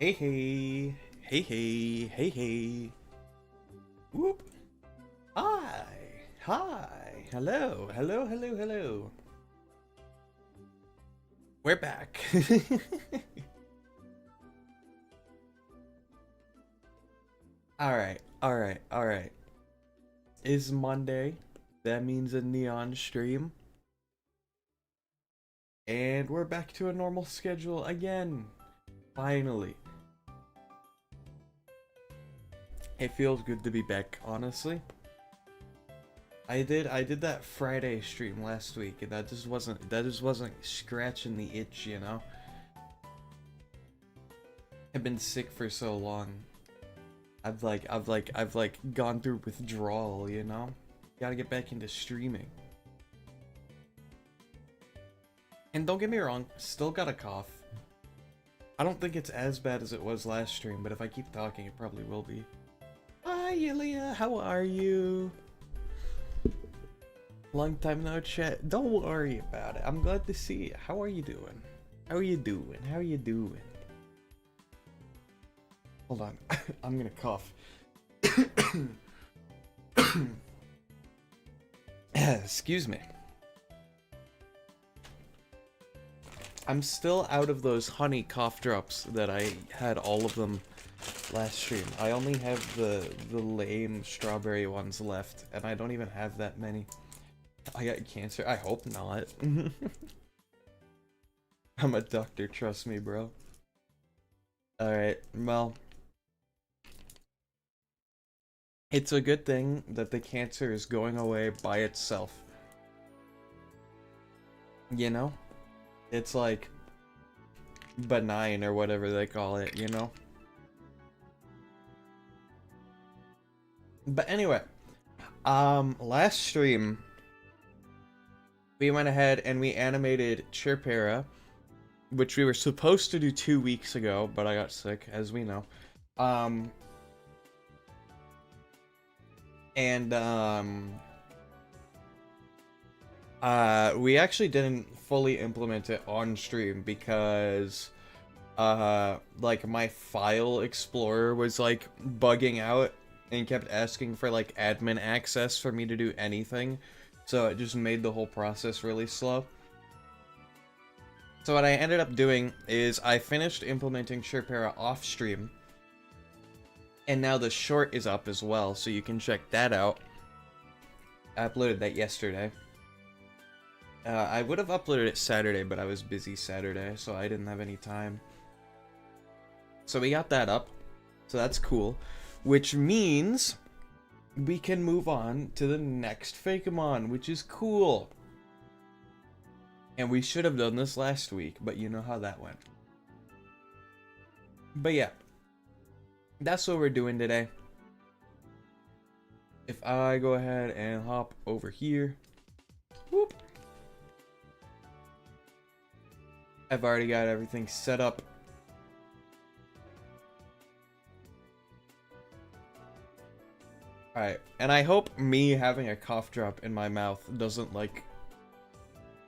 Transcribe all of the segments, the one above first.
Hey hey, hey hey, hey hey. Whoop. Hi, hi, hello, hello, hello, hello. We're back. Alright, alright, alright. It's Monday. That means a neon stream. And we're back to a normal schedule again. Finally. It feels good to be back, honestly. I did that Friday stream last week, and that just wasn't scratching the itch, you know. I've been sick for so long. I've gone through withdrawal, you know. Gotta get back into streaming. And don't get me wrong, still got a cough. I don't think it's as bad as it was last stream, but if I keep talking, it probably will be. Hi, Ilya, how are you? Long time no chat. Don't worry about it. I'm glad to see you. How are you doing? How are you doing? How are you doing? Hold on. I'm gonna cough. Excuse me. I'm still out of those honey cough drops that I had all of them last stream. I only have the lame strawberry ones left, and I don't even have that many. I got cancer? I hope not. I'm a doctor, trust me, bro. Alright, well. It's a good thing that the cancer is going away by itself. You know? It's like benign or whatever they call it, you know? But anyway, last stream we went ahead and we animated Chirpera, which we were supposed to do 2 weeks ago, but I got sick, as we know. We actually didn't fully implement it on stream because, like, my file explorer was, like, bugging out and kept asking for, like, admin access for me to do anything. So it just made the whole process really slow. So what I ended up doing is I finished implementing Chirpera off stream. And now the short is up as well, so you can check that out. I uploaded that yesterday. I would have uploaded it Saturday, but I was busy Saturday, so I didn't have any time. So we got that up. So that's cool. Which means we can move on to the next Fakemon, which is cool. And we should have done this last week, but you know how that went. But yeah. That's what we're doing today. If I go ahead and hop over here. Whoop. I've already got everything set up. Alright, and I hope me having a cough drop in my mouth doesn't, like,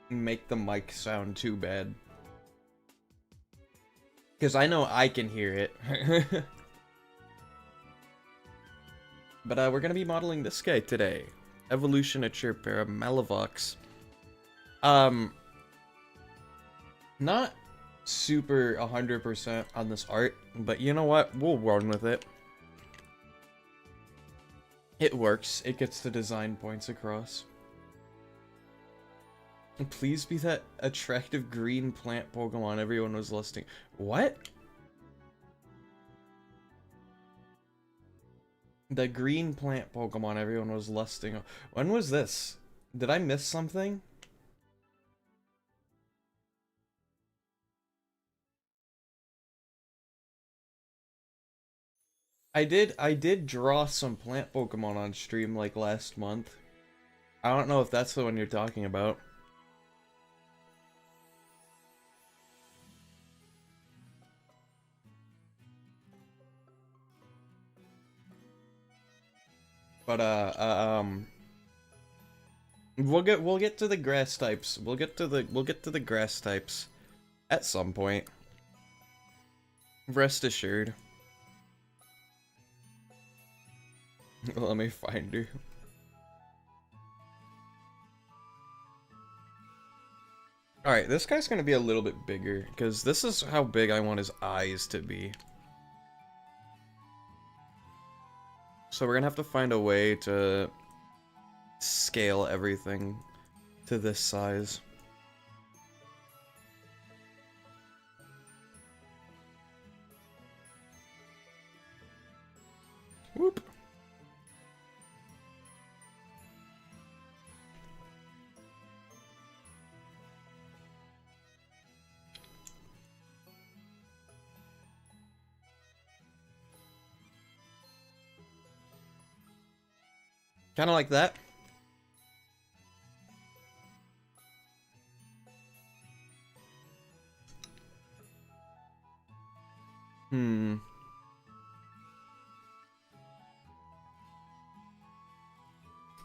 make the mic sound too bad. Because I know I can hear it. But we're going to be modeling this guy today. Evolution of Chirpera, Malavox. Not super 100% on this art, but you know what? We'll run with it. It works. It gets the design points across. Please be that attractive green plant Pokemon everyone was listing. What? The green plant Pokemon everyone was listing. When was this? Did I miss something? I did draw some plant Pokemon on stream like last month. I don't know if that's the one you're talking about. But we'll get to the grass types. We'll get to the grass types at some point. Rest assured. Let me find her. Alright, this guy's gonna be a little bit bigger, because this is how big I want his eyes to be. So we're gonna have to find a way to scale everything to this size. Whoop. Kind of like that.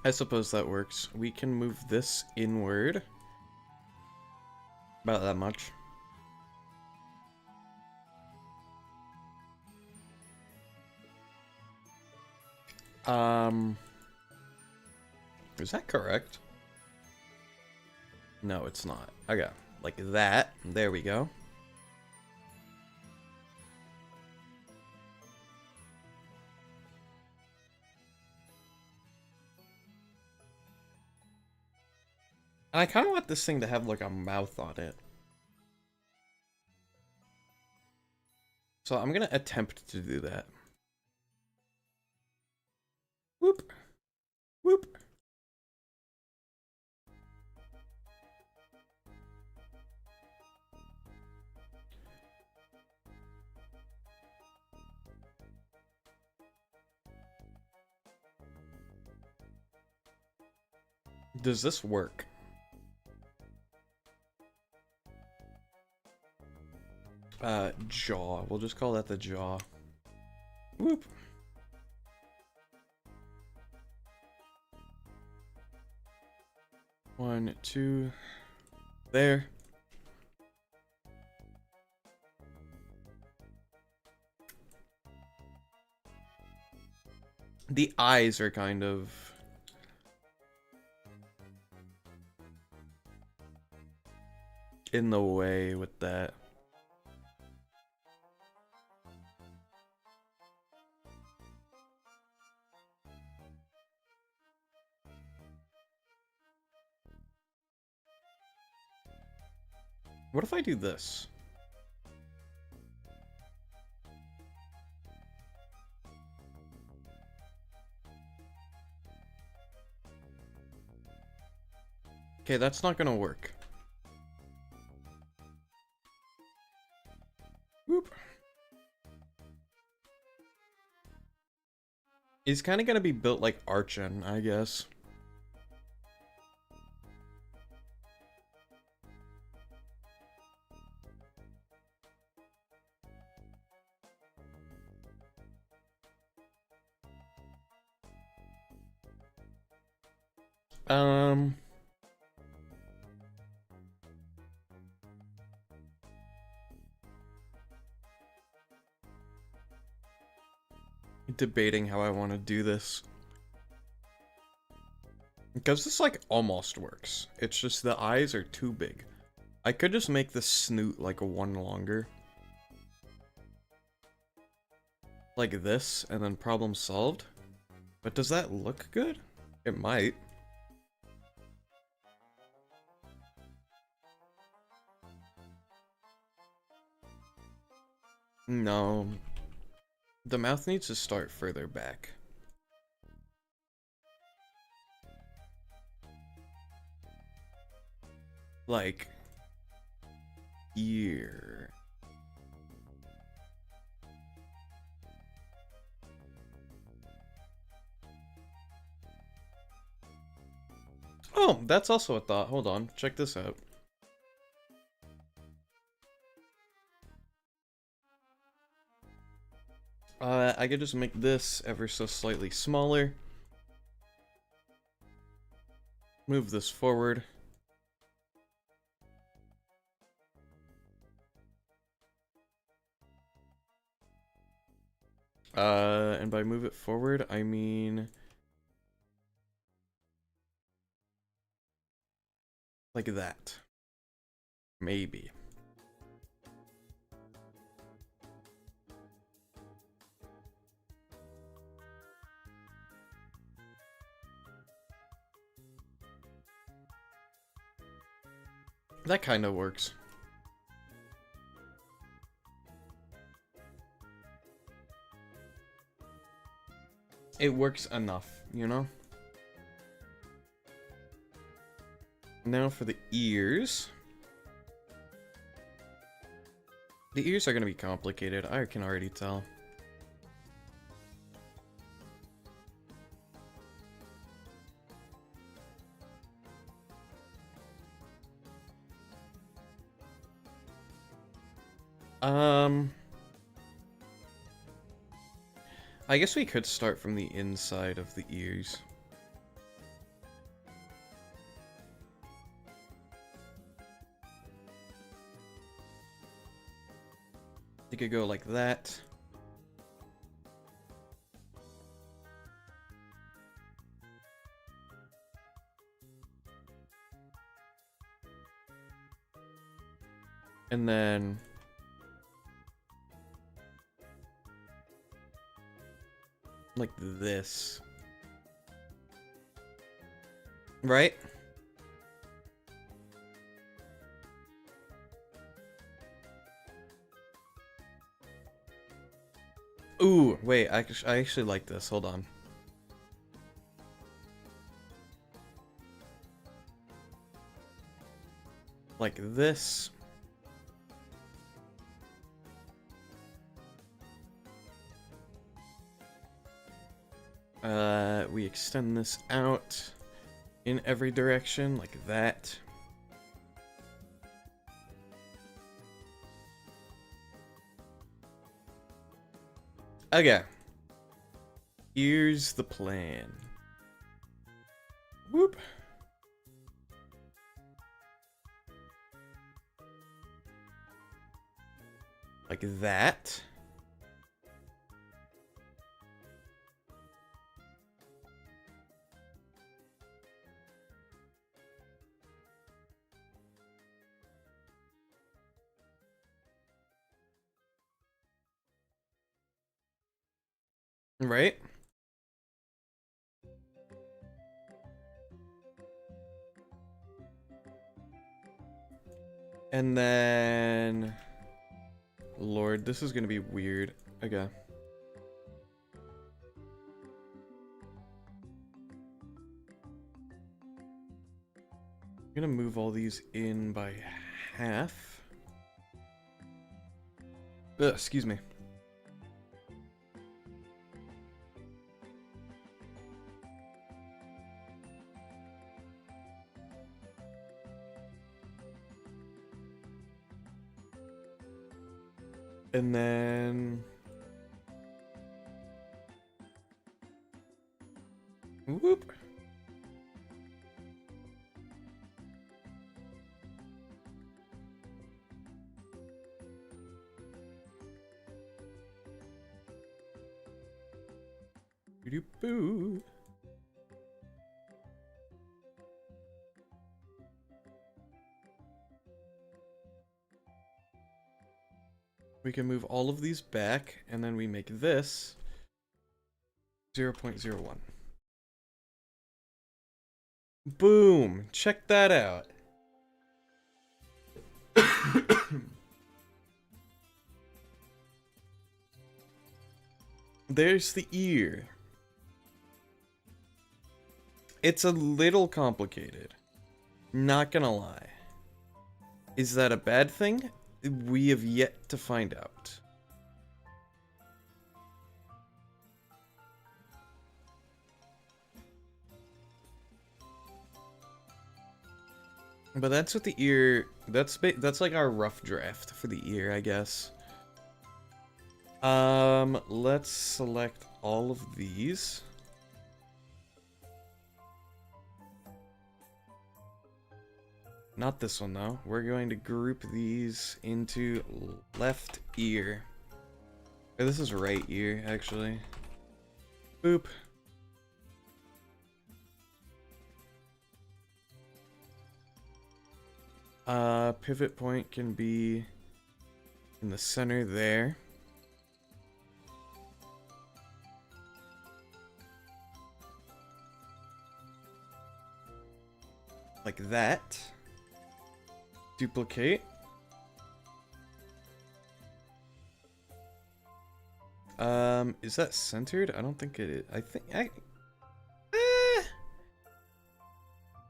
I suppose that works. We can move this inward. About that much. Is that correct? No, it's not. Okay, like that. There we go. And I kind of want this thing to have like a mouth on it. So I'm gonna attempt to do that. Whoop. Whoop. Does this work? Jaw. We'll just call that the jaw. Whoop. One, two. There. The eyes are kind of... in the way with that. What if I do this? Okay, that's not gonna work. Whoop. He's kind of gonna be built like Archon, I guess. Debating how I want to do this. Because this, like, almost works. It's just the eyes are too big. I could just make the snoot, like, one longer. Like this, and then problem solved. But does that look good? It might. No. The mouth needs to start further back. Like... here. Oh, that's also a thought. Hold on. Check this out. I could just make this ever so slightly smaller. Move this forward. And by move it forward, I mean like that. Maybe. That kind of works. It works enough, you know? Now for the ears. The ears are going to be complicated, I can already tell. I guess we could start from the inside of the ears. You could go like that. And then like this. Right? Ooh, wait, I actually like this. Hold on. Like this. We extend this out in every direction, like that. Okay. Here's the plan. Whoop. Like that. Right? And then... Lord, this is gonna be weird. Okay. I'm gonna move all these in by half. Excuse me. And then... Whoop. Boo. We can move all of these back, and then we make this 0.01. Boom! Check that out. There's the ear. It's a little complicated. Not gonna lie. Is that a bad thing? We have yet to find out. But that's what the ear... That's like our rough draft for the ear, I guess. Let's select all of these. Not this one, though. We're going to group these into left ear. Or this is right ear, actually. Boop. Pivot point can be in the center there. Like that. Duplicate. Is that centered? I don't think it is. I think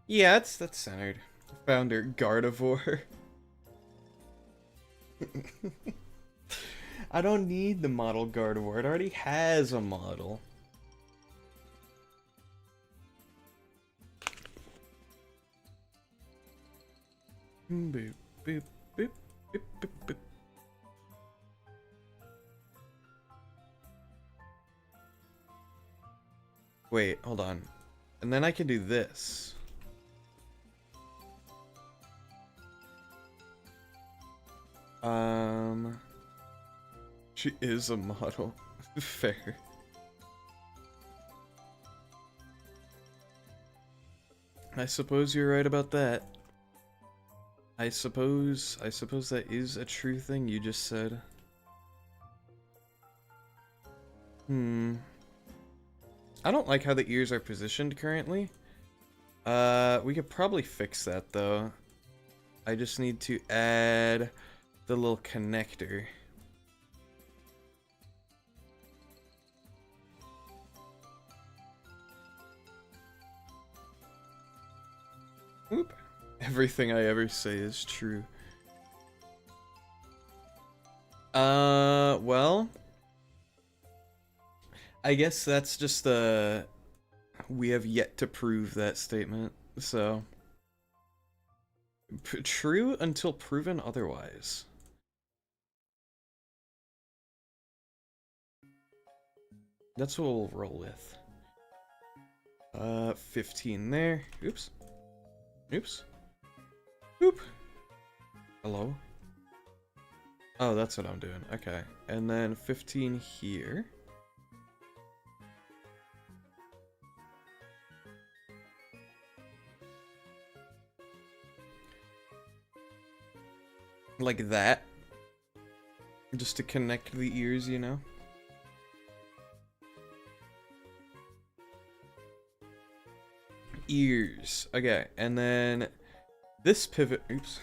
yeah, that's centered. Founder Gardevoir. I don't need the model Gardevoir. It already has a model. Boop, boop, boop, boop, boop, boop. Wait, hold on. And then I can do this. She is a model. Fair. I suppose you're right about that. I suppose that is a true thing you just said. I don't like how the ears are positioned currently. We could probably fix that though. I just need to add the little connector. Oop. Everything I ever say is true. Well, I guess that's just we have yet to prove that statement, so. True until proven otherwise. That's what we'll roll with. 15 there. Oops. Oops. Oop. Hello? Oh, that's what I'm doing. Okay. And then 15 here. Like that. Just to connect the ears, you know? Ears. Okay, and then this pivot. Oops.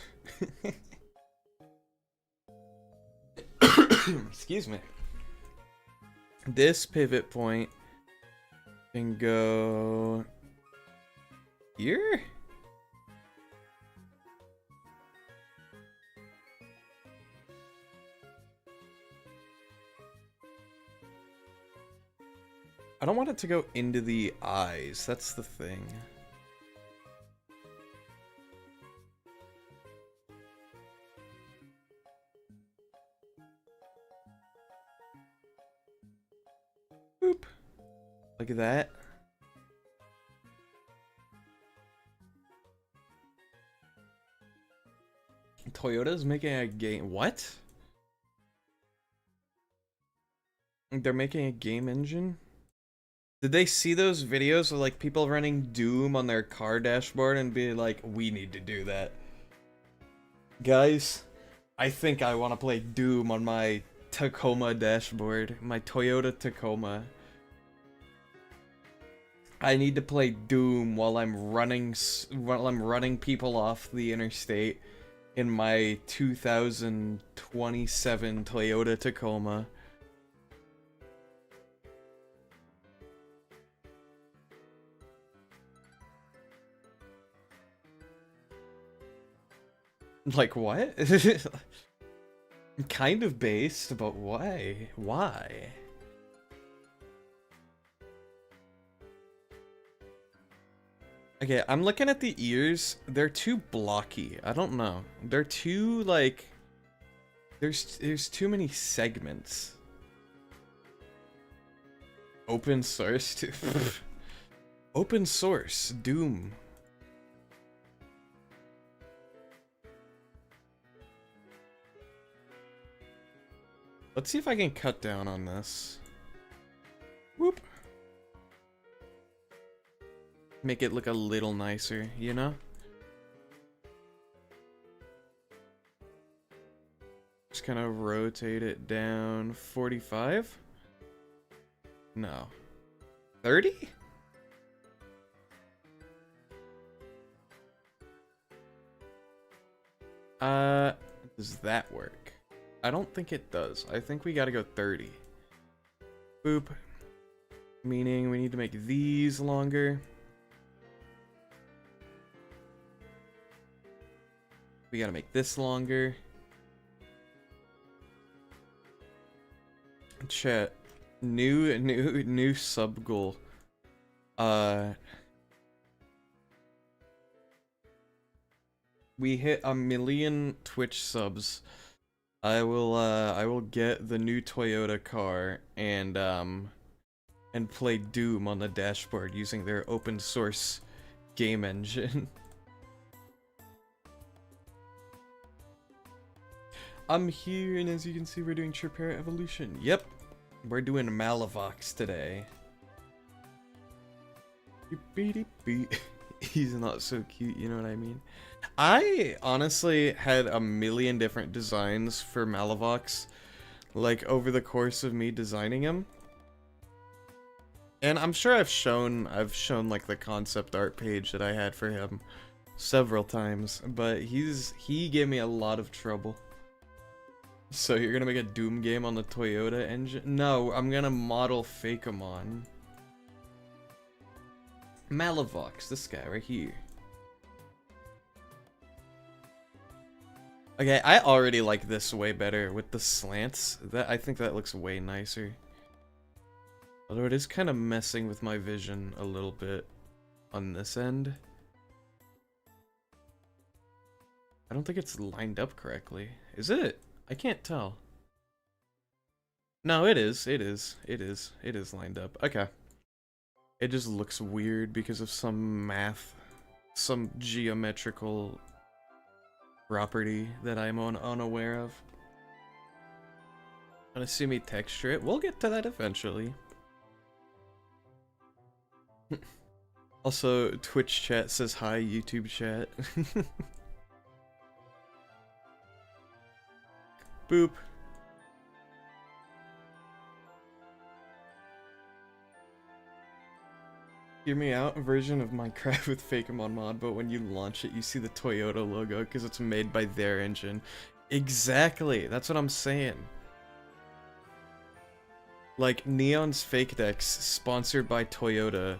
Excuse me. This pivot point can go here? I don't want it to go into the eyes. That's the thing. Boop. Look at that. Toyota's making a game. What? They're making a game engine? Did they see those videos of like people running Doom on their car dashboard and be like, we need to do that? Guys, I think I want to play Doom on my Tacoma dashboard, my Toyota Tacoma. I need to play Doom while I'm running people off the interstate in my 2027 Toyota Tacoma. Like, what? I'm kind of based, but why? Why? Okay, I'm looking at the ears. They're too blocky. I don't know. They're too, like... There's too many segments. Open source, too. Open source. Doom. Let's see if I can cut down on this. Whoop. Make it look a little nicer, you know? Just kind of rotate it down. 45? No. 30? Does that work? I don't think it does. I think we gotta go 30. Boop. Meaning we need to make these longer. We gotta make this longer. Chat. New sub goal. We hit 1 million Twitch subs. I will get the new Toyota car and play Doom on the dashboard using their open source game engine. I'm here, and as you can see, we're doing Chirpera Evolution. Yep, we're doing Malavox today. He's not so cute, you know what I mean? I honestly had 1 million different designs for Malavox, like, over the course of me designing him. And I'm sure I've shown like the concept art page that I had for him several times, but he gave me a lot of trouble. So you're gonna make a Doom game on the Toyota engine? No, I'm gonna model Fakeamon. Malavox, this guy right here. Okay, I already like this way better with the slants. I think that looks way nicer. Although it is kind of messing with my vision a little bit on this end. I don't think it's lined up correctly. Is it? I can't tell. No, it is lined up. Okay. It just looks weird because of some math, some geometrical property that I'm unaware of. Unassuming texture it. We'll get to that eventually. Also, Twitch chat says hi, YouTube chat. Boop. Hear me out, a version of Minecraft with Fakeamon mod, but when you launch it, you see the Toyota logo because it's made by their engine. Exactly, that's what I'm saying. Like, Neon's Fake Decks, sponsored by Toyota.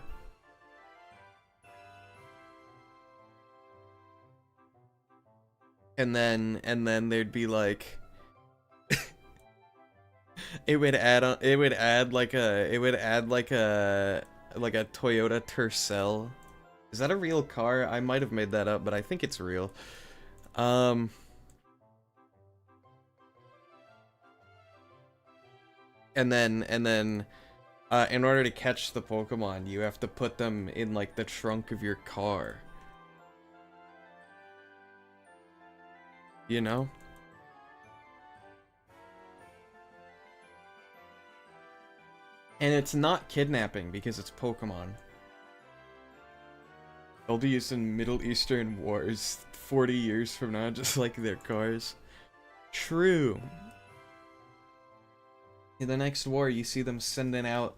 And then there'd be like... it would add like a Toyota Tercel. Is that a real car? I might have made that up, but I think it's real. And then in order to catch the Pokemon, you have to put them in like the trunk of your car. You know? And it's not kidnapping because it's Pokemon. They'll be used in Middle Eastern wars 40 years from now, just like their cars. True. In the next war, you see them sending out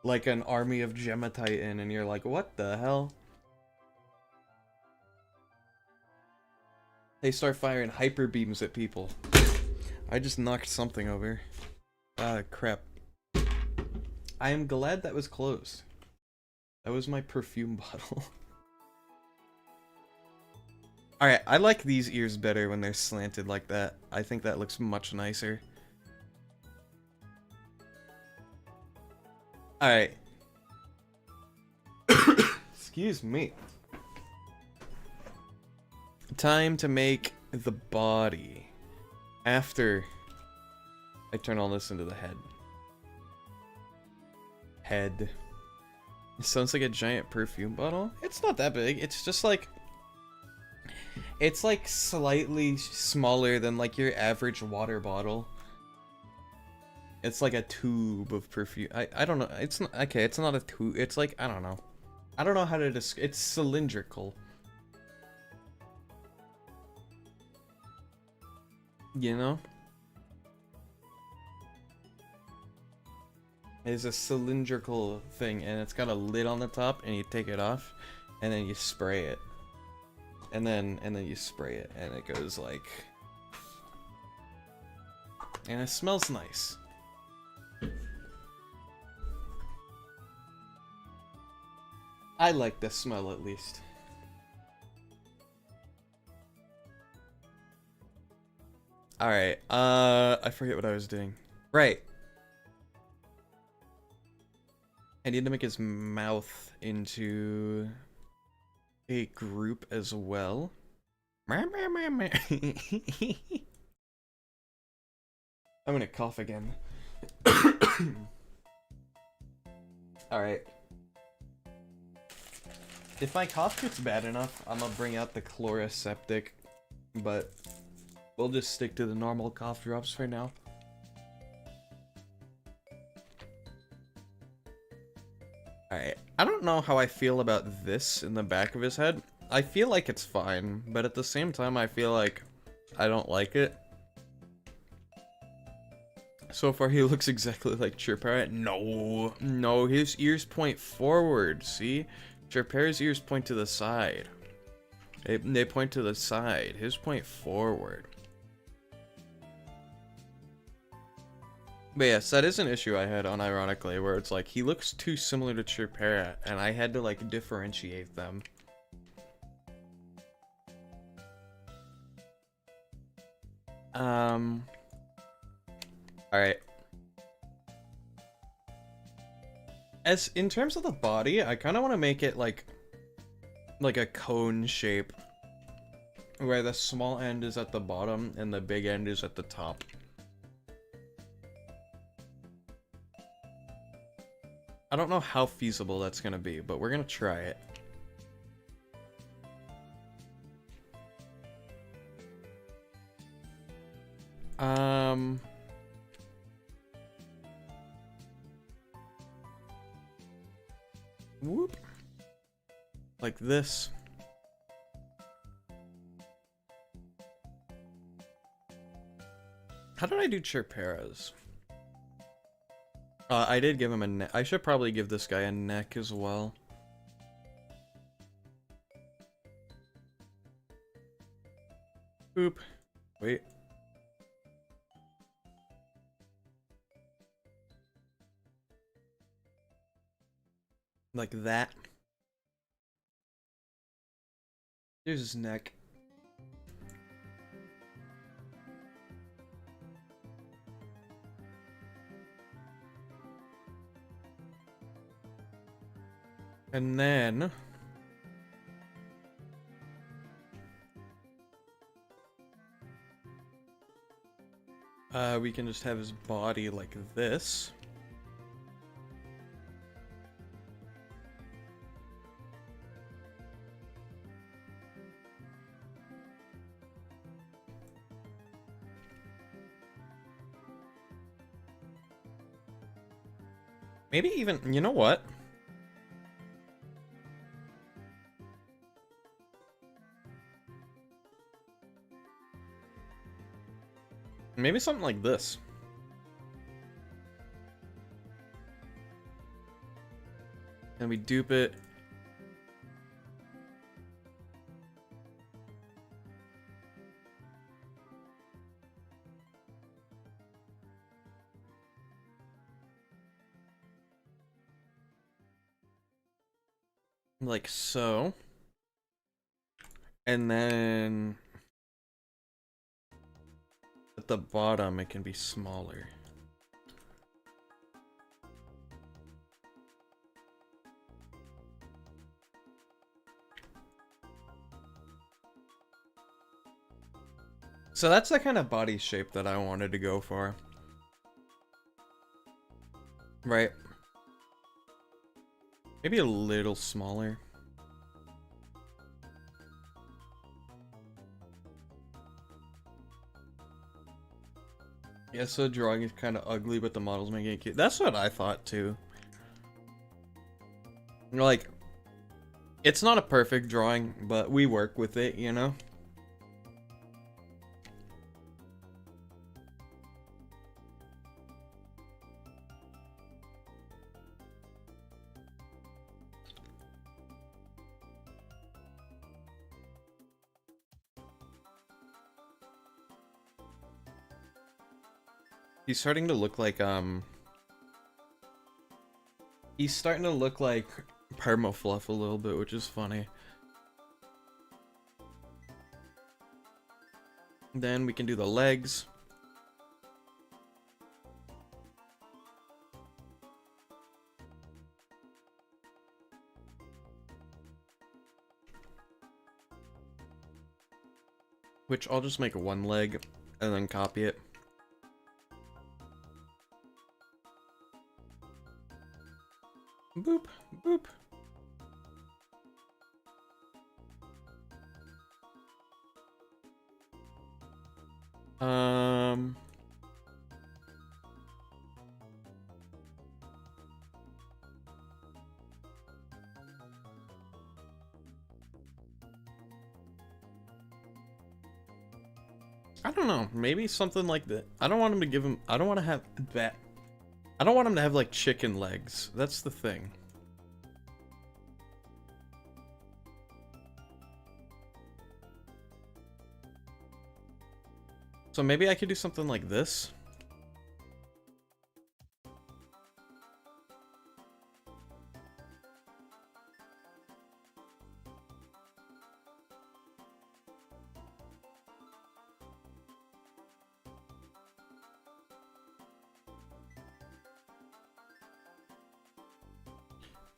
like an army of Gematitan, and you're like, what the hell? They start firing hyper beams at people. I just knocked something over. Ah, crap. I am glad that was closed. That was my perfume bottle. Alright, I like these ears better when they're slanted like that. I think that looks much nicer. Alright. Excuse me. Time to make the body. After I turn all this into the head. Head. It sounds like a giant perfume bottle. It's not that big. It's just like... It's like slightly smaller than like your average water bottle. It's like a tube of perfume. I don't know. It's not okay. It's not a tube. It's like I don't know. I don't know how to describe. It's cylindrical. You know? It's a cylindrical thing, and it's got a lid on the top, and you take it off, and then you spray it, and then you spray it, and it goes like, and it smells nice. I like the smell at least. Alright, I forget what I was doing. Right. I need to make his mouth into a group as well. I'm gonna cough again. Alright. If my cough gets bad enough, I'm gonna bring out the chloroseptic, but we'll just stick to the normal cough drops for now. Alright, I don't know how I feel about this in the back of his head. I feel like it's fine, but at the same time I feel like I don't like it. So far he looks exactly like Chirpera. No, his ears point forward, see? Chirpera's ears point to the side. They point to the side. His point forward. But yes, that is an issue I had unironically, where it's like, he looks too similar to Chirpera, and I had to, like, differentiate them. Alright. As, in terms of the body, I kind of want to make it, like a cone shape. Where the small end is at the bottom, and the big end is at the top. I don't know how feasible that's gonna be, but we're gonna try it. Whoop. Like this. How did I do Chirpera's? I did give him a neck. I should probably give this guy a neck as well. Oop. Wait. Like that. Here's his neck. And then we can just have his body like this. Maybe even, you know what? Maybe something like this. And we dupe it. Like so. And then at the bottom it can be smaller. So that's the kind of body shape that I wanted to go for. Right. Maybe a little smaller. Yeah, so drawing is kind of ugly, but the model's making it cute. That's what I thought too. Like, it's not a perfect drawing, but we work with it, you know? He's starting to look like, he's starting to look like Permafluff a little bit, which is funny. Then we can do the legs. Which I'll just make one leg and then copy it. Boop, boop. I don't know, maybe something like that. I don't want him to give him, I don't want to have that. I don't want him to have like chicken legs. That's the thing. So maybe I could do something like this.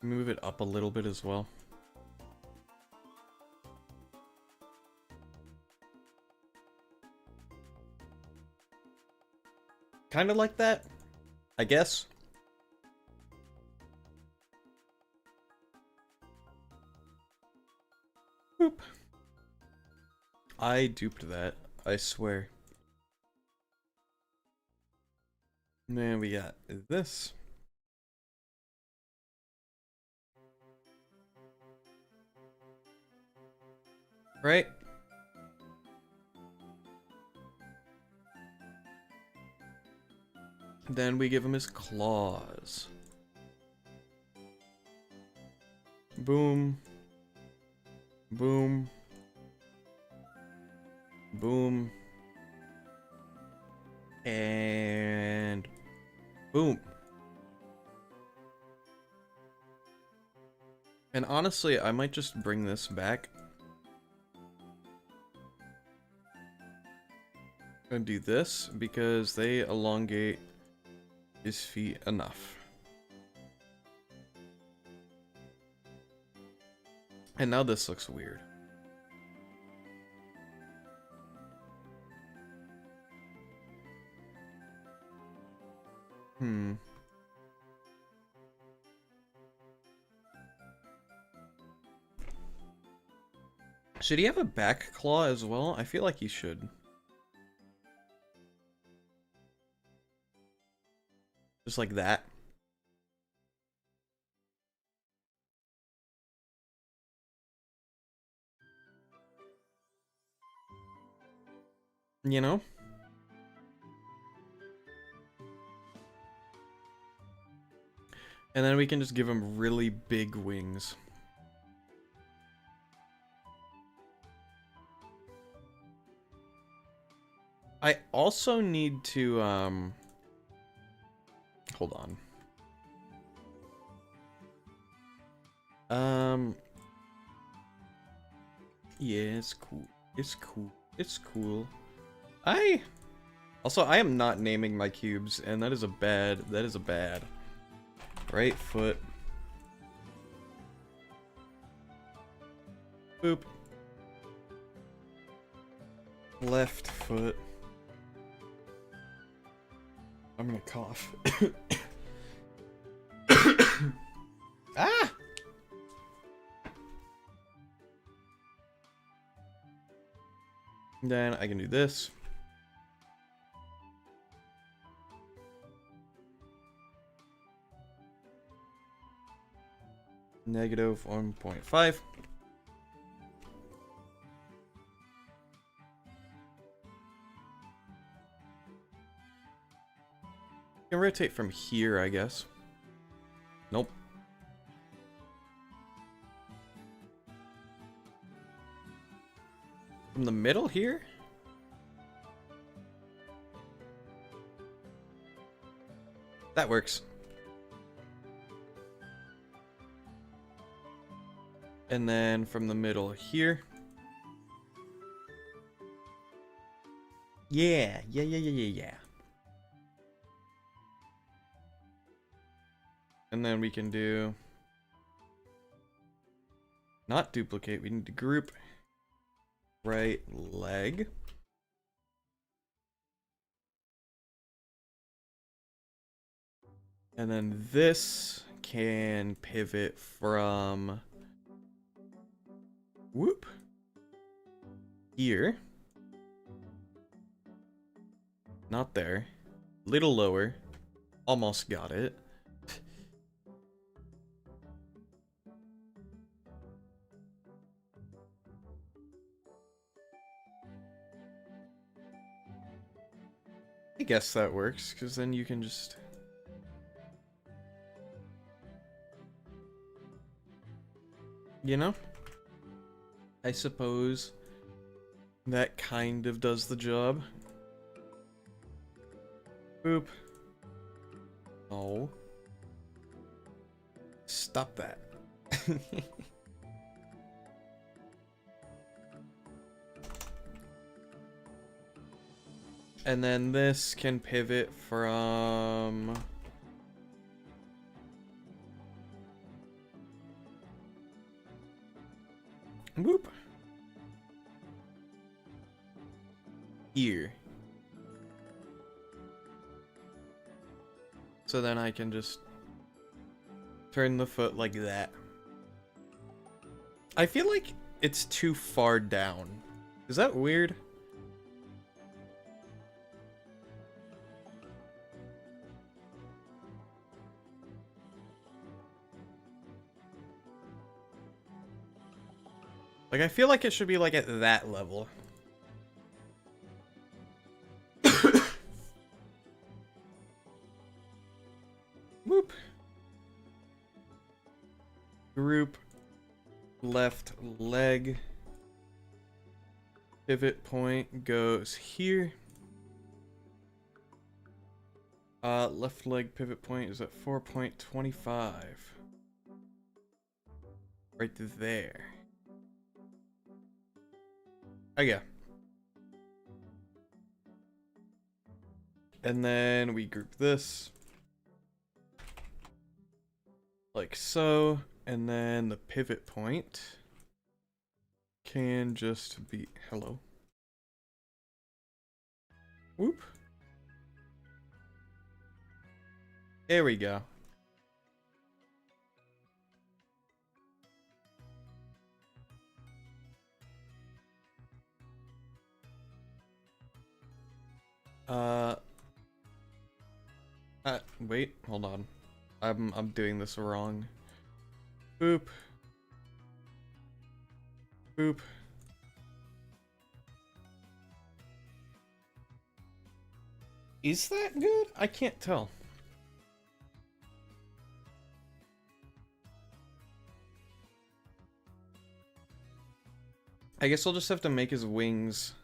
Move it up a little bit as well. Kind of like that, I guess. Boop. I duped that, I swear. And then we got this. Right? Then we give him his claws. Boom. Boom. Boom. And boom. And honestly, I might just bring this back. And do this because they elongate his feet enough. And now this looks weird. Should he have a back claw as well? I feel like he should. Just like that. You know? And then we can just give him really big wings. I also need to, hold on. Yeah, it's cool. It's cool. It's cool. Also, I am not naming my cubes, and that is a bad. Right foot. Boop. Left foot. I'm gonna cough. Ah! Then I can do this. Negative 1.5. Can rotate from here, I guess. Nope. From the middle here? That works. And then from the middle here. Yeah. And then we can do... Not duplicate, we need to group right leg. And then this can pivot from... Whoop. Here. Not there. Little lower. Almost got it. I guess that works, because then you can just... You know? I suppose that kind of does the job. Boop. Oh. Stop that. And then this can pivot from... Whoop. Here. So then I can just turn the foot like that. I feel like it's too far down. Is that weird? Like, I feel like it should be, like, at that level. Whoop. Group. Left leg. Pivot point goes here. Left leg pivot point is at 4.25. Right there. Oh yeah. And then we group this. Like so. And then the pivot point can just be... Hello. Whoop. There we go. Wait, hold on. I'm doing this wrong. Boop. Boop. Is that good? I can't tell. I guess I'll just have to make his wings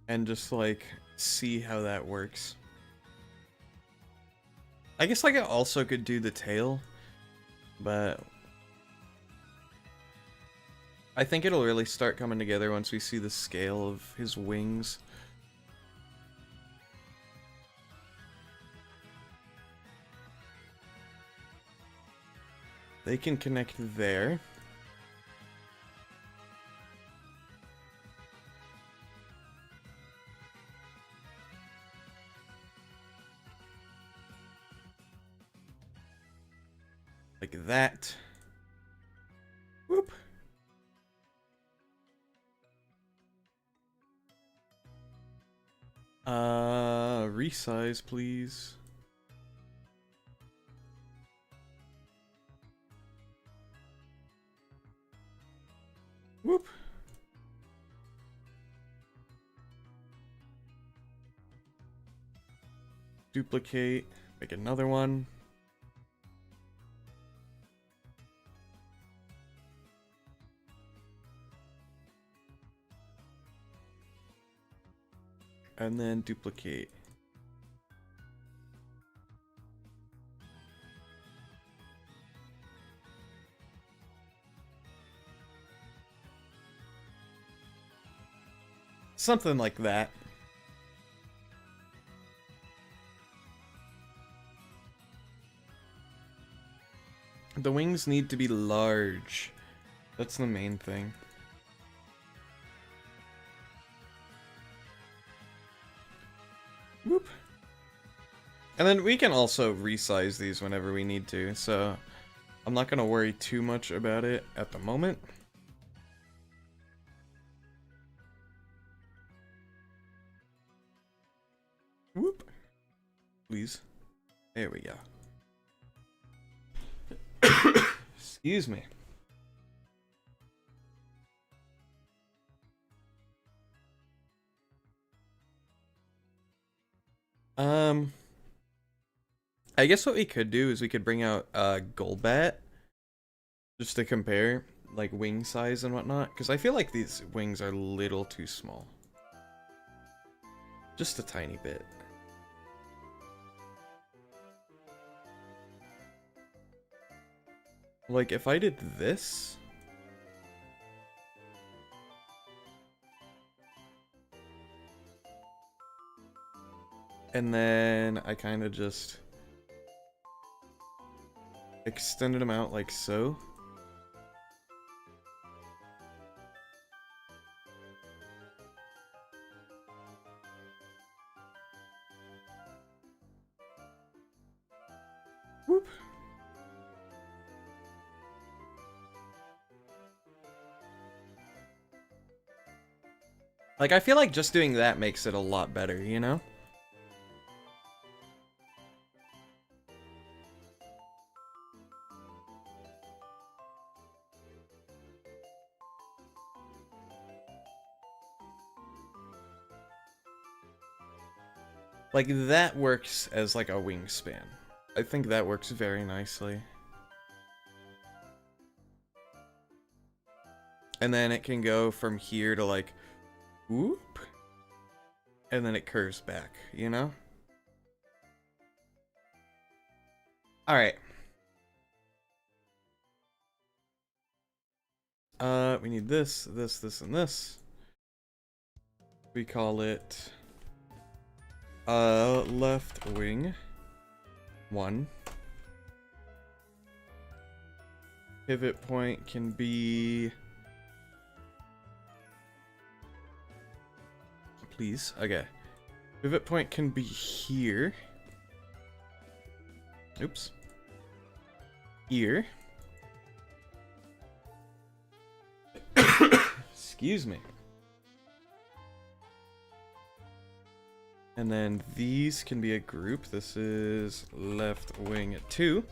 and just like see how that works. I guess like I also could do the tail, but I think it'll really start coming together once we see the scale of his wings. They can connect there. Like that. Whoop. Resize, please. duplicate, make another one. And then duplicate. Something like that. The wings need to be large. That's the main thing. Whoop. And then we can also resize these whenever we need to, so I'm not going to worry too much about it at the moment. Whoop. Please. There we go. Excuse me. I guess what we could do is we could bring out Golbat just to compare like wing size and whatnot, because I feel like these wings are a little too small. Just a tiny bit. Like if I did this, and then I kind of just extended them out like so. Whoop. Like, I feel like just doing that makes it a lot better, you know? Like, that works as, like, a wingspan. I think that works very nicely. And then it can go from here to, like, whoop. And then it curves back, you know? Alright. We need this, this, and this. We call it... left wing 1. Pivot point can be... Please, okay. Pivot point can be here. Oops. Here. Excuse me. And then these can be a group. This is left wing 2.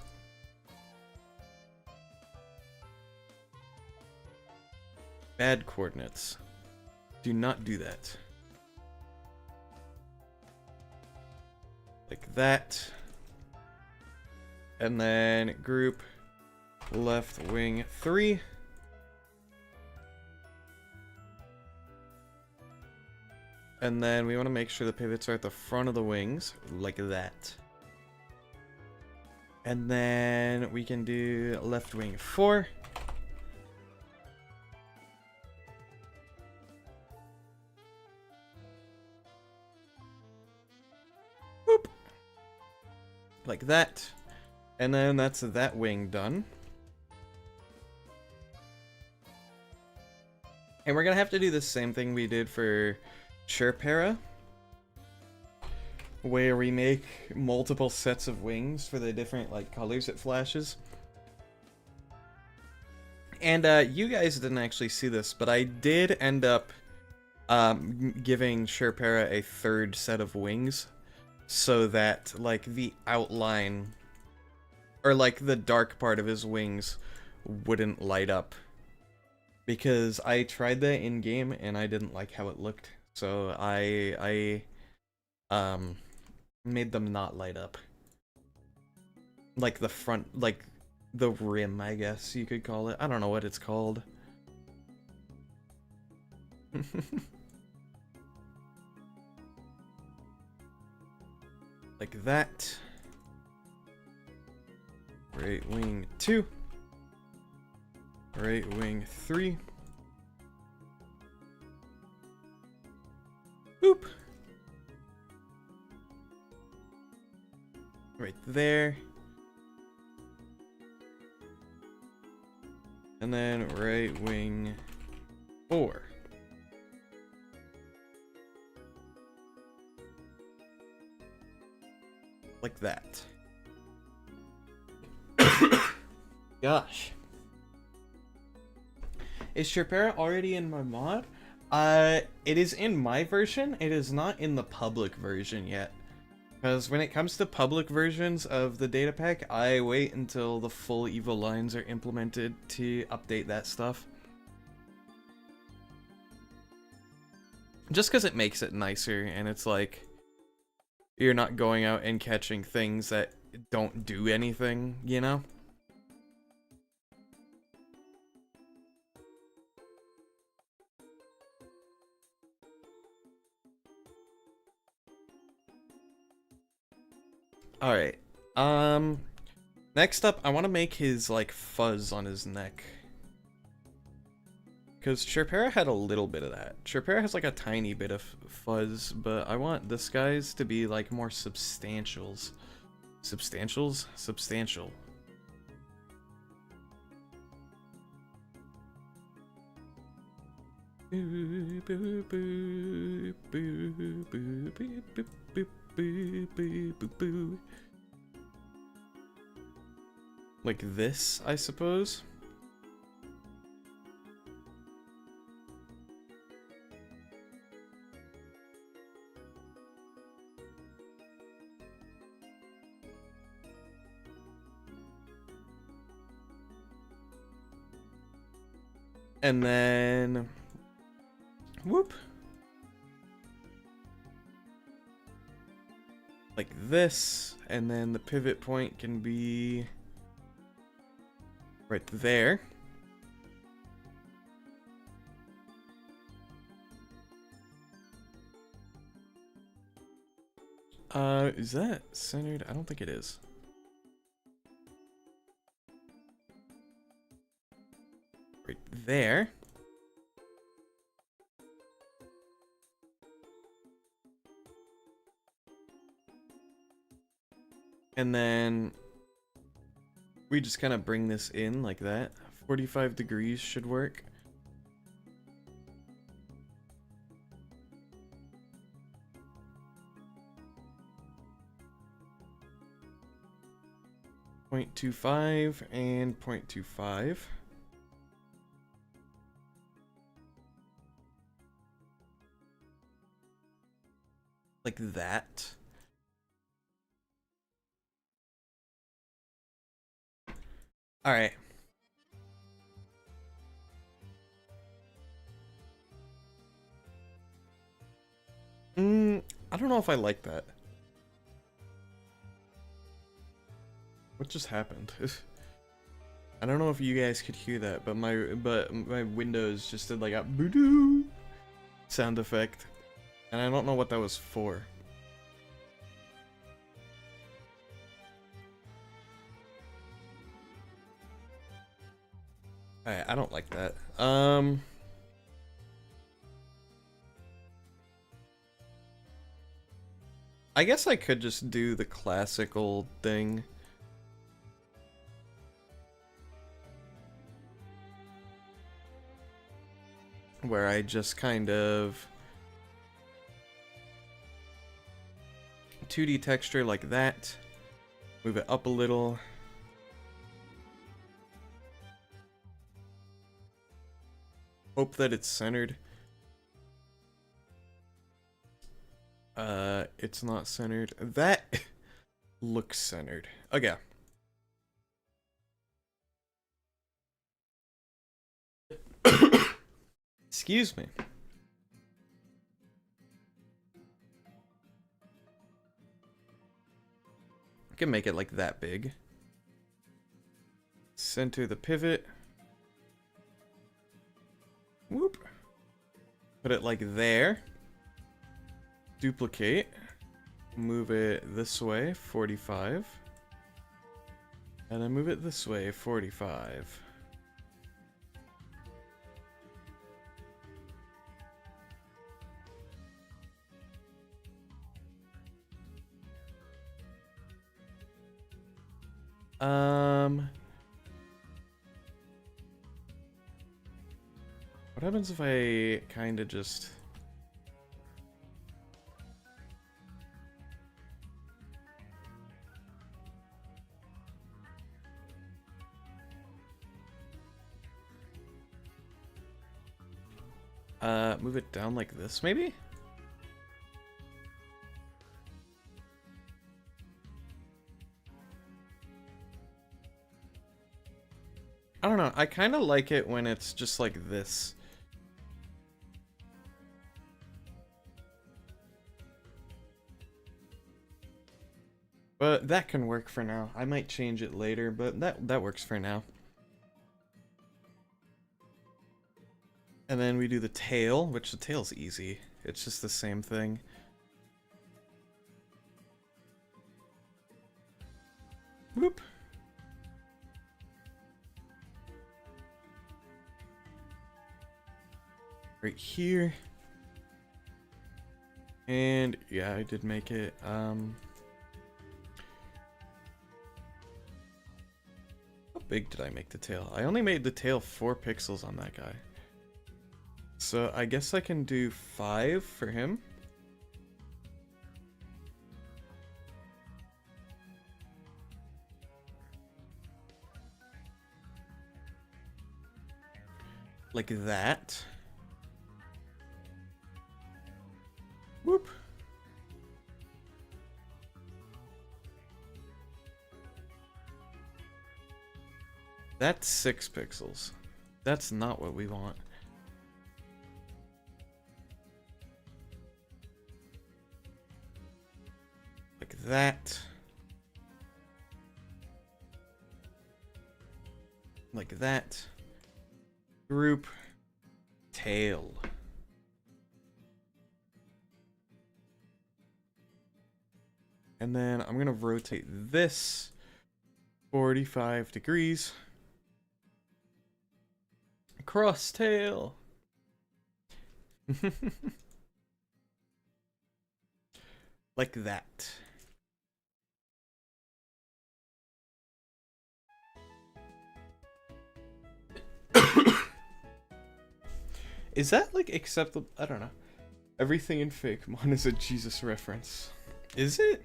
Bad coordinates. Do not do that. Like that. And then group left wing 3. And then we want to make sure the pivots are at the front of the wings, like that. And then we can do left wing 4. Boop. Like that. And then that's that wing done. And we're going to have to do the same thing we did for Sherpera, where we make multiple sets of wings for the different like colors it flashes. And you guys didn't actually see this, but I did end up giving Sherpera a third set of wings so that like the outline or like the dark part of his wings wouldn't light up, because I tried that in game and I didn't like how it looked. So I Made them not light up. Like the front, like the rim, I guess you could call it. I don't know what it's called. Like that. Right wing 2. Right wing 3. Boop. Right there. And then right wing 4. Like that. Gosh. Is Sherpera already in my mod? It is in my version. It is not in the public version yet. Because when it comes to public versions of the data pack, I wait until the full evil lines are implemented to update that stuff. Just because it makes it nicer, and it's like, you're not going out and catching things that don't do anything, you know? Alright, next up, I want to make his, like, fuzz on his neck. Because Sherpera had a little bit of that. Sherpera has, like, a tiny bit of fuzz, but I want this guy's to be, like, more substantials. Substantials? Substantial. Like this, I suppose. And then whoop. Like this, and then the pivot point can be right there. Is that centered? I don't think it is. Right there. And then we just kind of bring this in like that. 45 degrees should work. .25 and .25. Like that. All right. I don't know if I like that. What just happened? I don't know if you guys could hear that, but my Windows just did like a boo-doo sound effect, and I don't know what that was for. Alright, I don't like that. I guess I could just do the classical thing. Where I just kind of 2D texture like that. Move it up a little. Hope that it's centered. It's not centered. That looks centered. Okay. Excuse me. I can make it like that big. Center the pivot. Whoop. Put it like there. Duplicate. Move it this way, 45. And then move it this way, 45. What happens if I kind of just... move it down like this, maybe? I don't know, I kind of like it when it's just like this. But that can work for now. I might change it later, but that works for now. And then we do the tail, which the tail's easy. It's just the same thing. Whoop. Right here. And yeah, I did make it. How big did I make the tail? I only made the tail 4 pixels on that guy. So I guess I can do 5 for him. Like that. Whoop. That's 6 pixels. That's not what we want. Like that. Like that. Group. Tail. And then I'm gonna rotate this 45 degrees. Cross tail. Like that. Is that like acceptable? I don't know. Everything in Fakemon is a Jesus reference. Is it?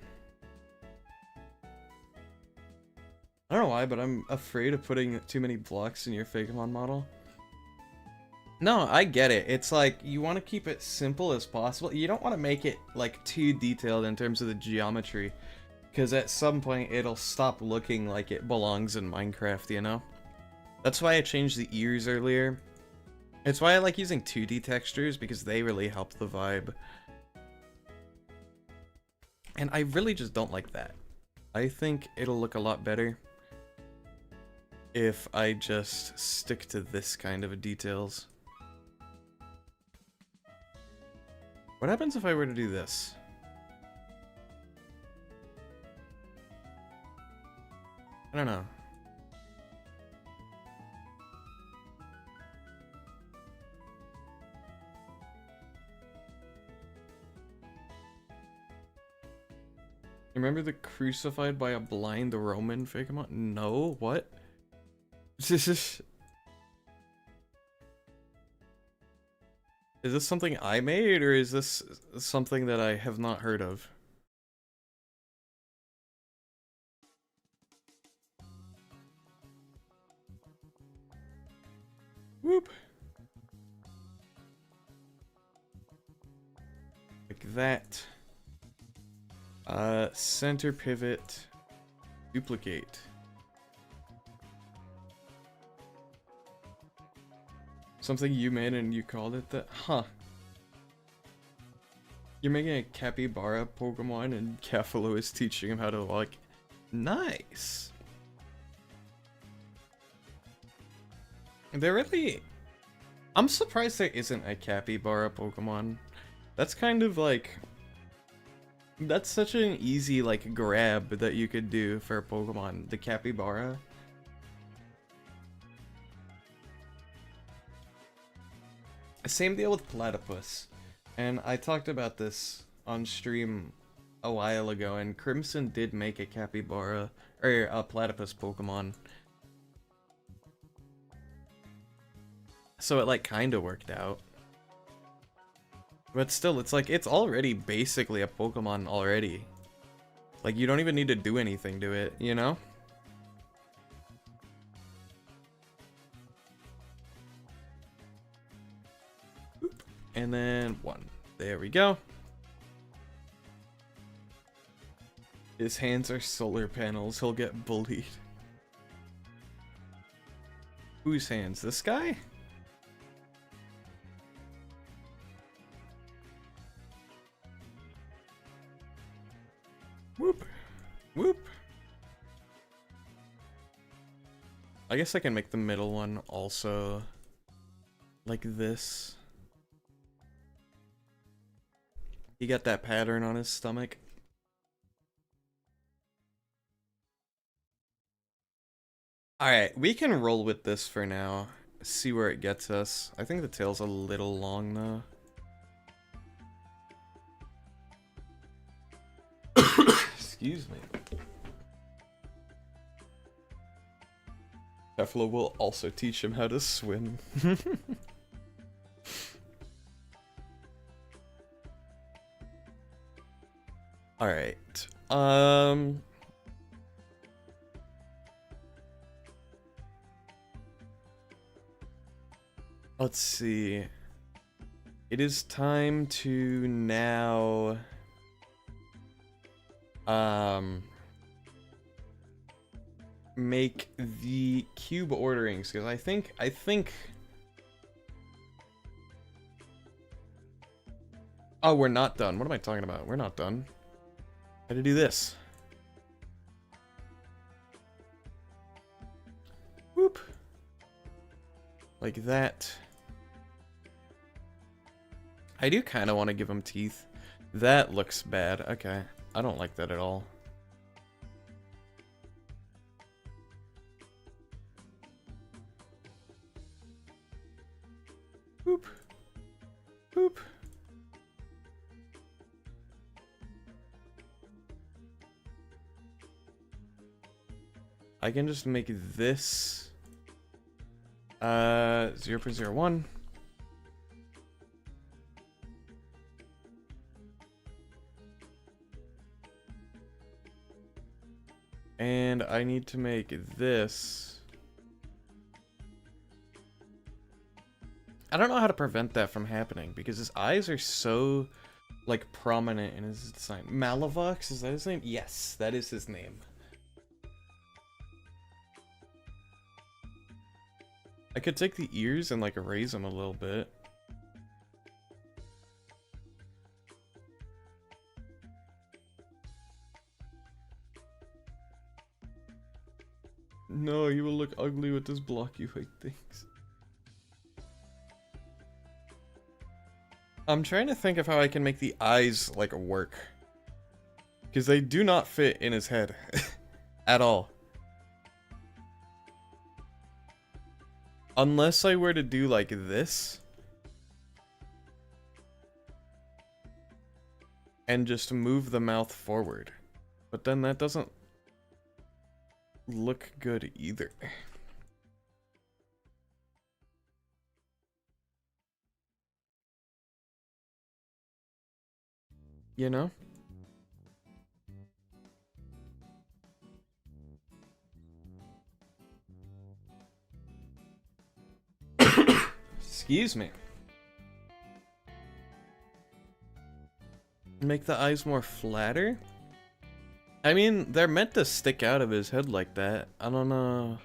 I don't know why, but I'm afraid of putting too many blocks in your Fakemon model. No, I get it. It's like, you want to keep it simple as possible. You don't want to make it, like, too detailed in terms of the geometry. Because at some point, it'll stop looking like it belongs in Minecraft, you know? That's why I changed the ears earlier. It's why I like using 2D textures, because they really help the vibe. And I really just don't like that. I think it'll look a lot better if I just stick to this kind of details. What happens if I were to do this? I don't know. Remember the crucified by a blind Roman Fakemon? No, what? Is this something I made, or is this something that I have not heard of? Whoop. Like that. Center pivot, duplicate. Something you made and you called it that? Huh. You're making a capybara Pokemon and Cafalo is teaching him how to, like, Nice. They're really... I'm surprised there isn't a capybara Pokemon. That's kind of like... That's such an easy, like, grab that you could do for a Pokemon. The capybara. Same deal with Platypus. And I talked about this on stream a while ago, and Crimson did make a capybara, or a Platypus Pokemon. So it, like, kinda worked out. But still, it's like, it's already basically a Pokemon already. Like, you don't even need to do anything to it, you know? Oop. And then 1. There we go. His hands are solar panels, he'll get bullied. Whose hands? This guy? Whoop. Whoop. I guess I can make the middle one also like this. He got that pattern on his stomach. Alright, we can roll with this for now. See where it gets us. I think the tail's a little long though. Excuse me. Buffalo will also teach him how to swim. Alright. Let's see. It is time to now make the cube orderings, because I think oh, we're not done. What am I talking about? We're not done. Gotta do this. Whoop. Like that. I do kind of want to give him teeth. That looks bad. Okay. I don't like that at all. Boop. Boop. I can just make this 0.01. And I need to make this. I don't know how to prevent that from happening because his eyes are so, like, prominent in his design. Malavox, is that his name? Yes, that is his name. I could take the ears and, like, raise them a little bit. No, you will look ugly with those blocky white things. I'm trying to think of how I can make the eyes, like, work. Because they do not fit in his head. At all. Unless I were to do, like, this. And just move the mouth forward. But then that doesn't look good either. You know? Excuse me. Make the eyes more flatter? I mean, they're meant to stick out of his head like that. I don't know.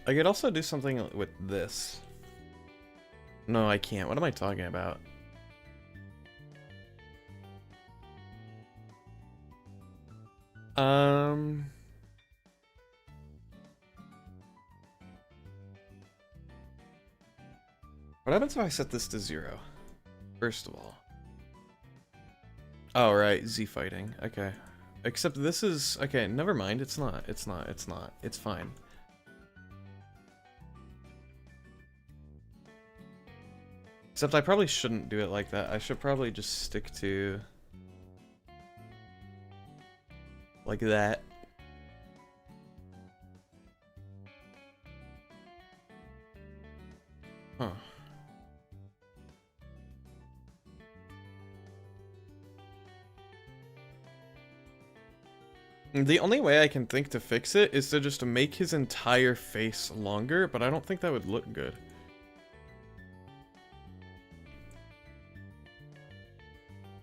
I could also do something with this. No, I can't. What am I talking about? What happens if I set this to 0? First of all. Oh, right. Z fighting. Okay. Except this is... Okay, never mind. It's not. It's not. It's not. It's fine. Except I probably shouldn't do it like that. I should probably just stick to... like that. Huh. The only way I can think to fix it is to just make his entire face longer, but I don't think that would look good.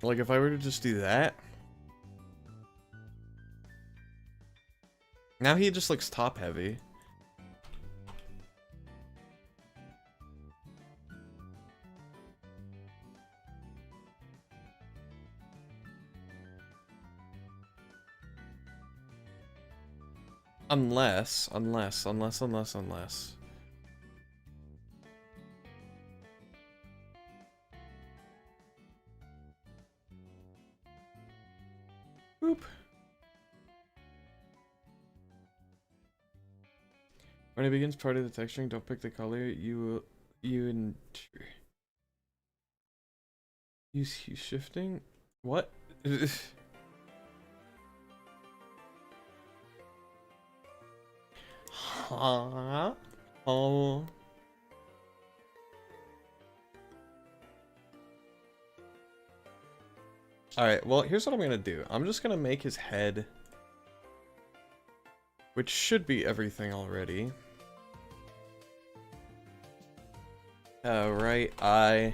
Like, if I were to just do that... Now he just looks top-heavy. Unless. Boop. When it begins part of the texturing, don't pick the color. You use hue shifting? What? Huh? Oh. Alright, well, here's what I'm gonna do. I'm just gonna make his head, which should be everything already. Right eye.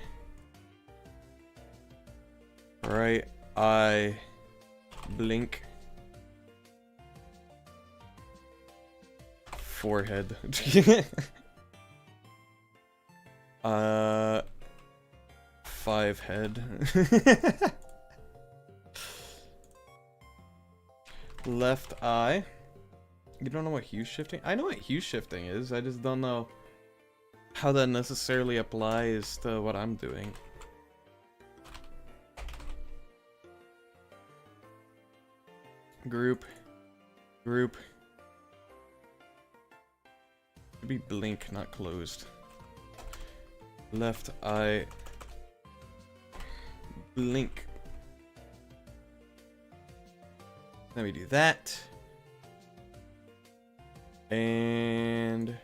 Right eye. Blink. Forehead. 5 head. Left eye. You don't know what hue shifting? I know what hue shifting is. I just don't know how that necessarily applies to what I'm doing. Group. Group. Should be blink, not closed. Left eye. Blink. Let me do that. And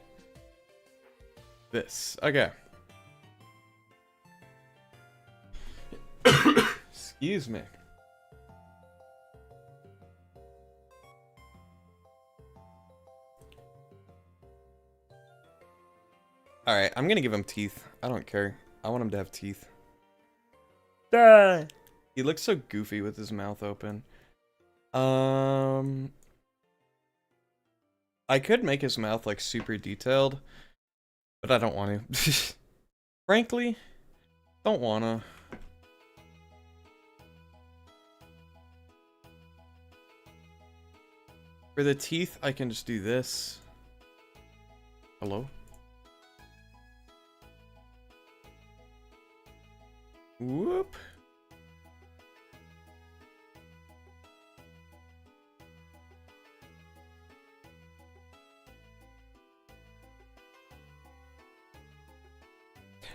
this. Okay. Excuse me. Alright, I'm gonna give him teeth. I don't care. I want him to have teeth. He looks so goofy with his mouth open. I could make his mouth like super detailed, but I don't want to. Frankly, don't wanna. For the teeth, I can just do this. Hello? Whoop.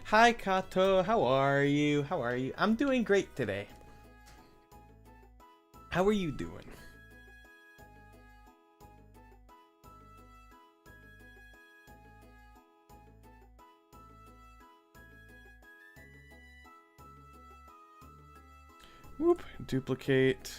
Hi Kato, how are you? How are you? I'm doing great today. How are you doing? Whoop, duplicate.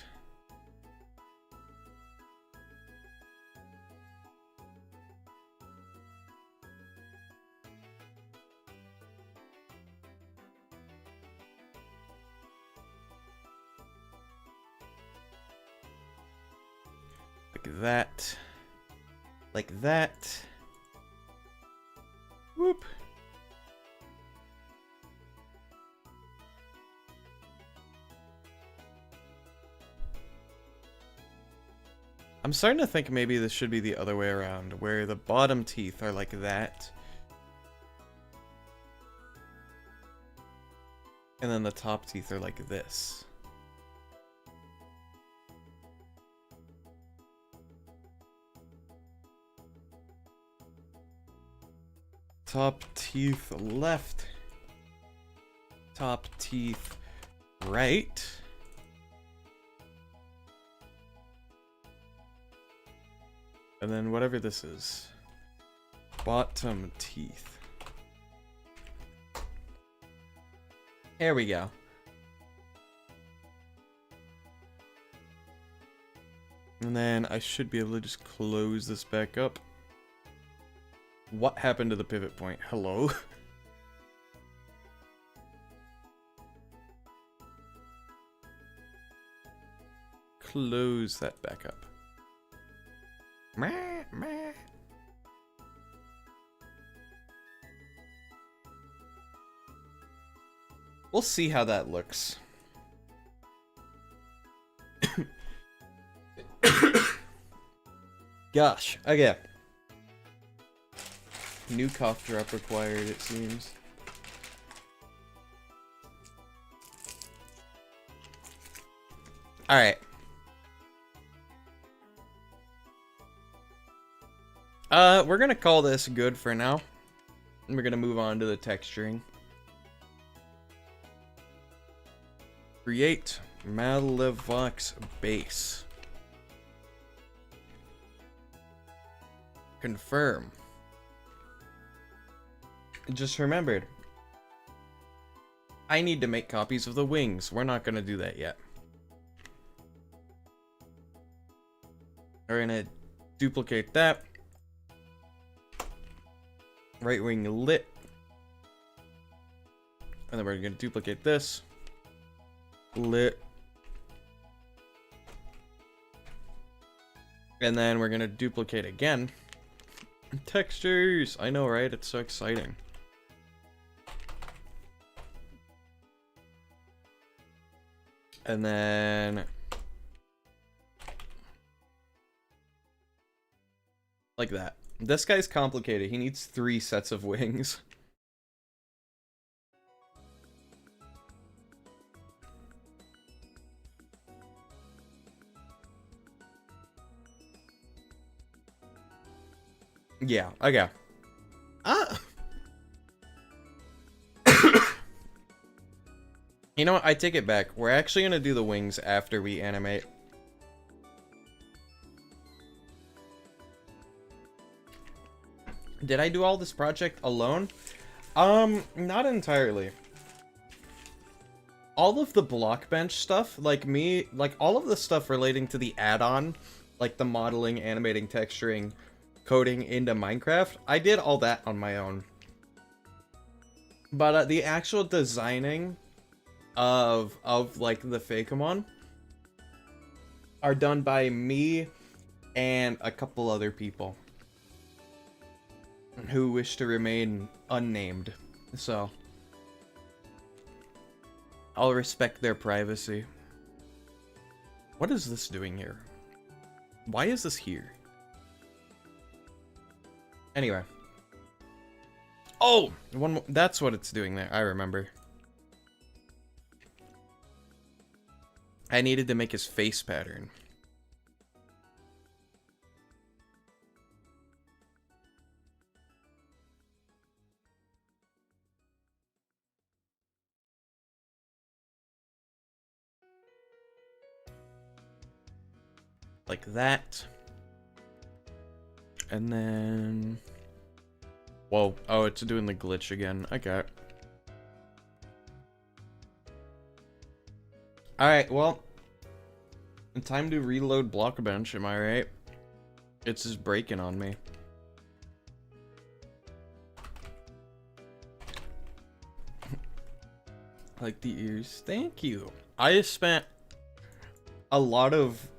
Like that. Like that. Whoop. I'm starting to think maybe this should be the other way around, where the bottom teeth are like that. And then the top teeth are like this. Top teeth left. Top teeth right. And then whatever this is. Bottom teeth. Here we go. And then I should be able to just close this back up. What happened to the pivot point? Hello? Close that back up. Meh, meh. We'll see how that looks. Gosh, okay. New cough drop required, it seems. Alright. We're gonna call this good for now. And we're gonna move on to the texturing. Create Malevox base. Confirm. Just remembered. I need to make copies of the wings. We're not gonna do that yet. We're gonna duplicate that. Right wing lit. And then we're gonna duplicate this. Lit. And then we're gonna duplicate again. Textures! I know, right? It's so exciting. And then... like that. This guy's complicated. He needs 3 sets of wings. Yeah, okay. You know what? I take it back. We're actually gonna do the wings after we animate. Did I do all this project alone? Not entirely. All of the Blockbench stuff, like all of the stuff relating to the add-on, like the modeling, animating, texturing, coding into Minecraft, I did all that on my own. But the actual designing of like the Fakeamon are done by me and a couple other people who wish to remain unnamed. So I'll respect their privacy. What is this doing here? Why is this here? Anyway. Oh! One more. That's what it's doing there. I remember. I needed to make his face pattern. Like that. And then... whoa. Oh, it's doing the glitch again. Okay. Alright, well. Time to reload Blockbench, am I right? It's just breaking on me. Like the ears. Thank you. I spent a lot of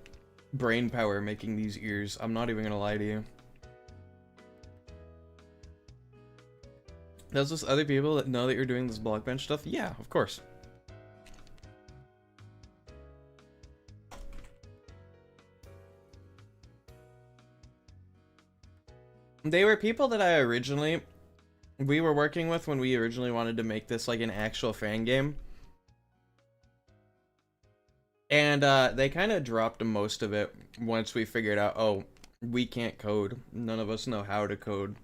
brain power making these ears. I'm not even gonna lie to you. Does this other people that know that you're doing this Blockbench stuff? Yeah, of course. They were people that we were working with when we originally wanted to make this like an actual fan game. And they kind of dropped most of it once we figured out, oh, we can't code. None of us know how to code.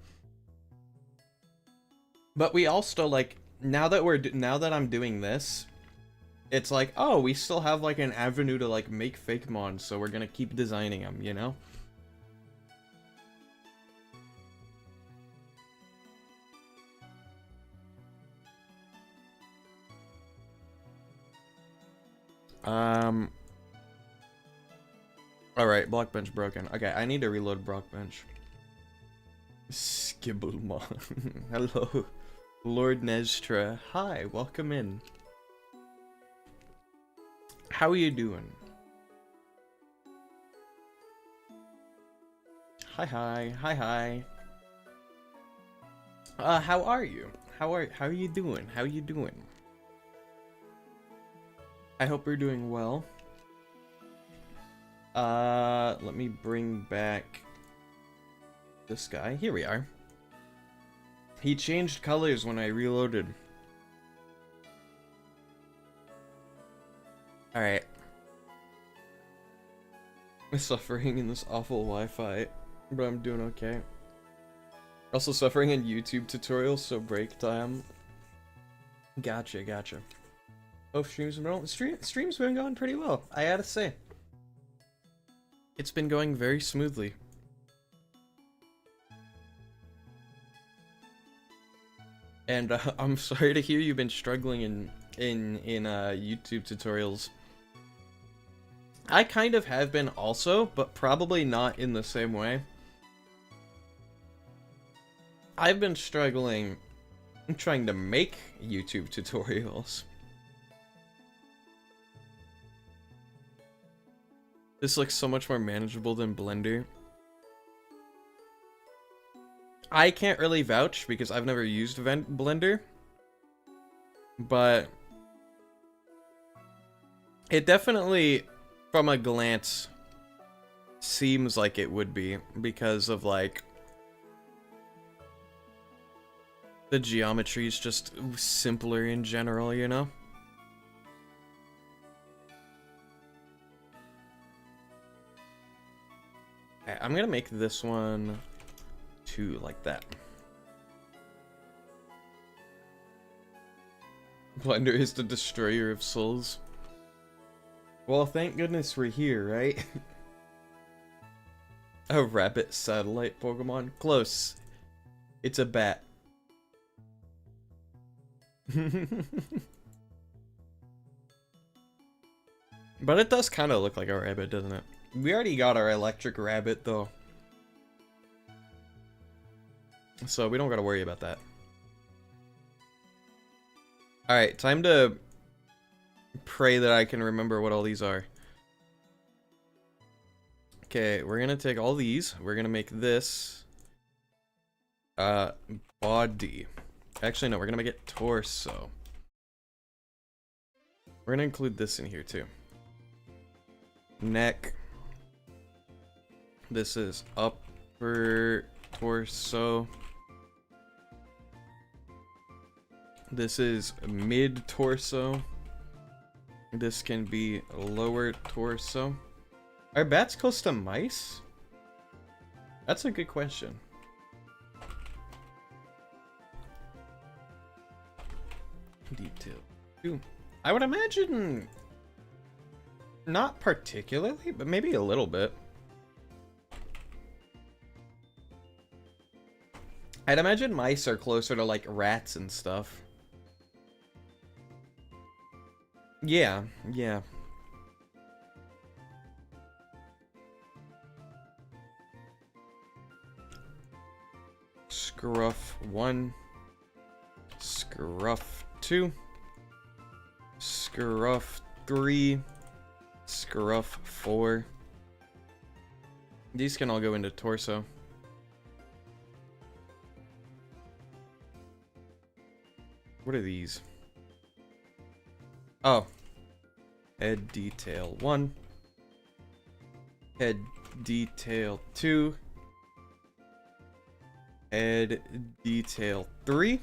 But we all still like, now that I'm doing this, it's like, oh, we still have like an avenue to like make fake mons, so we're gonna keep designing them, you know? Alright, Blockbench broken. Okay, I need to reload Blockbench. Skibblemon. Hello. Lord Nestra. Hi, welcome in. How are you doing? Hi, hi. Hi, hi. How are you? How are you doing? How you doing? I hope you're doing well. Let me bring back this guy. Here we are. He changed colors when I reloaded. Alright. I'm suffering in this awful Wi-Fi, but I'm doing okay. Also suffering in YouTube tutorials, so break time. Gotcha, gotcha. Oh, streams been going pretty well, I gotta say. It's been going very smoothly. And I'm sorry to hear you've been struggling in YouTube tutorials. I kind of have been also, but probably not in the same way. I've been struggling trying to make YouTube tutorials. This looks so much more manageable than Blender. I can't really vouch because I've never used Blender, but it definitely, from a glance, seems like it would be because of like the geometry is just simpler in general, you know? Okay, I'm gonna make this one too, like that. Blender is the destroyer of souls. Well, thank goodness we're here, right? A rabbit satellite Pokemon? Close. It's a bat. But it does kind of look like a rabbit, doesn't it? We already got our electric rabbit, though. So we don't gotta worry about that. Alright, time to pray that I can remember what all these are. Okay, we're gonna take all these. We're gonna make this body. Actually, no, we're gonna make it torso. We're gonna include this in here too. Neck. This is upper torso. This is mid torso. This can be lower torso. Are bats close to mice? That's a good question. Detail 2. I would imagine not particularly, but maybe a little bit. I'd imagine mice are closer to like rats and stuff. Yeah, yeah. Scruff 1. Scruff 2. Scruff 3. Scruff 4. These can all go into torso. What are these? Oh. Head detail 1. Head detail 2. Head detail 3.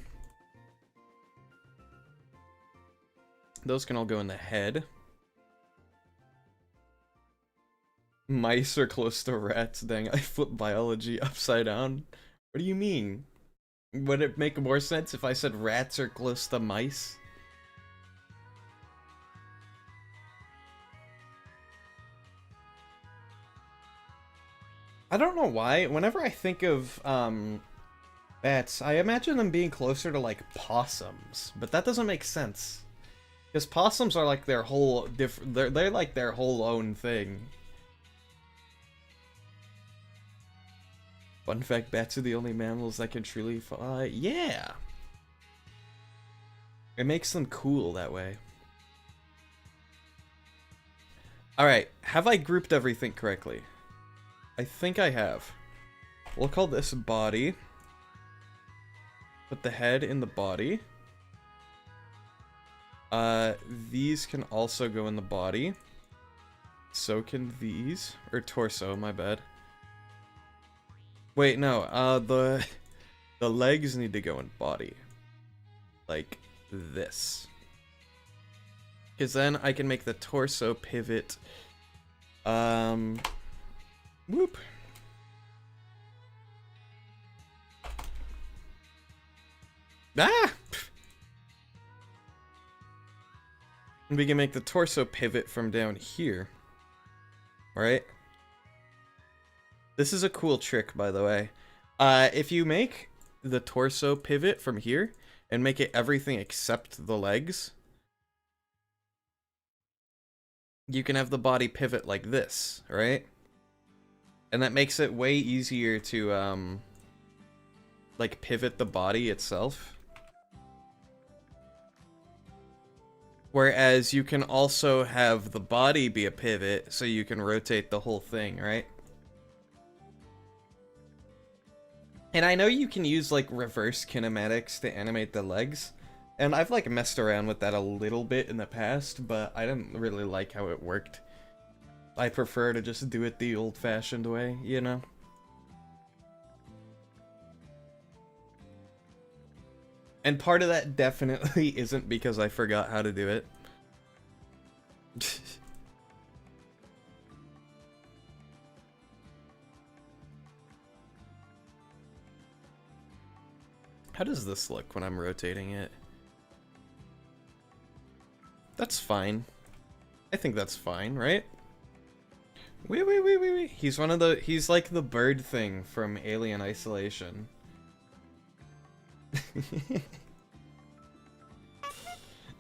Those can all go in the head. Mice are close to rats. Dang, I flipped biology upside down. What do you mean? Would it make more sense if I said rats are close to mice? I don't know why. Whenever I think of bats, I imagine them being closer to like possums, but that doesn't make sense. Because possums are like their whole they're like their whole own thing. Fun fact, bats are the only mammals that can truly fly. Yeah! It makes them cool that way. Alright, have I grouped everything correctly? I think I have. We'll call this body. Put the head in the body. These can also go in the body. So can these. Or torso, my bad. Wait, no, the legs need to go in body. Like this. Because then I can make the torso pivot. Whoop. Ah! We can make the torso pivot from down here. Right? This is a cool trick, by the way. If you make the torso pivot from here and make it everything except the legs, you can have the body pivot like this, right? And that makes it way easier to, like, pivot the body itself. Whereas you can also have the body be a pivot, so you can rotate the whole thing, right? And I know you can use, like, reverse kinematics to animate the legs. And I've, like, messed around with that a little bit in the past, but I didn't really like how it worked. I prefer to just do it the old-fashioned way, you know? And part of that definitely isn't because I forgot how to do it. How does this look when I'm rotating it? That's fine. I think that's fine, right? Wait. He's one of the... He's like the bird thing from Alien Isolation.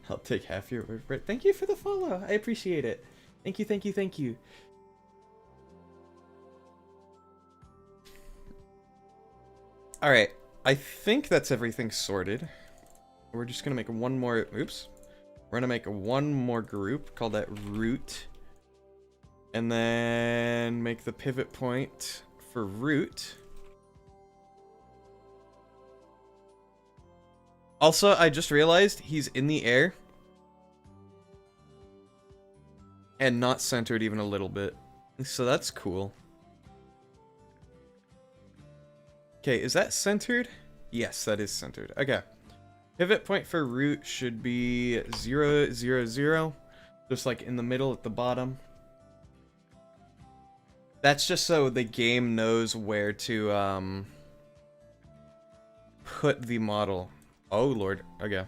I'll take half your word for it. Thank you for the follow. I appreciate it. Thank you. Alright. I think that's everything sorted. We're just gonna make one more... Oops. We're gonna make one more group. Call that root. And then make the pivot point for root. Also, I just realized he's in the air. And not centered even a little bit. So that's cool. Okay, is that centered? Yes, that is centered. Okay. Pivot point for root should be 0, 0, 0. Just like in the middle at the bottom. That's just so the game knows where to put the model. Oh lord, okay.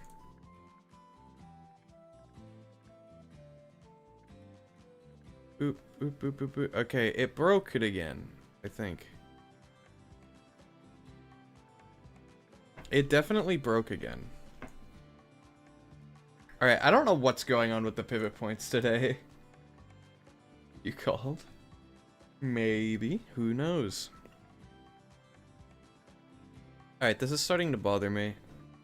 Boop, boop, boop, boop, boop. Okay, it broke it again, I think. It definitely broke again. Alright, I don't know what's going on with the pivot points today. You called? Maybe. Who knows? Alright, this is starting to bother me.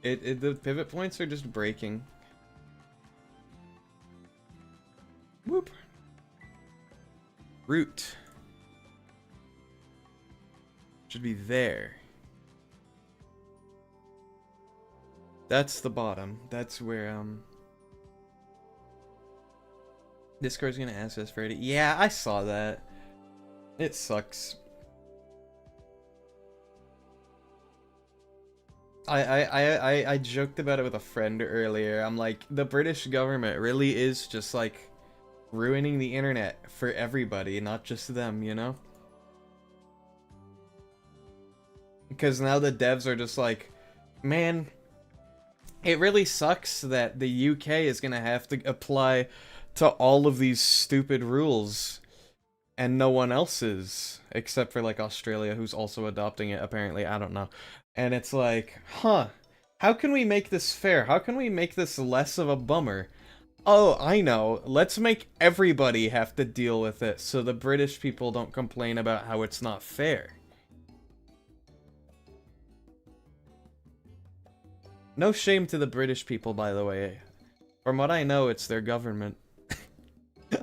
The pivot points are just breaking. Whoop. Root. Should be there. That's the bottom. That's where, Discord's gonna ask us for it. Yeah, I saw that. It sucks. I joked about it with a friend earlier. I'm like, the British government really is just like ruining the internet for everybody, not just them, you know? Because now the devs are just like, man, it really sucks that the UK is gonna have to apply to all of these stupid rules and no one else is, except for like Australia, who's also adopting it apparently. I don't know. And it's like, huh, how can we make this fair? How can we make this less of a bummer? Oh, I know. Let's make everybody have to deal with it so the British people don't complain about how it's not fair. No shame to the British people, by the way. From what I know, it's their government.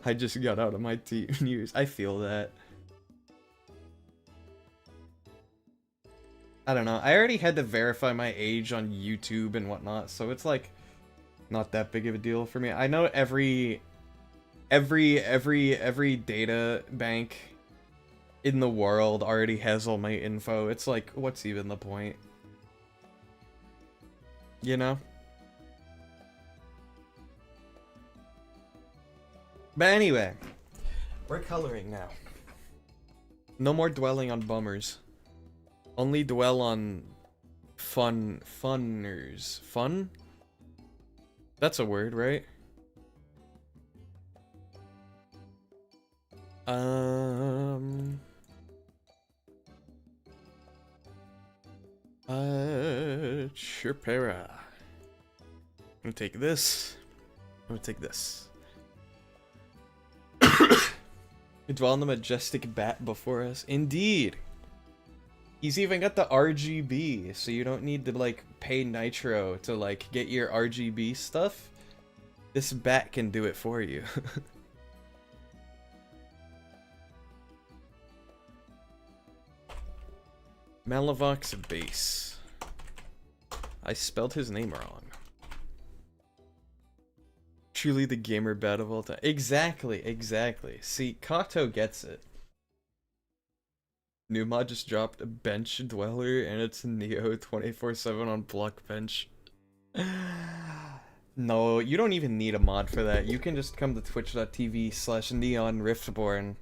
I just got out of my news. I feel that. I don't know. I already had to verify my age on YouTube and whatnot, so it's like not that big of a deal for me. I know every data bank in the world already has all my info. It's like, what's even the point? You know? But anyway, we're coloring now. No more dwelling on bummers. Only dwell on funners. Fun? That's a word, right? Chirpera. I'm gonna take this. I'm gonna take this. You dwell on the majestic bat before us. Indeed. He's even got the RGB, so you don't need to, like, pay Nitro to, like, get your RGB stuff. This bat can do it for you. Malavox base. I spelled his name wrong. Truly the gamer bat of all time. Exactly, exactly. See, Kato gets it. New mod just dropped a bench dweller and it's Neo 24/7 on Blockbench. No, you don't even need a mod for that. You can just come to twitch.tv/neonriftborn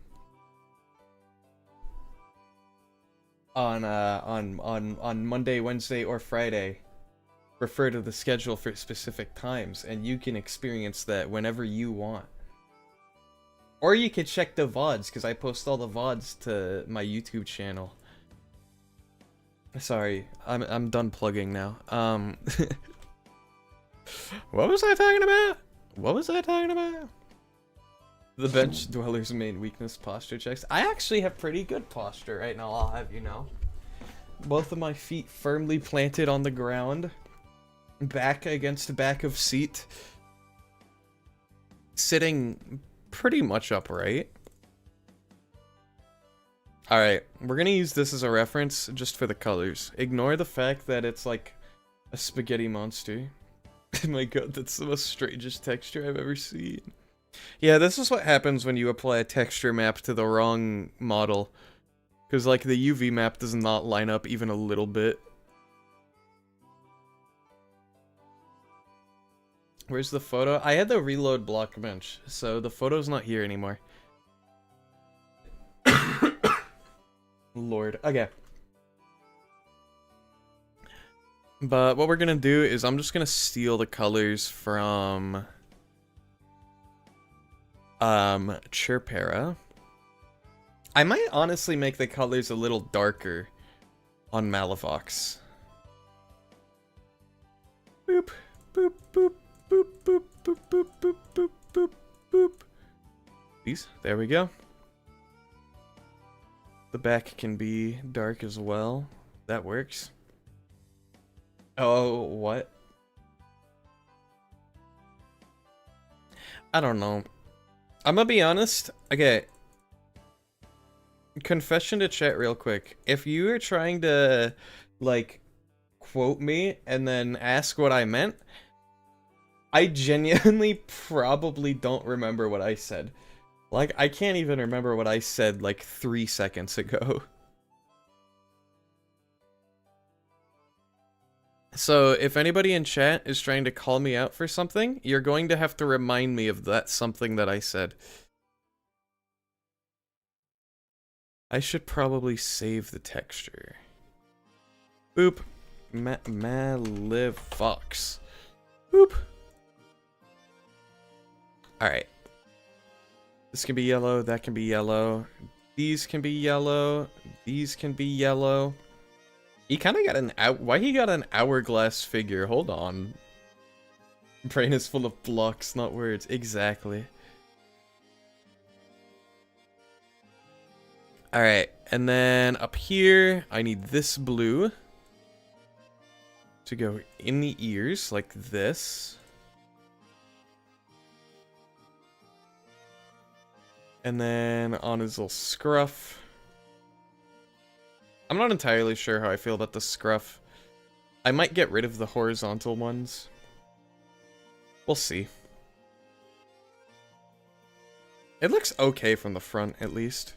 on Monday, Wednesday, or Friday. Refer to the schedule for specific times, and you can experience that whenever you want. Or you could check the VODs, because I post all the VODs to my YouTube channel. Sorry, I'm done plugging now. What was I talking about? What was I talking about? The bench dweller's main weakness, posture checks. I actually have pretty good posture right now, I'll have you know. Both of my feet firmly planted on the ground. Back against back of seat. Sitting pretty much upright. Alright, we're gonna use this as a reference just for the colors. Ignore the fact that it's like a spaghetti monster. Oh my god, that's the most strangest texture I've ever seen. Yeah, this is what happens when you apply a texture map to the wrong model. Because, like, the UV map does not line up even a little bit. Where's the photo? I had to reload Blockbench, so the photo's not here anymore. Lord. Okay. But what we're gonna do is I'm just gonna steal the colors from Chirpera. I might honestly make the colors a little darker on Malavox. Boop, boop, boop, boop, boop, boop, boop, boop, boop, boop, boop. These, there we go. The back can be dark as well. That works. Oh, what? I don't know. I'm gonna be honest. Okay. Confession to chat real quick. If you are trying to, like, quote me and then ask what I meant, I genuinely probably don't remember what I said. Like, I can't even remember what I said, like, 3 seconds ago. So, if anybody in chat is trying to call me out for something, you're going to have to remind me of that something that I said. I should probably save the texture. Boop. Malevox. Boop. Alright. This can be yellow, that can be yellow. These can be yellow. These can be yellow. He kind of got an why he got an hourglass figure? Hold on. Brain is full of blocks, not words. Exactly. Alright, and then up here, I need this blue to go in the ears, like this. And then on his little scruff. I'm not entirely sure how I feel about the scruff. I might get rid of the horizontal ones. We'll see. It looks okay from the front, at least.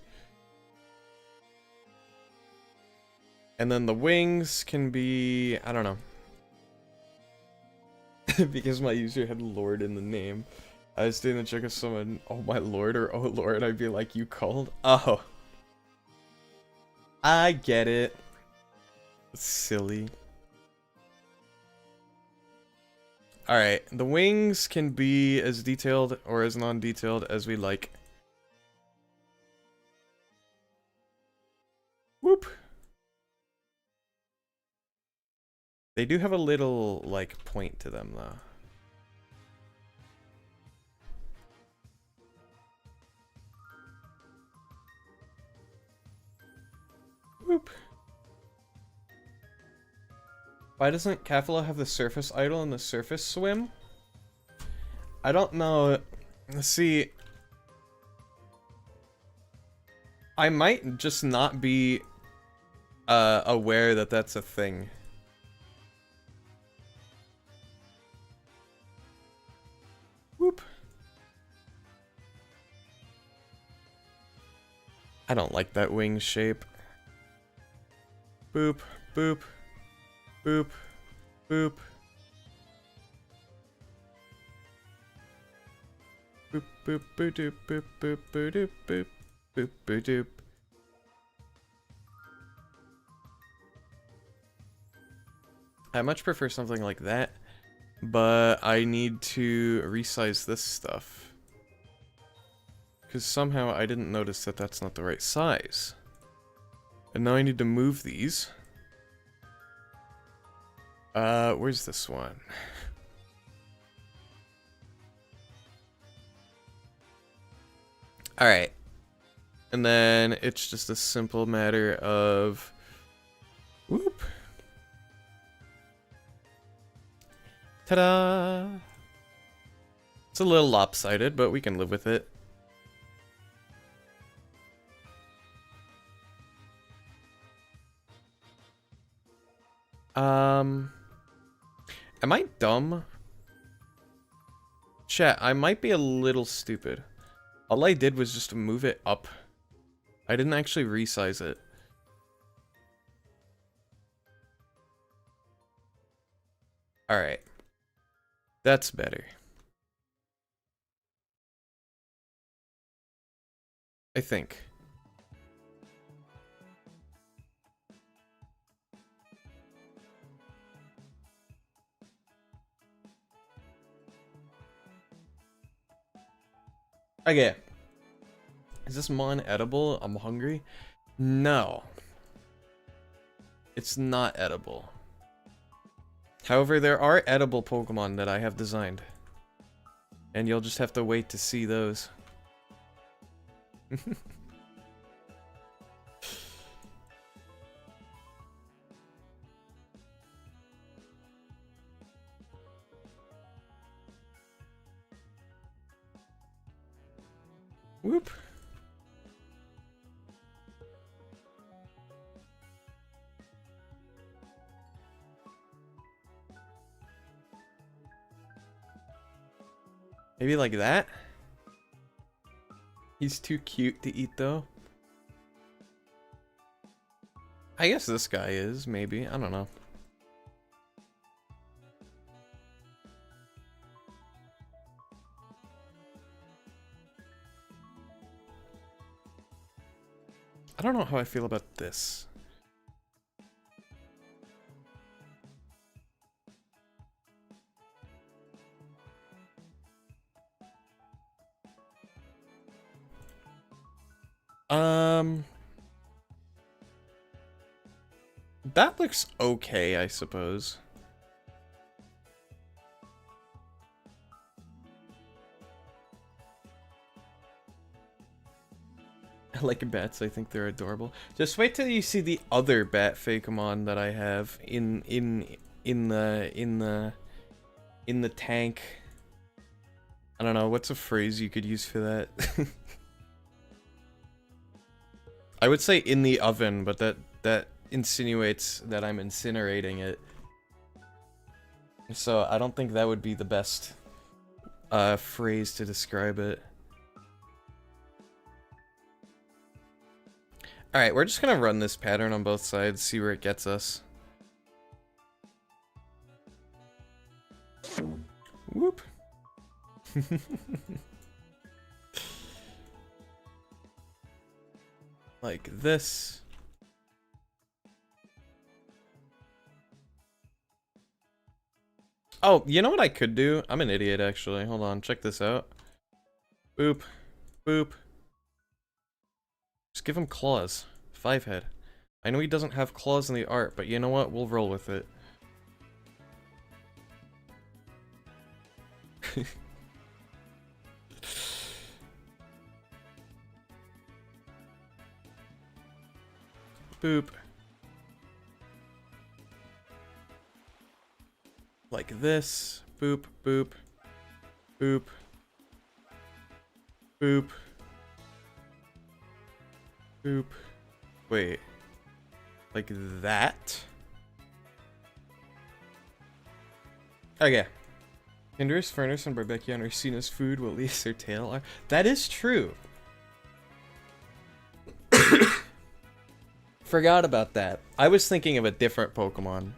And then the wings can be... I don't know. Because my user had Lord in the name. I was doing the check of someone, oh my lord, or oh lord, I'd be like, you called? Oh. I get it. Silly. Alright, the wings can be as detailed or as non-detailed as we like. Whoop. They do have a little, like, point to them, though. Whoop. Why doesn't Kafala have the surface idol and the surface swim? I don't know. See, I might just not be aware that that's a thing. Whoop. I don't like that wing shape. Boop, boop, boop, boop. Boop, boop, boop, doop, boop, boop, boop, doop, boop, boop, boop, doop. I much prefer something like that, but I need to resize this stuff. Because somehow I didn't notice that that's not the right size. And now I need to move these. Where's this one? Alright. And then it's just a simple matter of... Whoop. Ta-da! It's a little lopsided, but we can live with it. Am I dumb? Chat, I might be a little stupid. All I did was just move it up. I didn't actually resize it. Alright. That's better. I think. Okay. Is this mon edible? I'm hungry. No. It's not edible. However, there are edible Pokemon that I have designed. And you'll just have to wait to see those. Whoop. Maybe like that? He's too cute to eat, though. I guess this guy is, maybe. I don't know. I don't know how I feel about this. That looks okay, I suppose. I like bats, I think they're adorable. Just wait till you see the other bat Fakeamon that I have in the tank. I don't know, what's a phrase you could use for that? I would say in the oven, but that insinuates that I'm incinerating it. So I don't think that would be the best phrase to describe it. Alright, we're just gonna run this pattern on both sides, see where it gets us. Whoop. Like this. Oh, you know what I could do? I'm an idiot, actually. Hold on, check this out. Boop. Boop. Just give him claws. 5-head. I know he doesn't have claws in the art, but you know what? We'll roll with it. Boop. Like this. Boop, boop. Boop. Boop. Boop. Wait. Like that? Okay. Hinder's furnace and Barbecuon are seen as food, while least their tail are. That is true. Forgot about that. I was thinking of a different Pokemon.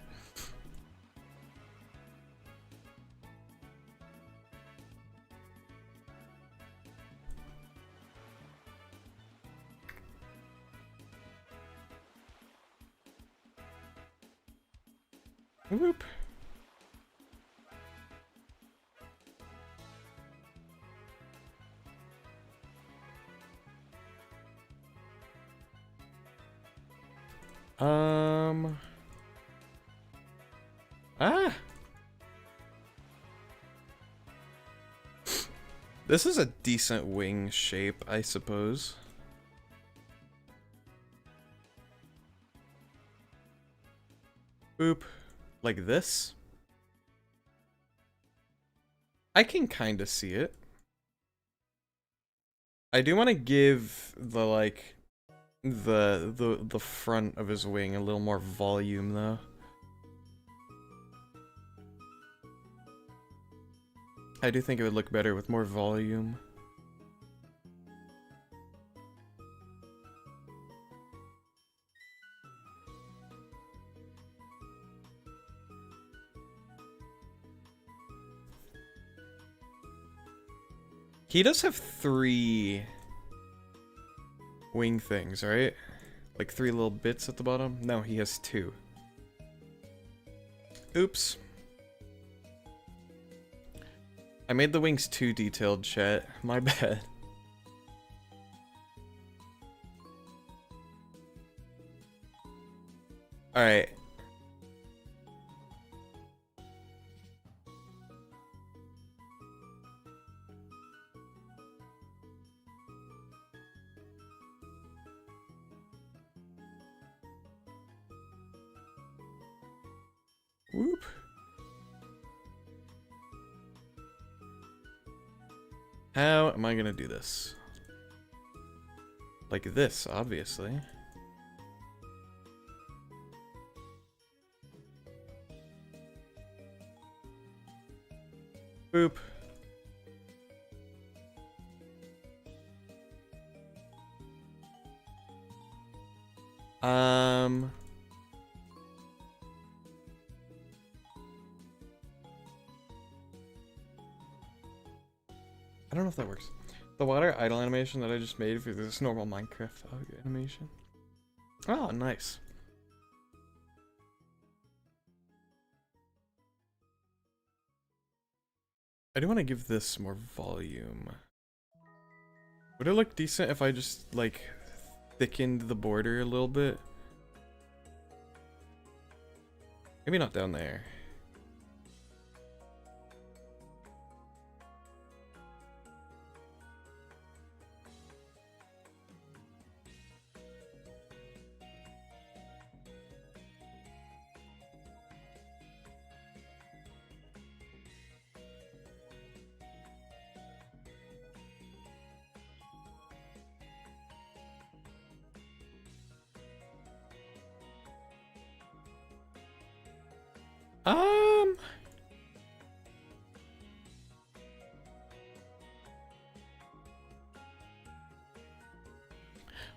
Whoop. This is a decent wing shape, I suppose. Boop. Like this? I can kind of see it. I do want to give the, like, the front of his wing a little more volume, though. I do think it would look better with more volume. He does have 3 wing things, right? Like 3 little bits at the bottom? No, he has 2. Oops. I made the wings too detailed, chat. My bad. Alright. Whoop. How am I gonna do this? Like this, obviously. Boop. I don't know if that works. The water idle animation that I just made for this normal Minecraft animation. Oh, nice. I do want to give this more volume. Would it look decent if I just, like, thickened the border a little bit? Maybe not down there.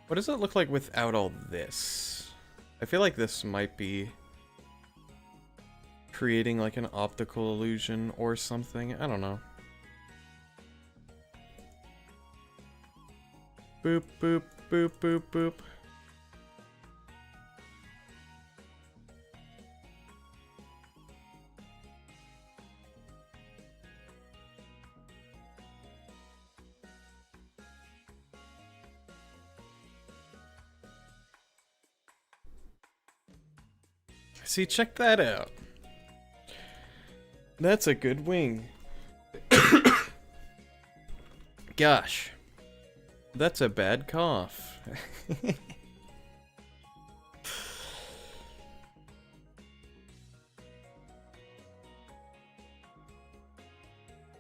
What does it look like without all this? I feel like this might be creating like an optical illusion or something. I don't know. Boop, boop, boop, boop, boop. See, check that out. That's a good wing. Gosh. That's a bad cough.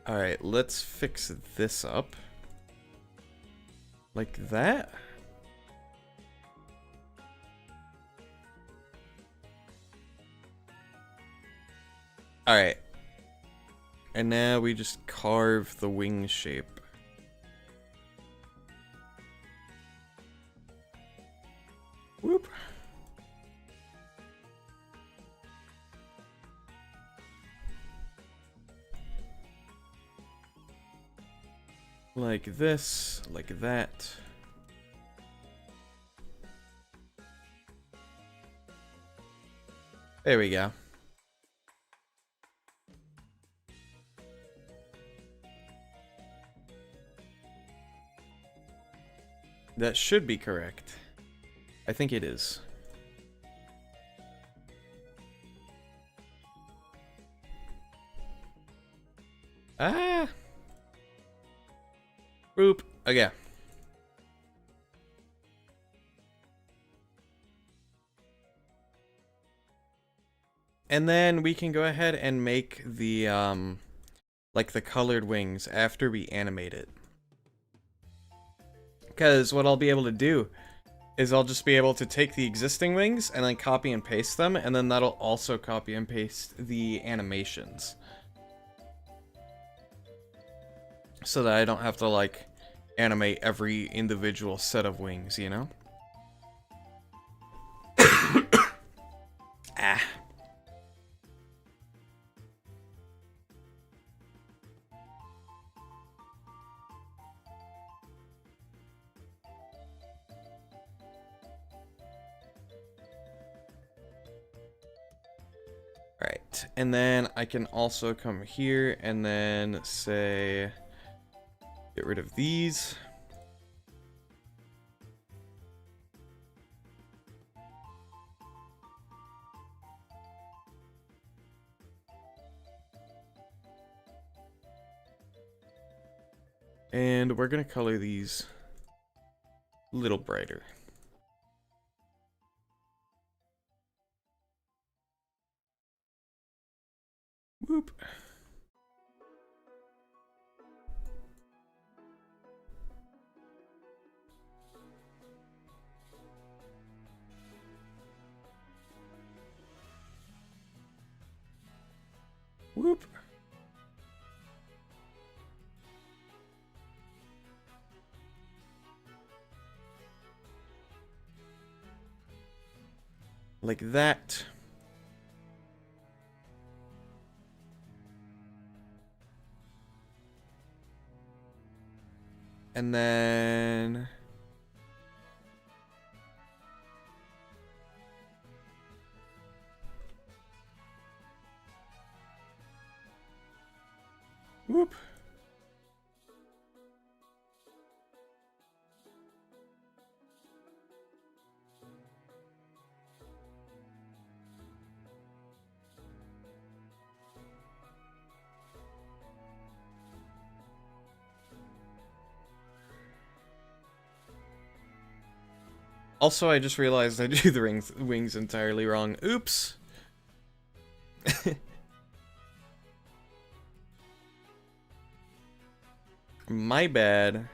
Alright, let's fix this up. Like that? Alright. And now we just carve the wing shape. Whoop. Like this, like that. There we go. That should be correct. I think it is. Ah! Boop. Okay. And then we can go ahead and make the, like the colored wings after we animate it. Because what I'll be able to do is I'll just be able to take the existing wings and then copy and paste them, and then that'll also copy and paste the animations. So that I don't have to, like, animate every individual set of wings, you know? Ah. Alright, and then I can also come here and then say, get rid of these. And we're gonna color these a little brighter. Whoop. Whoop. Like that. And then... Whoop. Also, I just realized I drew the wings entirely wrong. Oops. My bad.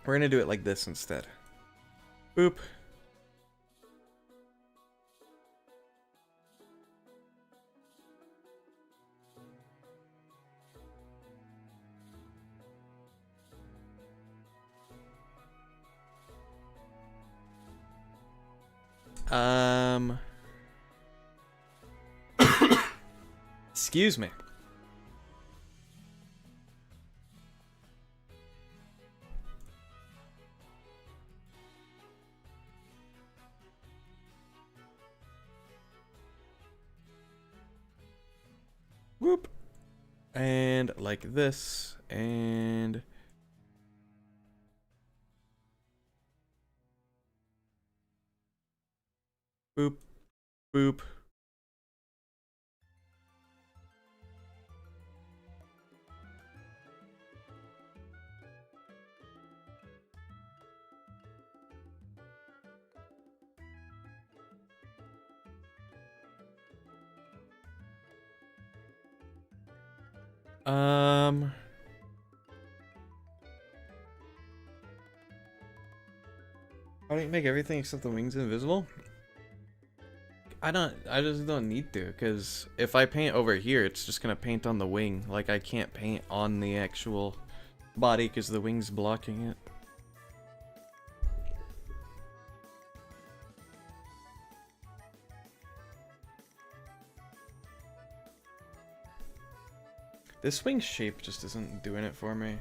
We're gonna do it like this instead. Boop. Excuse me. Whoop. And like this, and... Boop. Boop. Why don't you make everything except the wings invisible? I just don't need to, because if I paint over here, it's just gonna paint on the wing. Like, I can't paint on the actual body because the wing's blocking it. This wing shape just isn't doing it for me.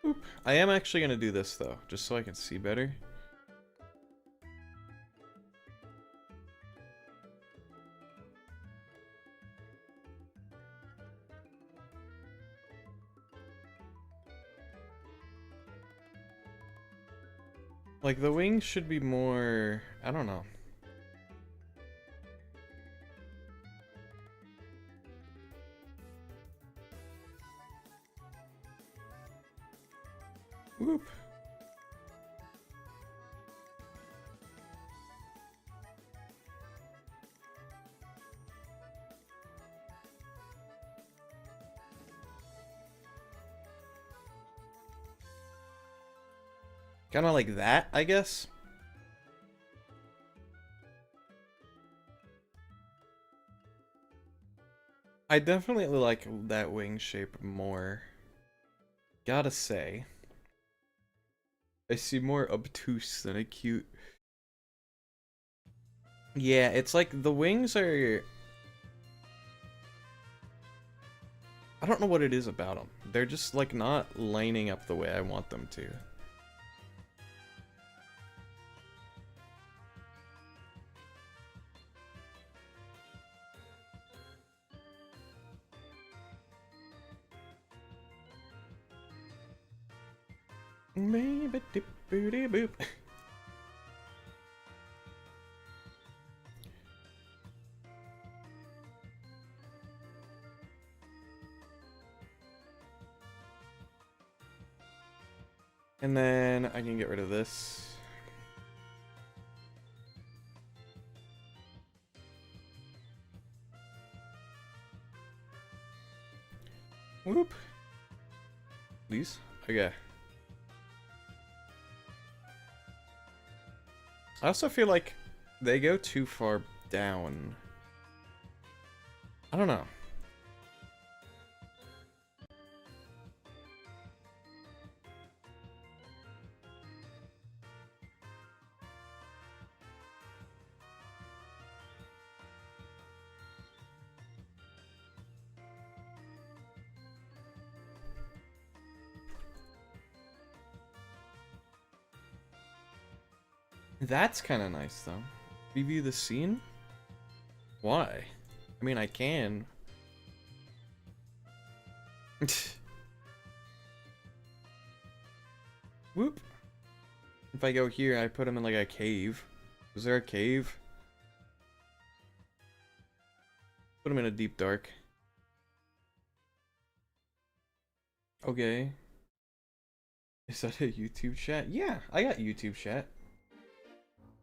Oop. I am actually gonna do this though, just so I can see better. Like, the wings should be more... I don't know. Whoop. Kind of like that, I guess. I definitely like that wing shape more. Gotta say. I see more obtuse than a cute. Yeah, it's like the wings are... I don't know what it is about them. They're just like not lining up the way I want them to. Maybe dip booty boop. And then I can get rid of this. Whoop. These? Okay. I also feel like they go too far down. I don't know. That's kind of nice, though. Preview the scene? Why? I mean, I can. Whoop. If I go here, I put him in like a cave. Is there a cave? Put him in a deep dark. Okay. Is that a YouTube chat? Yeah, I got YouTube chat.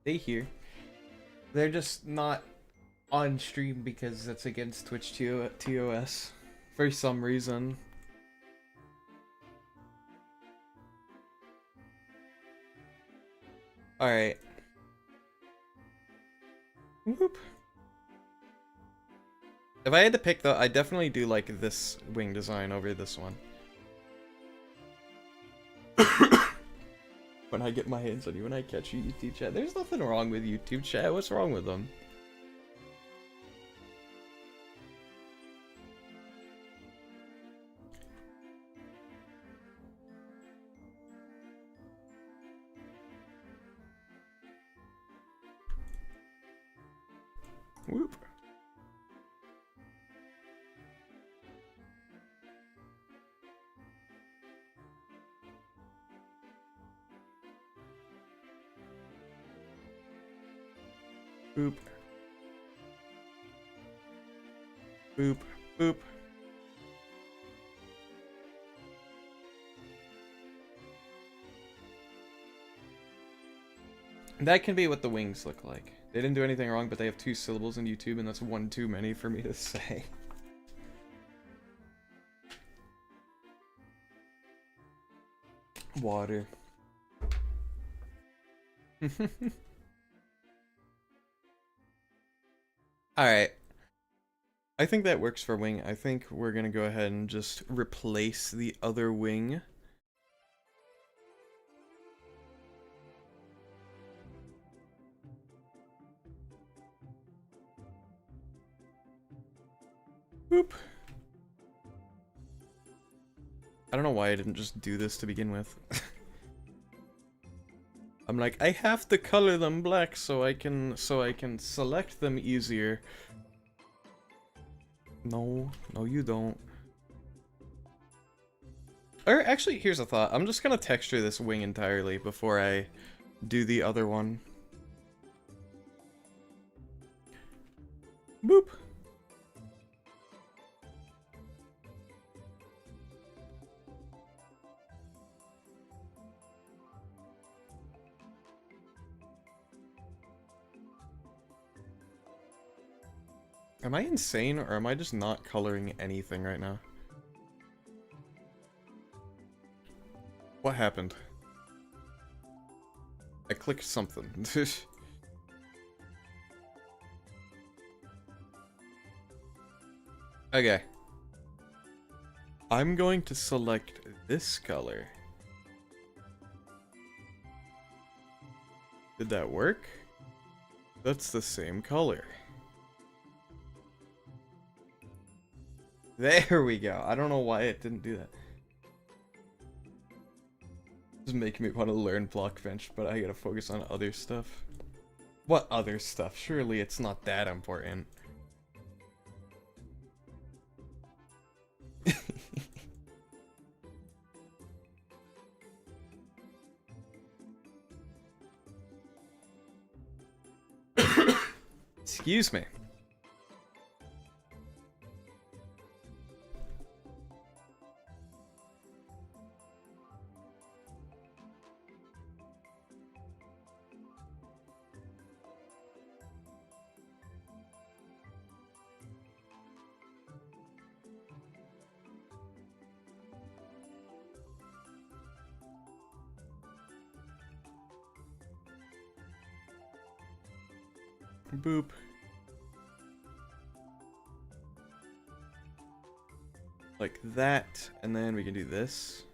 They hear. They're just not on stream because that's against Twitch TOS for some reason. Alright. Whoop. If I had to pick though, I definitely do like this wing design over this one. When I get my hands on you, when I catch you, YouTube chat. There's nothing wrong with YouTube chat. What's wrong with them? Whoop. Boop. Boop. Boop. That can be what the wings look like. They didn't do anything wrong, but they have 2 syllables in YouTube, and that's one too many for me to say. Water. Alright. I think that works for wing. I think we're gonna go ahead and just replace the other wing. Boop. I don't know why I didn't just do this to begin with. I'm like, I have to color them black so I can select them easier. No, you don't. Or actually, here's a thought. I'm just gonna texture this wing entirely before I do the other one. Boop. Am I insane, or am I just not coloring anything right now? What happened? I clicked something. Okay. I'm going to select this color. Did that work? That's the same color. There we go. I don't know why it didn't do that. It's making me want to learn Blockbench, but I gotta focus on other stuff. What other stuff? Surely it's not that important. Excuse me. Boop. Like that, and then we can do this.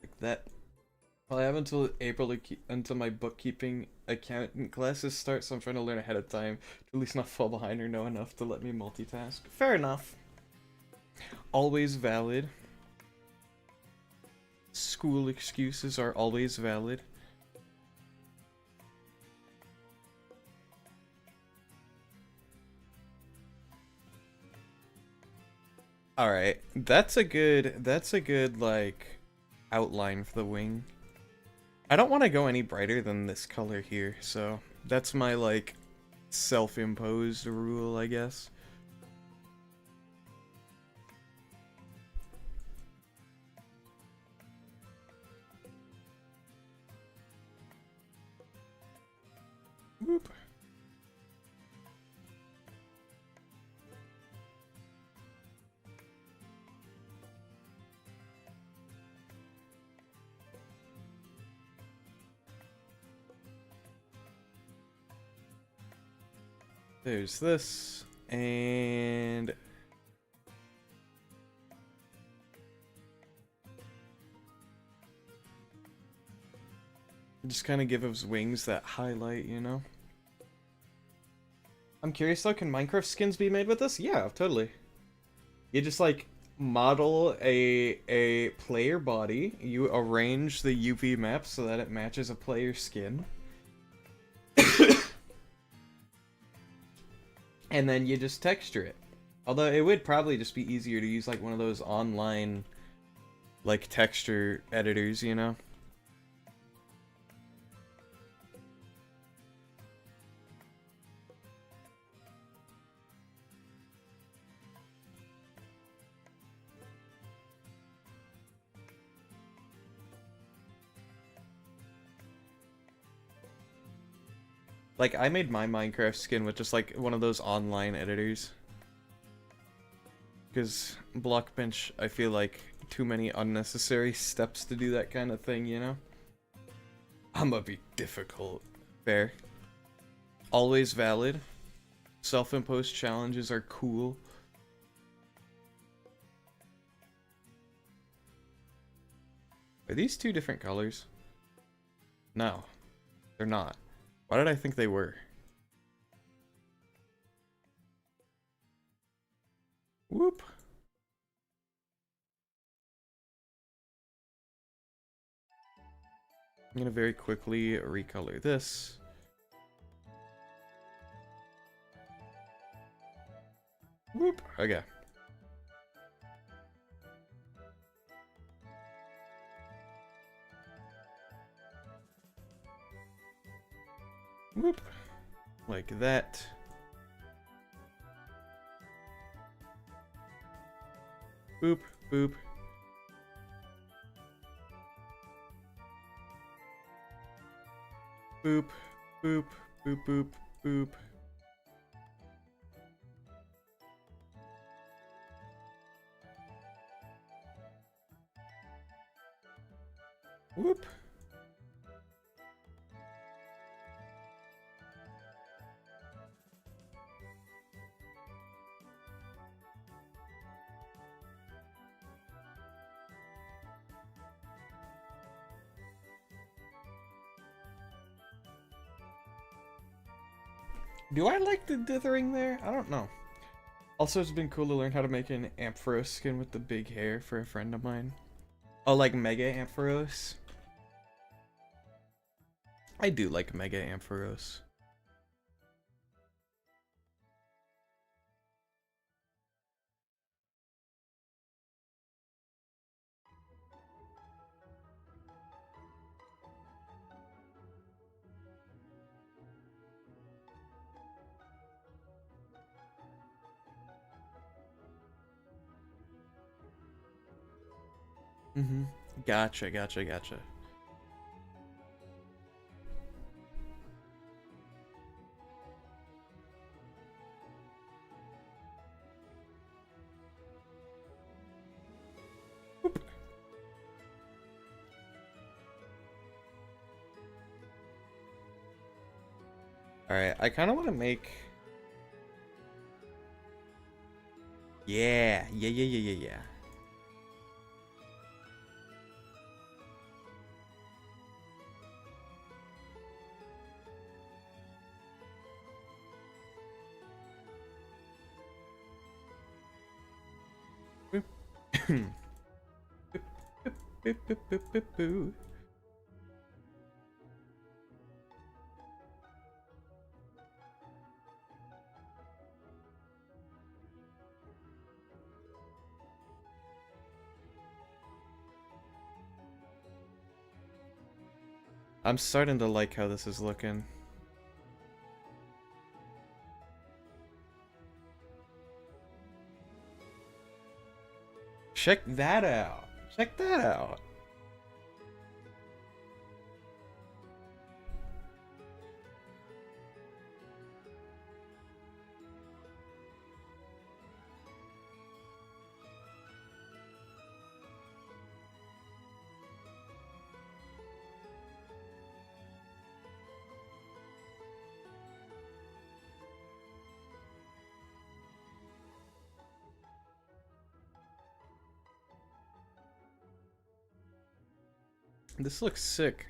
Like that. Well, I have until April to until my bookkeeping accountant classes start, so I'm trying to learn ahead of time to at least not fall behind or know enough to let me multitask. Fair enough. Always valid. School excuses are always valid. Alright, that's a good, like, outline for the wing. I don't want to go any brighter than this color here, so that's my, like, self-imposed rule, I guess. Whoop. There's this, and just kind of give his wings that highlight, you know? I'm curious though, can Minecraft skins be made with this? Yeah, totally. You just like model a player body, you arrange the UV map so that it matches a player skin. And then you just texture it. Although it would probably just be easier to use like one of those online like texture editors, you know? Like, I made my Minecraft skin with just, like, one of those online editors. Because Blockbench, I feel like, too many unnecessary steps to do that kind of thing, you know? I'ma be difficult. Fair. Always valid. Self-imposed challenges are cool. Are these two different colors? No. They're not. Why did I think they were? Whoop. I'm gonna very quickly recolor this. Whoop. Okay. Whoop. Like that. Boop, boop. Boop, boop, boop, boop, boop. Whoop. Do I like the dithering there? I don't know. Also, it's been cool to learn how to make an Ampharos skin with the big hair for a friend of mine. Oh, like Mega Ampharos? I do like Mega Ampharos. Mm-hmm. Gotcha, gotcha, gotcha. Alright, I kind of want to make... Yeah. I'm starting to like how this is looking. Check that out. Check that out. This looks sick.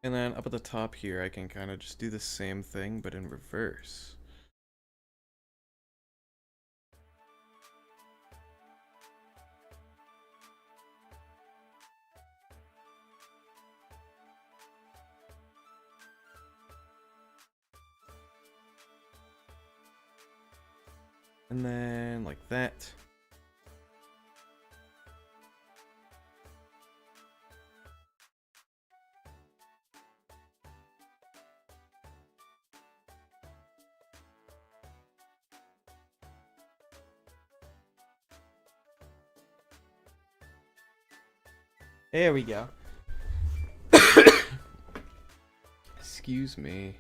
And then up at the top here, I can kind of just do the same thing, but in reverse. And then like that. There we go. Excuse me.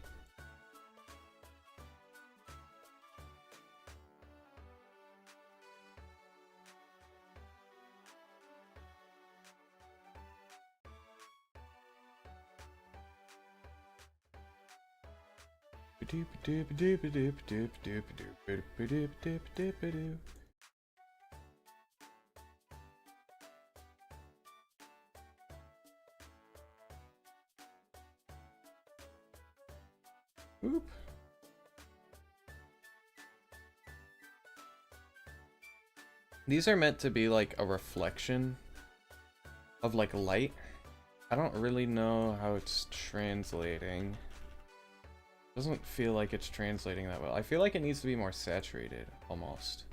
Oop. These are meant to be like a reflection of like light. I don't really know how it's translating. Doesn't feel like it's translating that well. I feel like it needs to be more saturated, almost.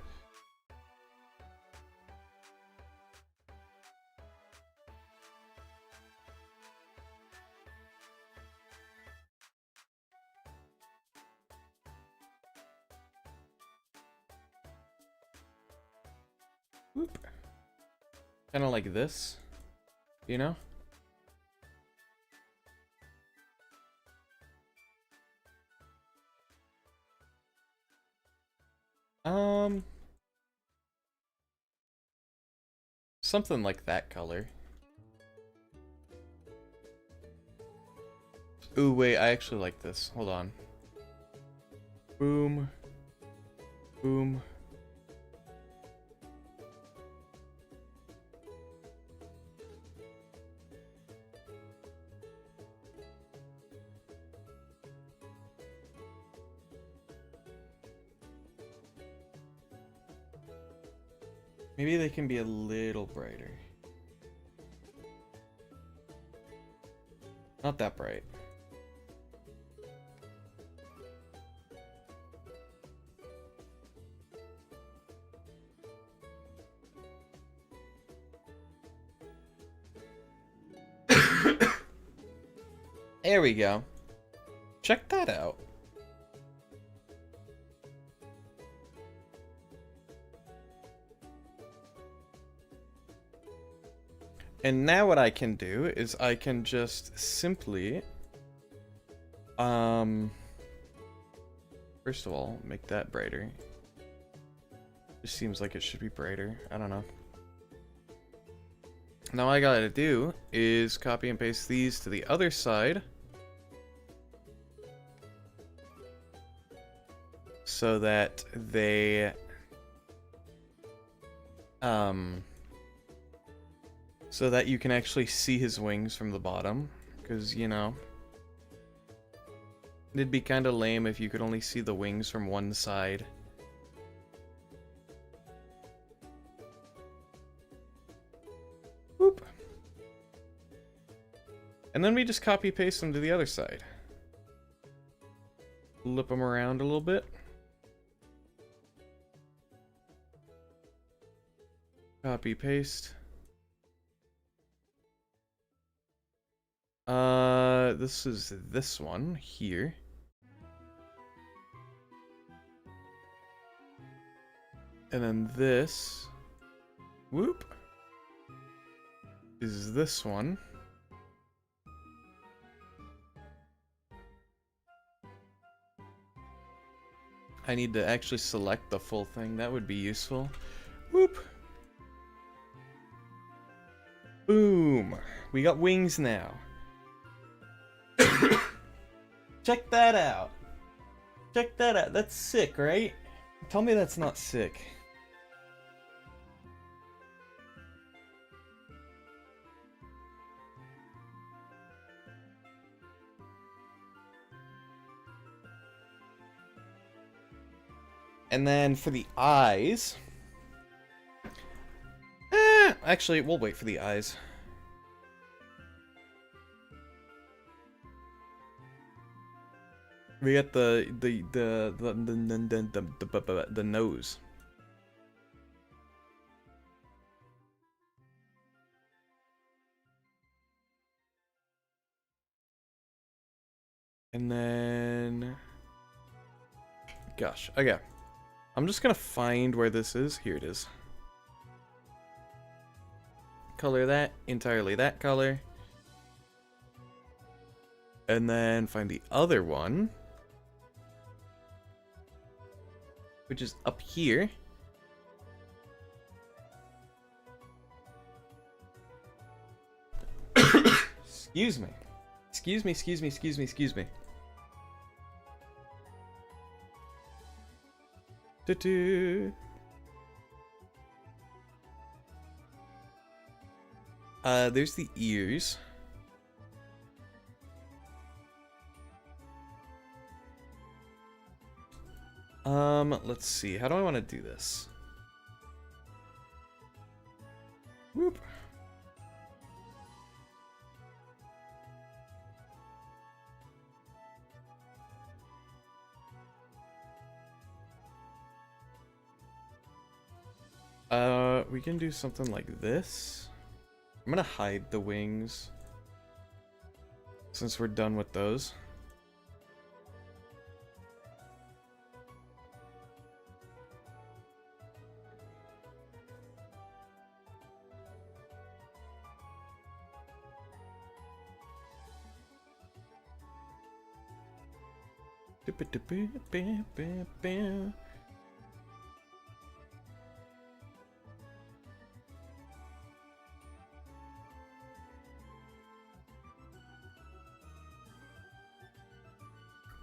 Kind of like this, you know? Something like that color. Ooh, wait, I actually like this. Hold on. Boom. Boom. Maybe they can be a little brighter. Not that bright. There we go. Check that out. And now what I can do is I can just simply, first of all, make that brighter. Just seems like it should be brighter. I don't know. Now all I gotta do is copy and paste these to the other side. so that they so that you can actually see his wings from the bottom, because, you know, it'd be kind of lame if you could only see the wings from one side. Whoop. And then we just copy paste them to the other side. Flip them around a little bit. Copy paste. This is this one here. And then this, whoop, is this one. I need to actually select the full thing. That would be useful. Whoop. Boom. We got wings now. Check that out. Check that out. That's sick, right? Tell me that's not sick. And then for the eyes... actually, we'll wait for the eyes. We got the nose. And then... gosh, okay. I'm just gonna find where this is. Here it is. Color that, entirely that color. And then find the other one, which is up here. Excuse me. Excuse me, excuse me, excuse me, excuse me. There's the ears. Let's see. How do I want to do this? Whoop. We can do something like this. I'm gonna hide the wings since we're done with those.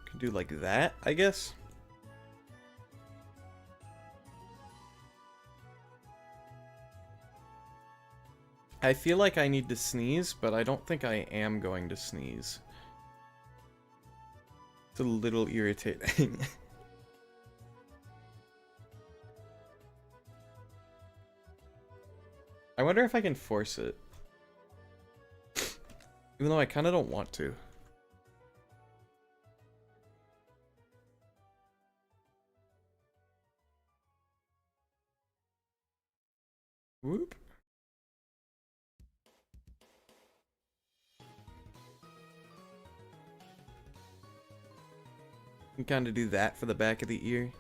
Can do like that, I guess. I feel like I need to sneeze, but I don't think I am going to sneeze. It's a little irritating. I wonder if I can force it. Even though I kind of don't want to. Whoop. You can kind of do that for the back of the ear.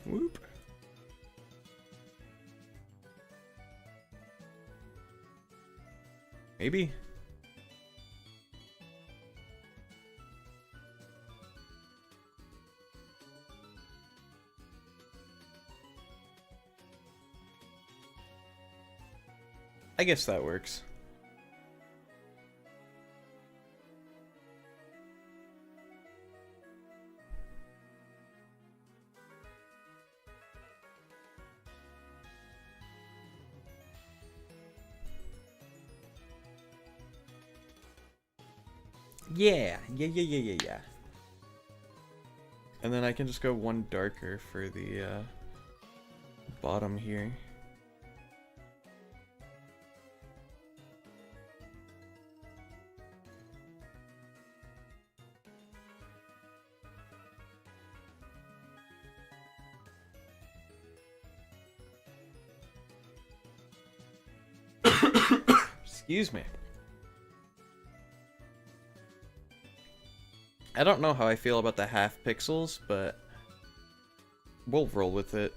Whoop. Maybe. I guess that works. Yeah. And then I can just go one darker for the bottom here. Excuse me. I don't know how I feel about the half pixels, but we'll roll with it.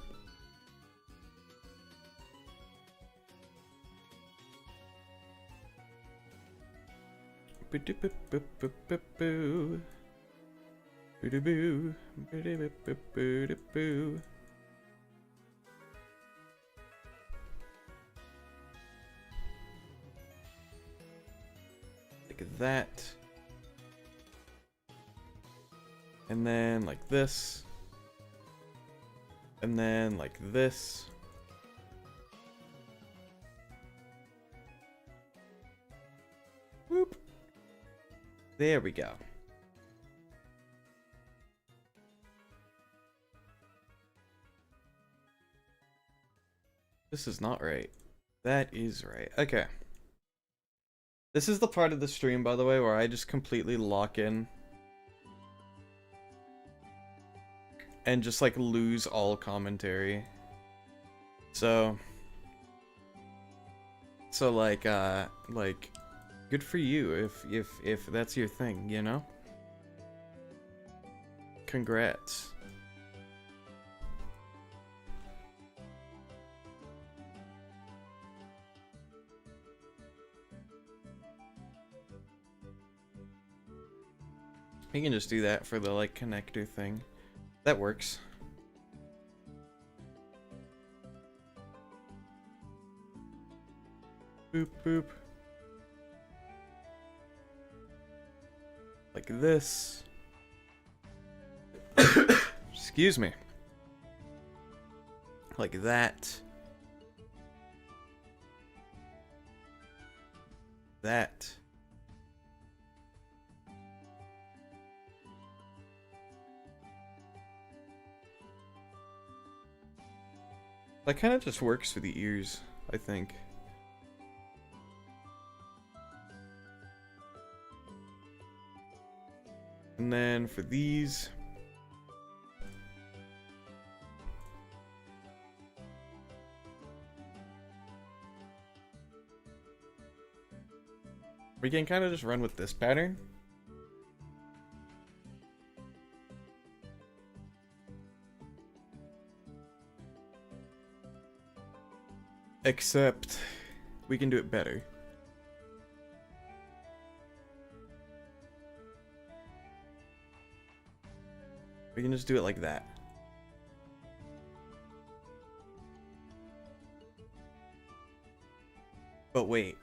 Like that. And then like this. And then like this. Whoop. There we go. This is not right. That is right. Okay. This is the part of the stream, by the way, where I just completely lock in. And just like lose all commentary. So like good for you if that's your thing, you know? Congrats. You can just do that for the like connector thing. That works. Boop boop. Like this. Excuse me. Like that. That. That kind of just works for the ears, I think. And then for these, we can kind of just run with this pattern. Except we can do it better. We can just do it like that. But wait.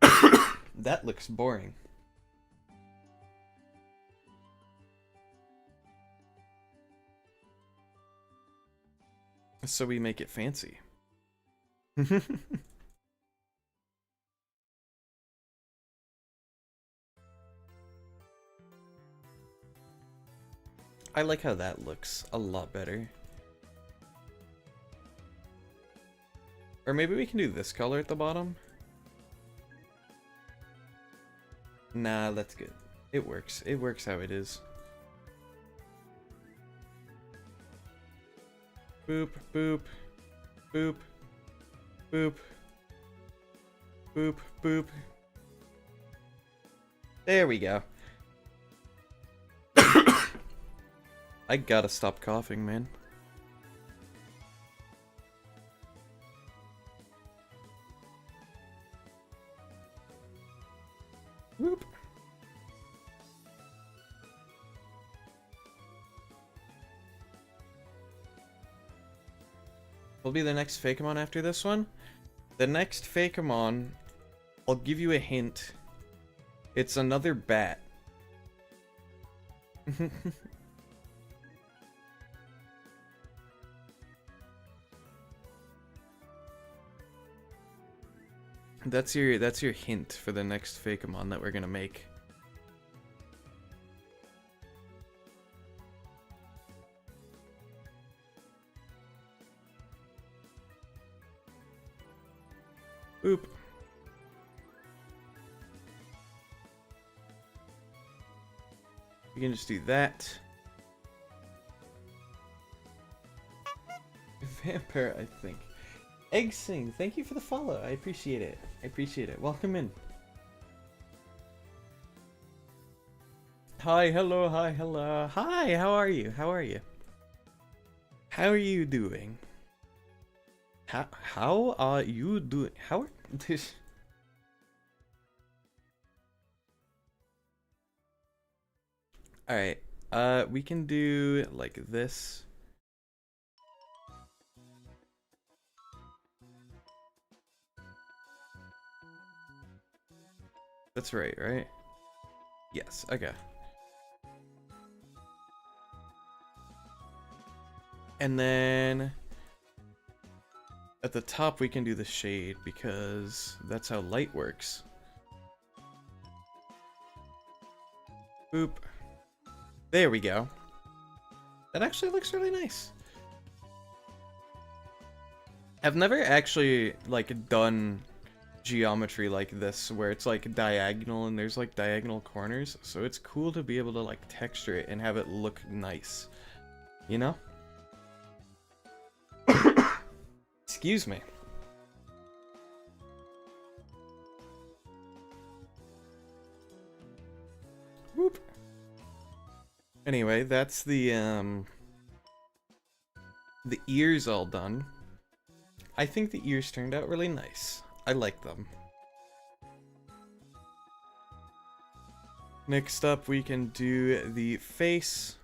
That looks boring. So we make it fancy. I like how that looks a lot better. Or maybe we can do this color at the bottom. Nah, that's good. It works. It works how it is. Boop, boop, boop, boop, boop, boop. There we go. I gotta stop coughing, man. Whoop. Will be the next Fakemon after this one? The next Fakemon, I'll give you a hint. It's another bat. That's your hint for the next Fakemon that we're gonna make. Oop. We can just do that. Vampire, I think. Egg Sing, thank you for the follow. I appreciate it. I appreciate it. Welcome in. Hi, hello, hi, hello. Hi, how are you? How are you? How are you doing? How are you doing? How are this? Alright, we can do like this. That's right? Yes, okay. And then at the top we can do the shade because that's how light works. Boop. There we go. That actually looks really nice. I've never actually like done geometry like this where it's like diagonal and there's like diagonal corners, so it's cool to be able to like texture it and have it look nice, you know? Excuse me. Whoop. Anyway, that's the ears all done. I think the ears turned out really nice. I like them. Next up, we can do the face.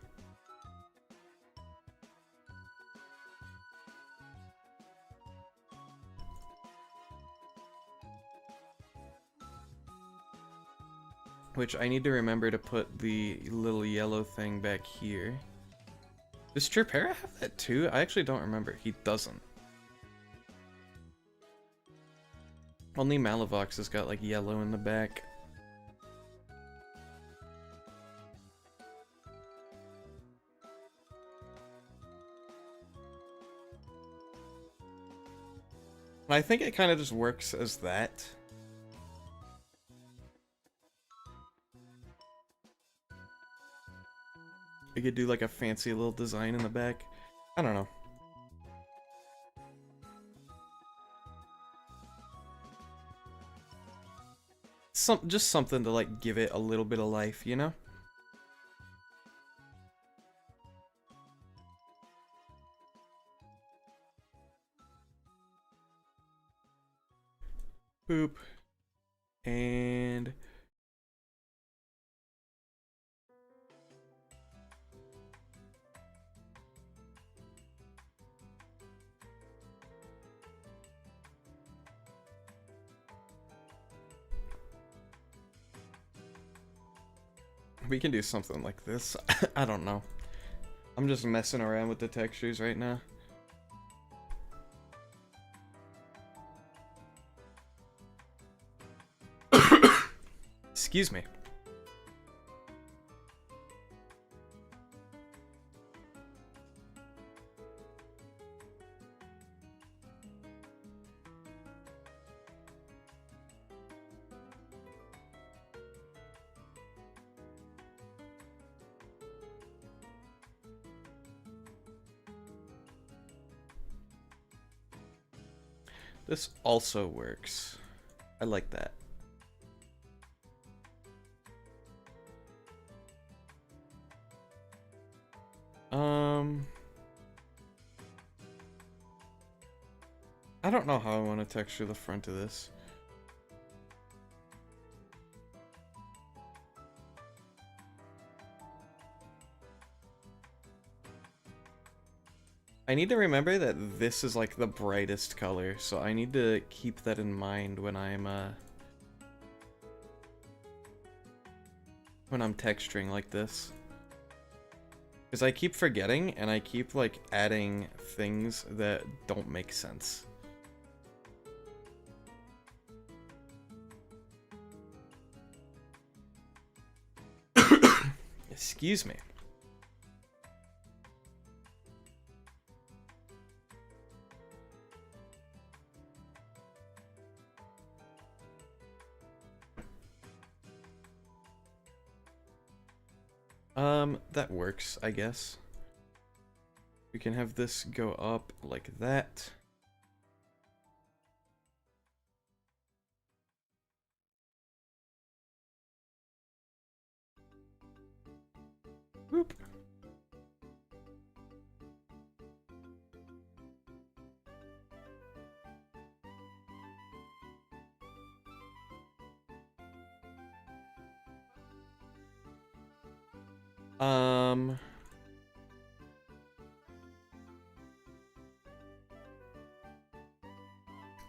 Which I need to remember to put the little yellow thing back here. Does Tripera have that too? I actually don't remember. He doesn't. Only Malavox has got like yellow in the back. I think it kind of just works as that. We could do like a fancy little design in the back. I don't know. Just something to like give it a little bit of life, you know? Boop. And we can do something like this. I don't know. I'm just messing around with the textures right now. Excuse me. This also works. I like that. I don't know how I want to texture the front of this. I need to remember that this is like the brightest color, so I need to keep that in mind when I'm texturing like this. Because I keep forgetting, and I keep, like, adding things that don't make sense. Excuse me. That works, I guess. We can have this go up like that. Whoop.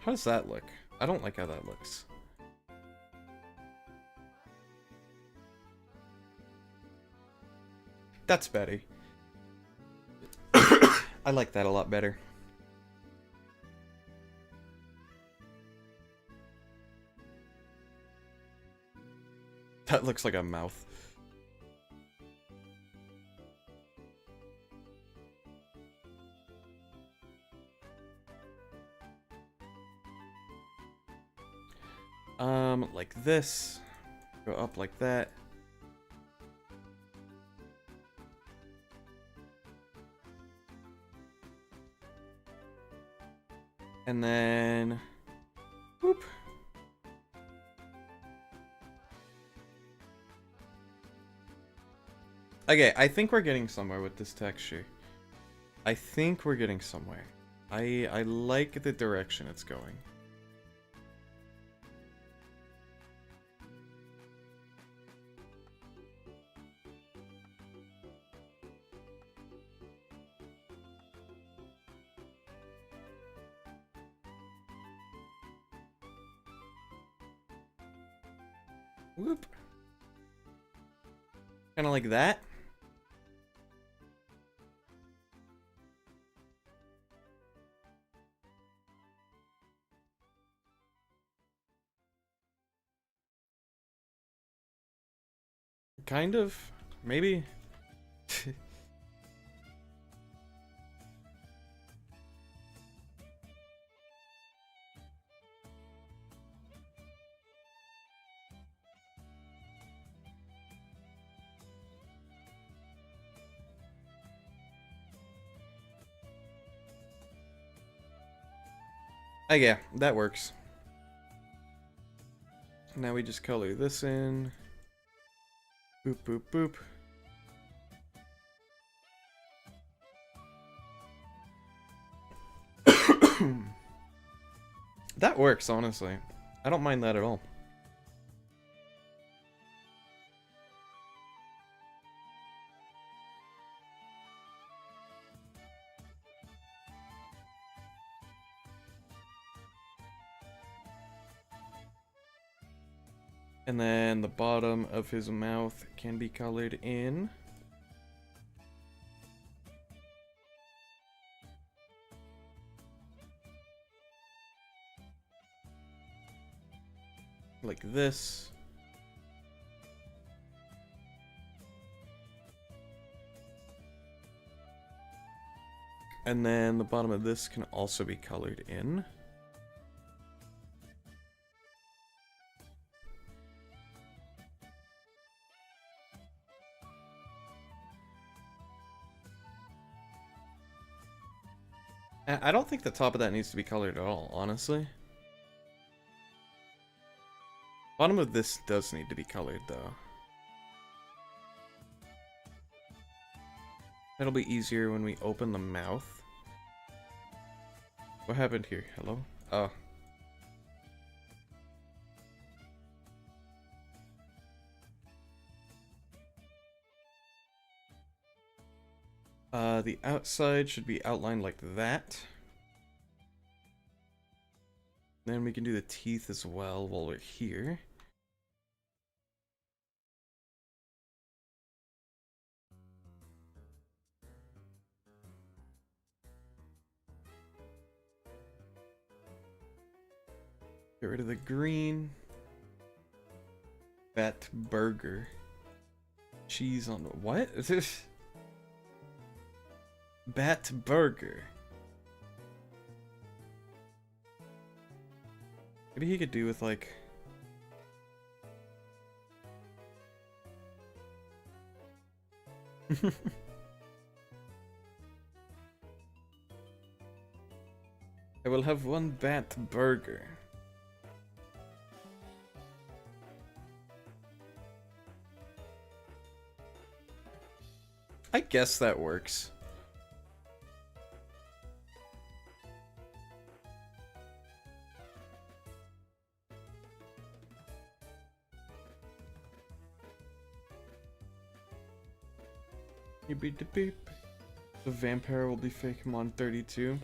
How does that look? I don't like how that looks. That's better. I like that a lot better. That looks like a mouth. Like this. Go up like that. And then... Whoop. Okay, I think we're getting somewhere with this texture. I think we're getting somewhere. I like the direction it's going. Whoop. Kind of like that. Kind of. Maybe. Oh yeah, that works. Now we just color this in. Boop, boop, boop. That works, honestly. I don't mind that at all. And then the bottom of his mouth can be colored in. Like this. And then the bottom of this can also be colored in. I don't think the top of that needs to be colored at all, honestly. Bottom of this does need to be colored, though. That'll be easier when we open the mouth. What happened here? Hello? Oh. The outside should be outlined like that. Then we can do the teeth as well while we're here. Get rid of the green. Bat burger. Cheese on what? Bat burger. Maybe he could do with like I will have one bat burger. I guess that works. Beep, beep. The vampire will be Fakemon 32.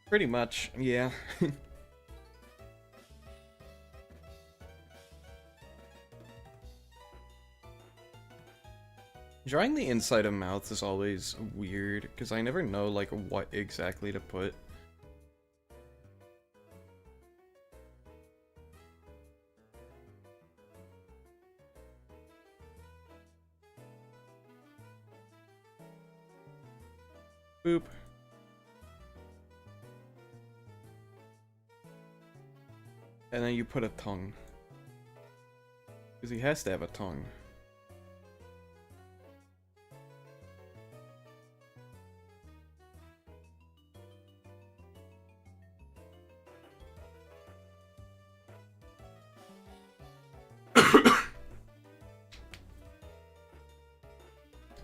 Pretty much, yeah. Drawing the inside of mouth is always weird, because I never know, like, what exactly to put. Boop. And then you put a tongue. Because he has to have a tongue.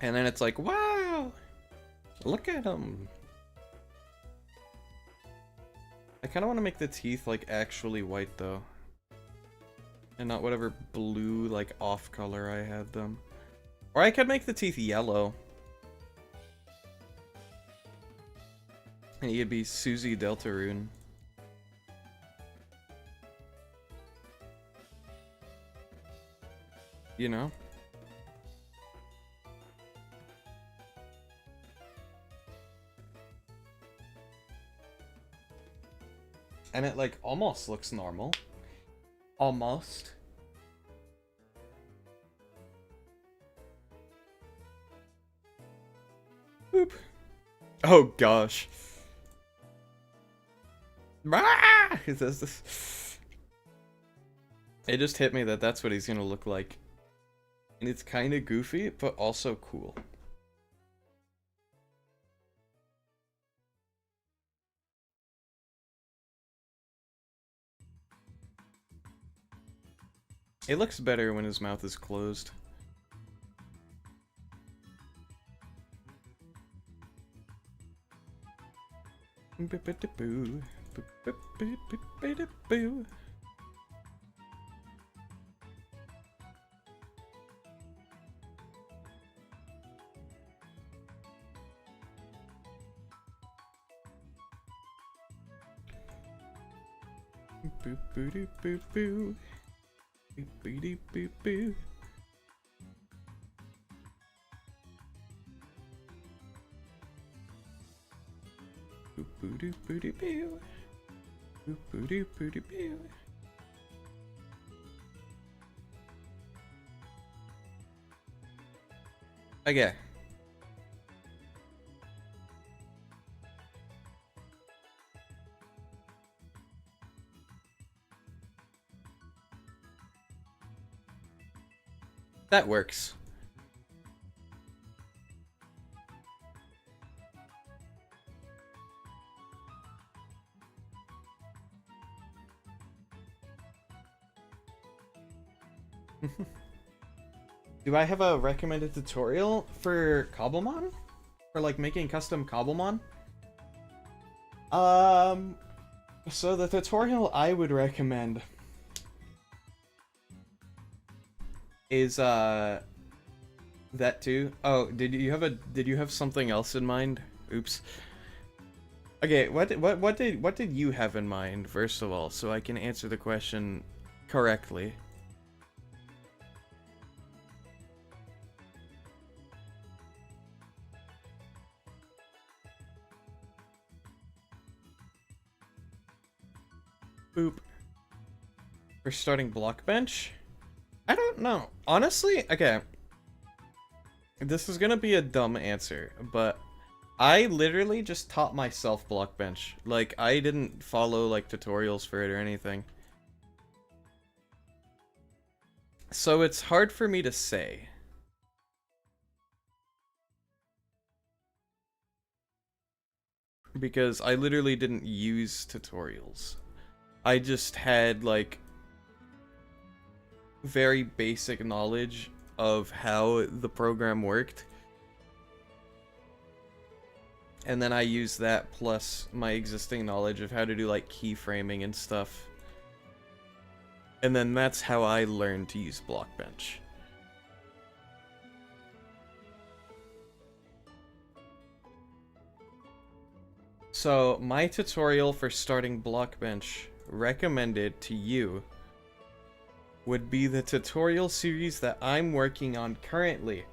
And then it's like, wow! Look at him! I kind of want to make the teeth, like, actually white, though. And not whatever blue, like, off color I had them. Or I could make the teeth yellow. And he'd be Susie Deltarune. You know? And it, like, almost looks normal. Almost. Boop. Oh, gosh. Ah! It just hit me that that's what he's gonna look like. And it's kind of goofy, but also cool. It looks better when his mouth is closed. Boop boop boop boop. Boop boop boop boop. Boop boop boop boop. Boop boop boop boop. Okay. That works. Do I have a recommended tutorial for Cobblemon? For like making custom Cobblemon? So the tutorial I would recommend is That too? Oh, did you have something else in mind? Oops. Okay, what did you have in mind, first of all, so I can answer the question correctly? Boop. For starting Blockbench? I don't know. Honestly, okay. This is gonna be a dumb answer, but I literally just taught myself Blockbench. Like, I didn't follow, like, tutorials for it or anything. So it's hard for me to say. Because I literally didn't use tutorials. I just had, like, very basic knowledge of how the program worked. And then I used that plus my existing knowledge of how to do, like, keyframing and stuff. And then that's how I learned to use Blockbench. So, my tutorial for starting Blockbench recommended to you would be the tutorial series that I'm working on currently.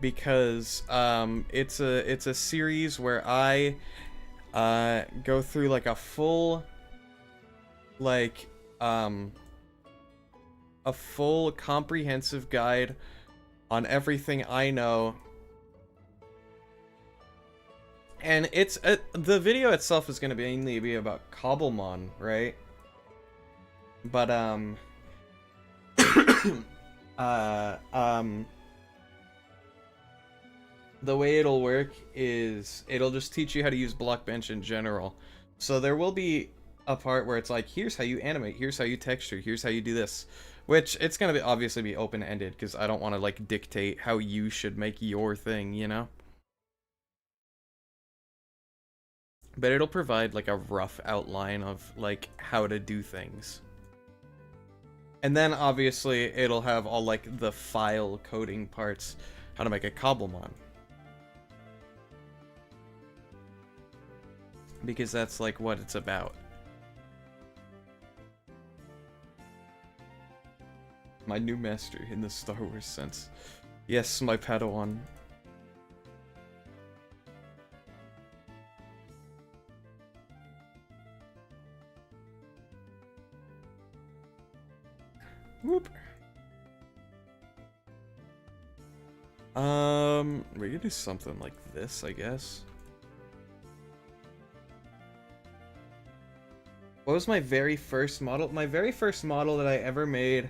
Because it's a series where I go through like a full a full comprehensive guide on everything I know. And it's the video itself is going to mainly be about Cobblemon, right? But the way it'll work is it'll just teach you how to use Blockbench in general. So there will be a part where it's like, here's how you animate, here's how you texture, here's how you do this. Which, it's gonna be obviously be open-ended, because I don't want to, like, dictate how you should make your thing, you know? But it'll provide, like, a rough outline of, like, how to do things. And then, obviously, it'll have all, like, the file coding parts, how to make a Cobblemon. Because that's, like, what it's about. My new master in the Star Wars sense. Yes, my Padawan. Whoop. We could do something like this, I guess. What was my very first model? My very first model that I ever made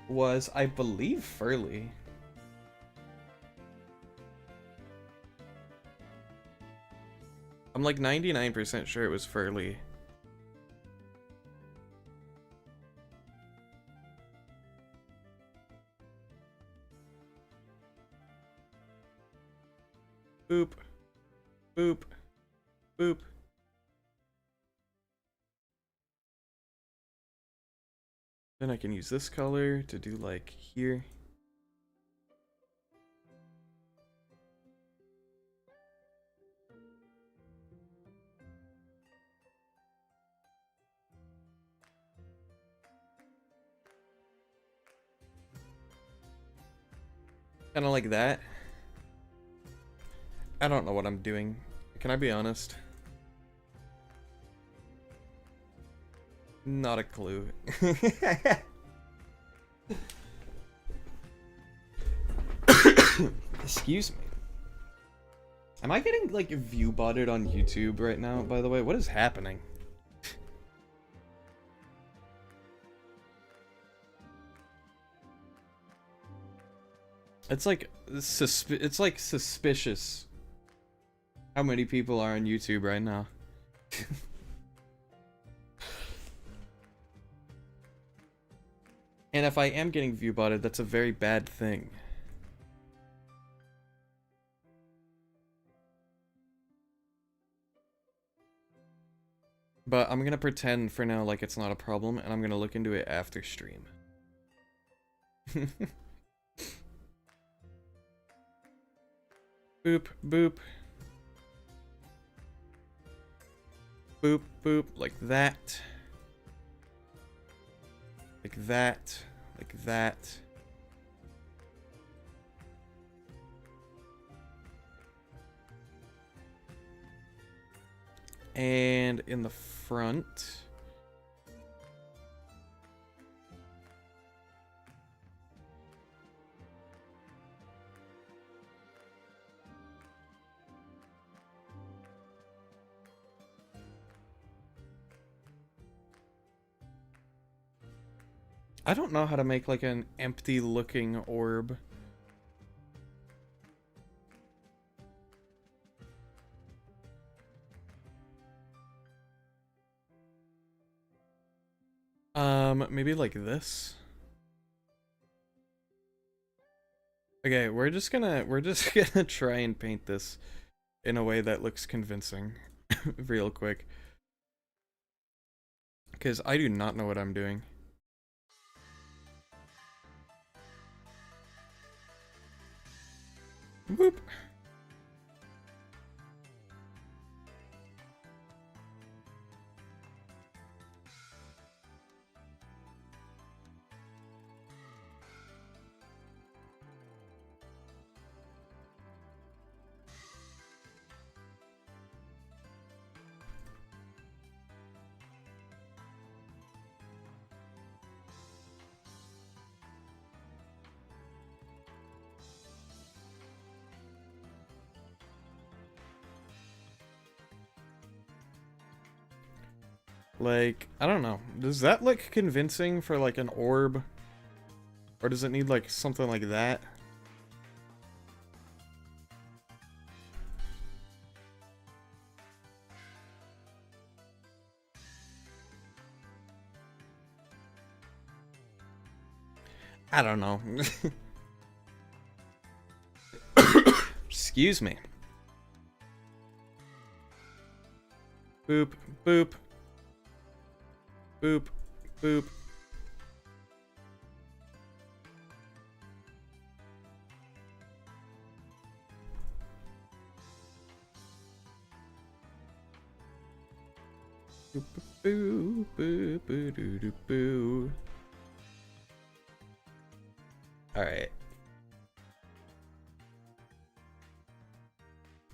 was, I believe, Furley. I'm like 99% sure it was Furley. Boop. Boop. Boop. Then I can use this color to do, like, here. Kind of like that. I don't know what I'm doing. Can I be honest? Not a clue. Excuse me. Am I getting, like, view botted on YouTube right now, by the way? What is happening? It's like suspicious how many people are on YouTube right now. And if I am getting view botted, that's a very bad thing. But I'm gonna pretend for now like it's not a problem, and I'm gonna look into it after stream. Boop, boop. Boop, boop, like that. Like that. Like that. And in the front. I don't know how to make like an empty looking orb. Maybe like this. Okay, we're just gonna try and paint this in a way that looks convincing real quick. Because I do not know what I'm doing. Whoop. Like, I don't know. Does that look convincing for like an orb? Or does it need like something like that? I don't know. Excuse me. Boop, boop. Boop, boop. Boop, boo, boo, boo, doo, doo, boo. All right.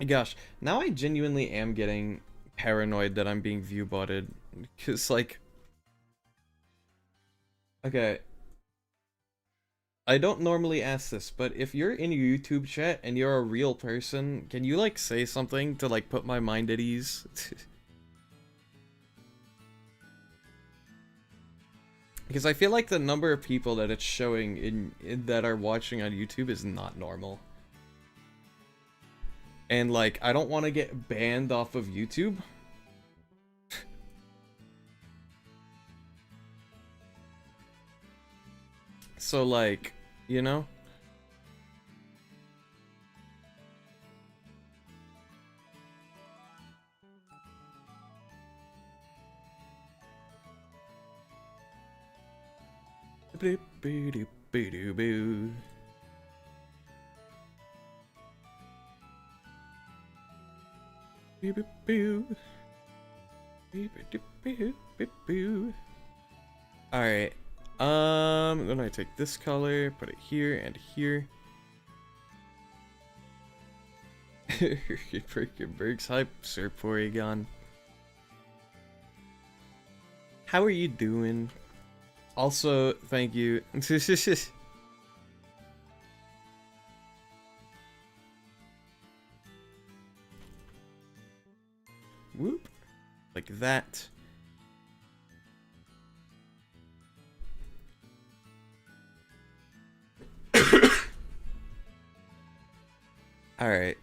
Gosh, now I genuinely am getting paranoid that I'm being view botted, because like, okay, I don't normally ask this, but if you're in YouTube chat and you're a real person, can you like say something to like put my mind at ease? Because I feel like the number of people that it's showing in that are watching on YouTube is not normal. And like, I don't want to get banned off of YouTube. So like, you know? Boop, boo, doo, boo, doo, boo. Boo, boo, boo. Boo, boo, boo, boo, boo. Alright. Then I take this color, put it here and here. Berg's hype, Sir Porygon. How are you doing? Also, thank you. Whoop. Like that. Alright.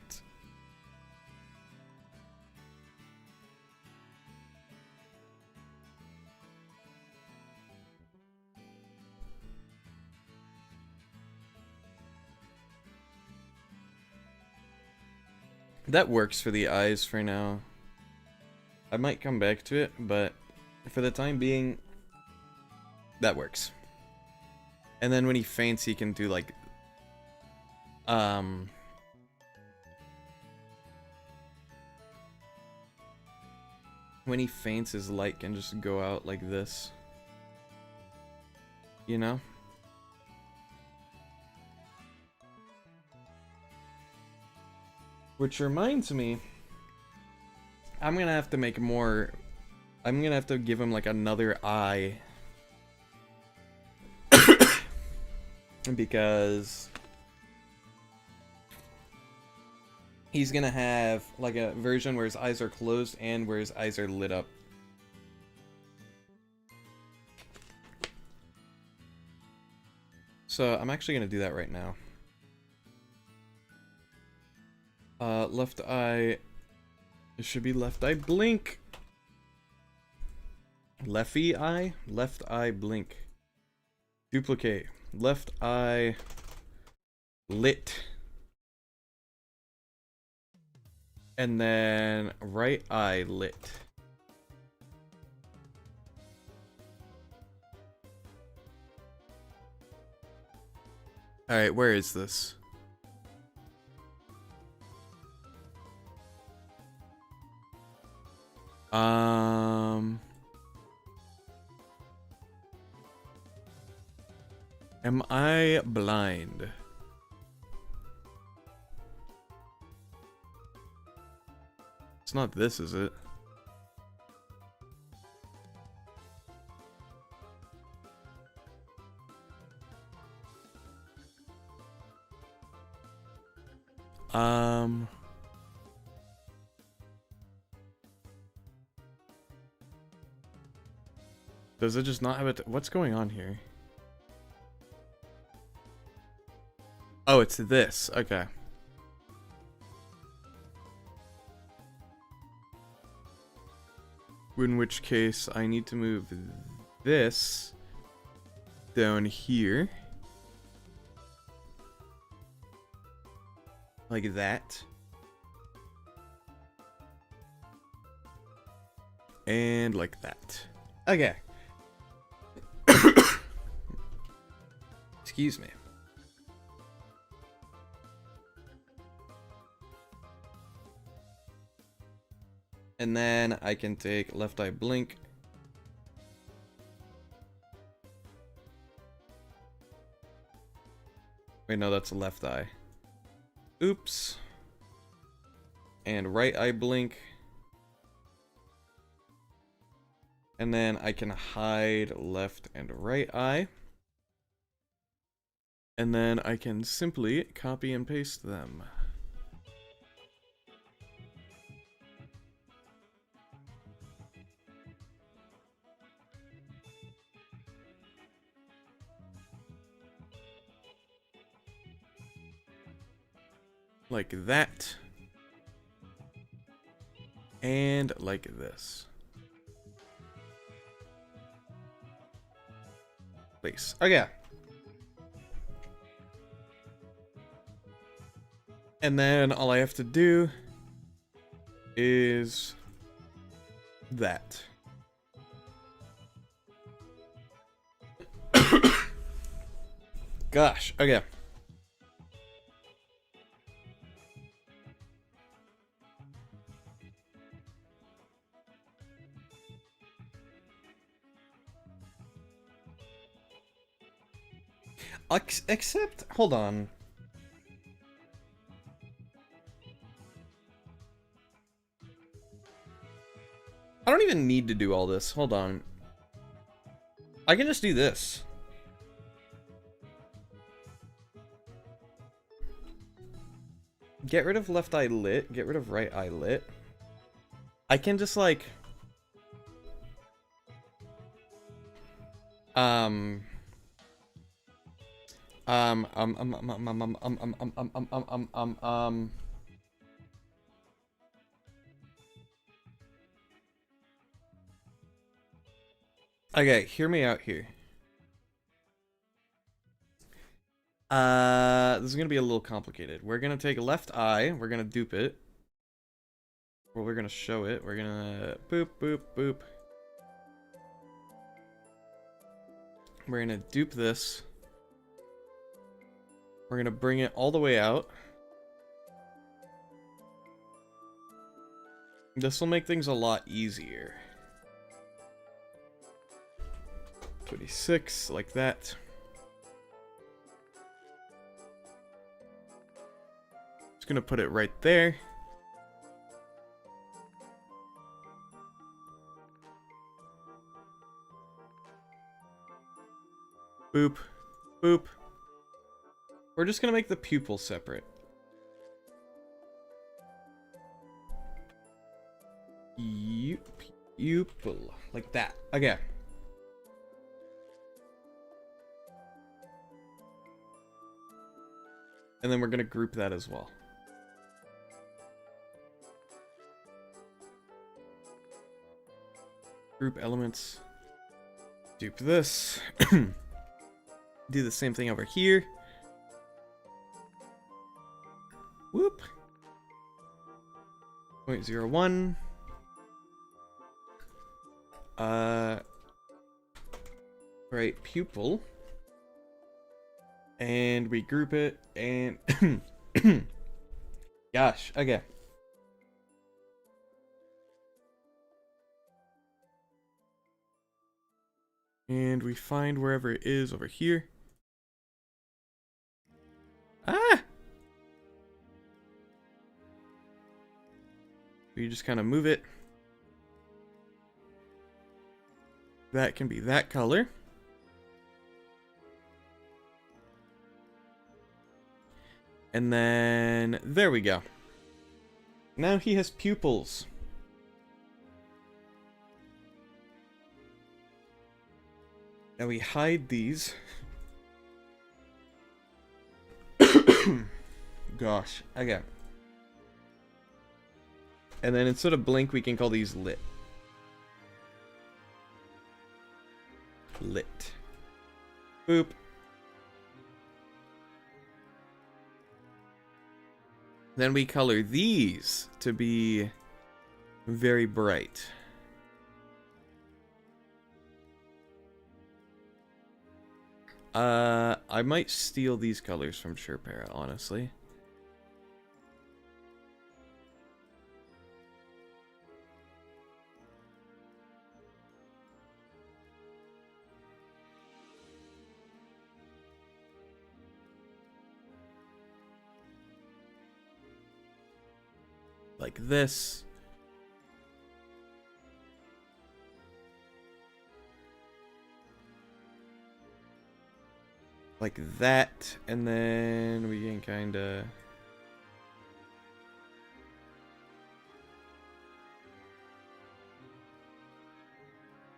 That works for the eyes for now. I might come back to it, but for the time being, that works. And then when he faints, he can do like, When he faints, his light can just go out like this. You know? Which reminds me, I'm gonna have to make more. I'm gonna have to give him like another eye. Because he's gonna have like a version where his eyes are closed and where his eyes are lit up. So I'm actually gonna do that right now. Left eye. It should be left eye blink. Lefty eye? Left eye blink. Duplicate. Left eye lit. And then right eye lit. Alright, where is this? Am I blind? It's not this, is it? Does it just not have it? What's going on here? Oh, it's this. Okay. In which case, I need to move this down here. Like that. And like that. Okay. Excuse me. And then I can take left eye blink. Wait, no, that's left eye. Oops. And right eye blink. And then I can hide left and right eye. And then I can simply copy and paste them. Like that. And like this. Place. Okay. And then all I have to do is that. Gosh, okay. Except, hold on. I don't even need to do all this. Hold on. I can just do this. Get rid of left eye lit. Get rid of right eye lit. I can just like... Okay, hear me out here. This is gonna be a little complicated. We're gonna take left eye, we're gonna dupe it. Well, we're gonna show it. We're gonna boop, boop, boop. We're gonna dupe this. We're gonna bring it all the way out. This will make things a lot easier. 26, like that. Just gonna put it right there. Boop. Boop. We're just gonna make the pupil separate. Pupil. Like that. Okay. And then we're gonna group that as well. Group elements. Dupe this. Do the same thing over here. Whoop. 0.01. Right, pupil. And we group it and gosh, okay. And we find wherever it is over here. Ah! You just kind of move it. That can be that color. And then, there we go. Now he has pupils. Now we hide these. Gosh, okay. And then instead of blink, we can call these lit. Lit. Boop. Then we color these to be very bright. I might steal these colors from Sherpera, honestly. Like this. Like that, and then we can kinda...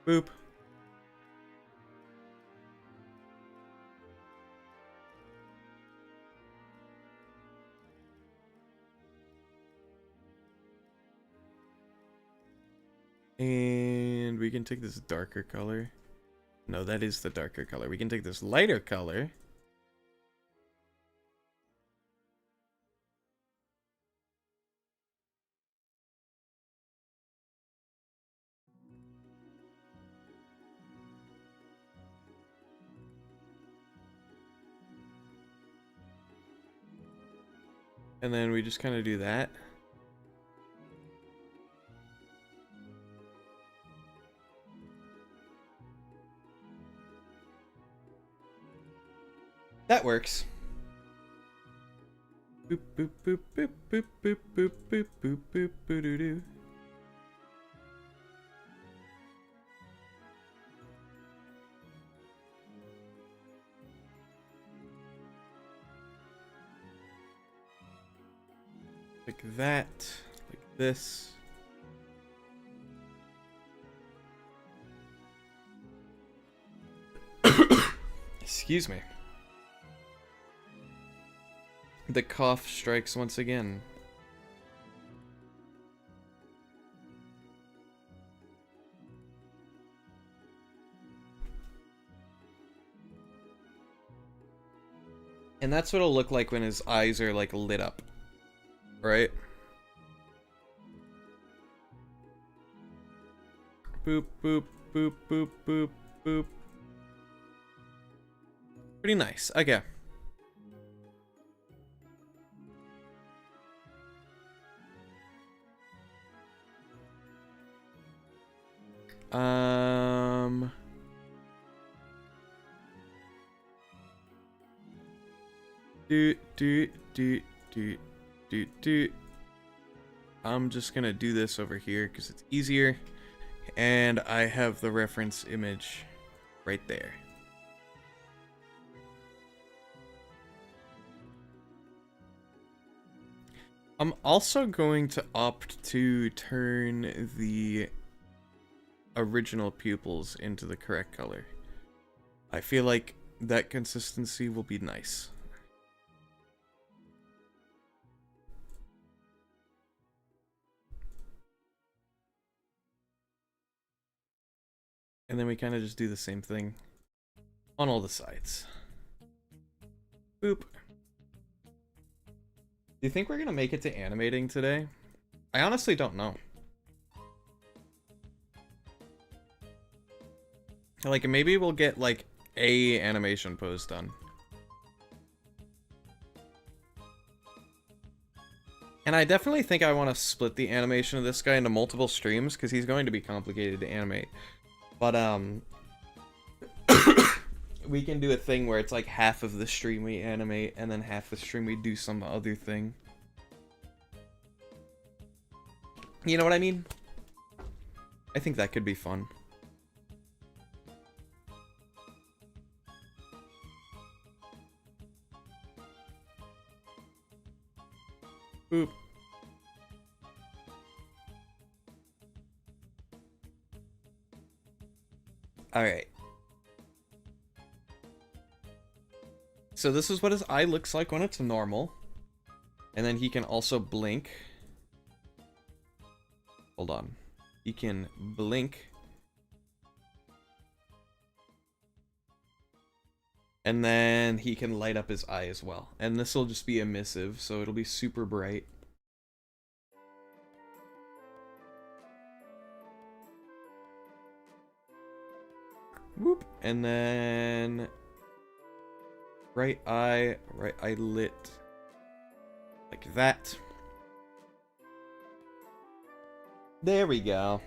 Boop. And we can take this darker color. No, that is the darker color. We can take this lighter color. And then we just kind of do that. That works. Boop boop boop boop boop boop boop boop boop boop boo doo doo. Like that, like this. Excuse me. The cough strikes once again. And that's what it'll look like when his eyes are like lit up. Right? Boop, boop, boop, boop, boop, boop. Pretty nice. Okay. Do, do, do, do, do, do. I'm just gonna do this over here because it's easier. And I have the reference image right there. I'm also going to opt to turn the original pupils into the correct color. I feel like that consistency will be nice. And then we kind of just do the same thing on all the sides. Boop. Do you think we're gonna make it to animating today? I honestly don't know. Like, maybe we'll get, like, a animation pose done. And I definitely think I want to split the animation of this guy into multiple streams, because he's going to be complicated to animate. But, we can do a thing where it's like half of the stream we animate, and then half the stream we do some other thing. You know what I mean? I think that could be fun. Boop. Alright. So this is what his eye looks like when it's normal. And then he can also blink. Hold on. He can blink. And then he can light up his eye as well. And this will just be emissive, so it'll be super bright. Whoop. And then right eye lit like that. There we go.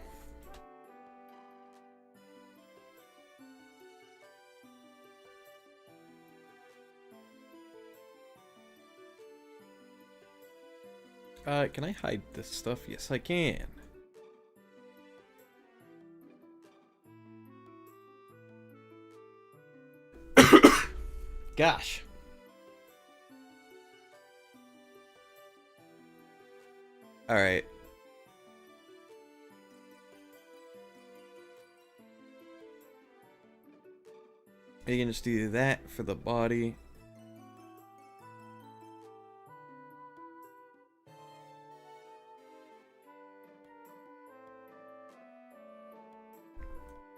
Can I hide this stuff? Yes, I can. Gosh. Alright. You can just do that for the body.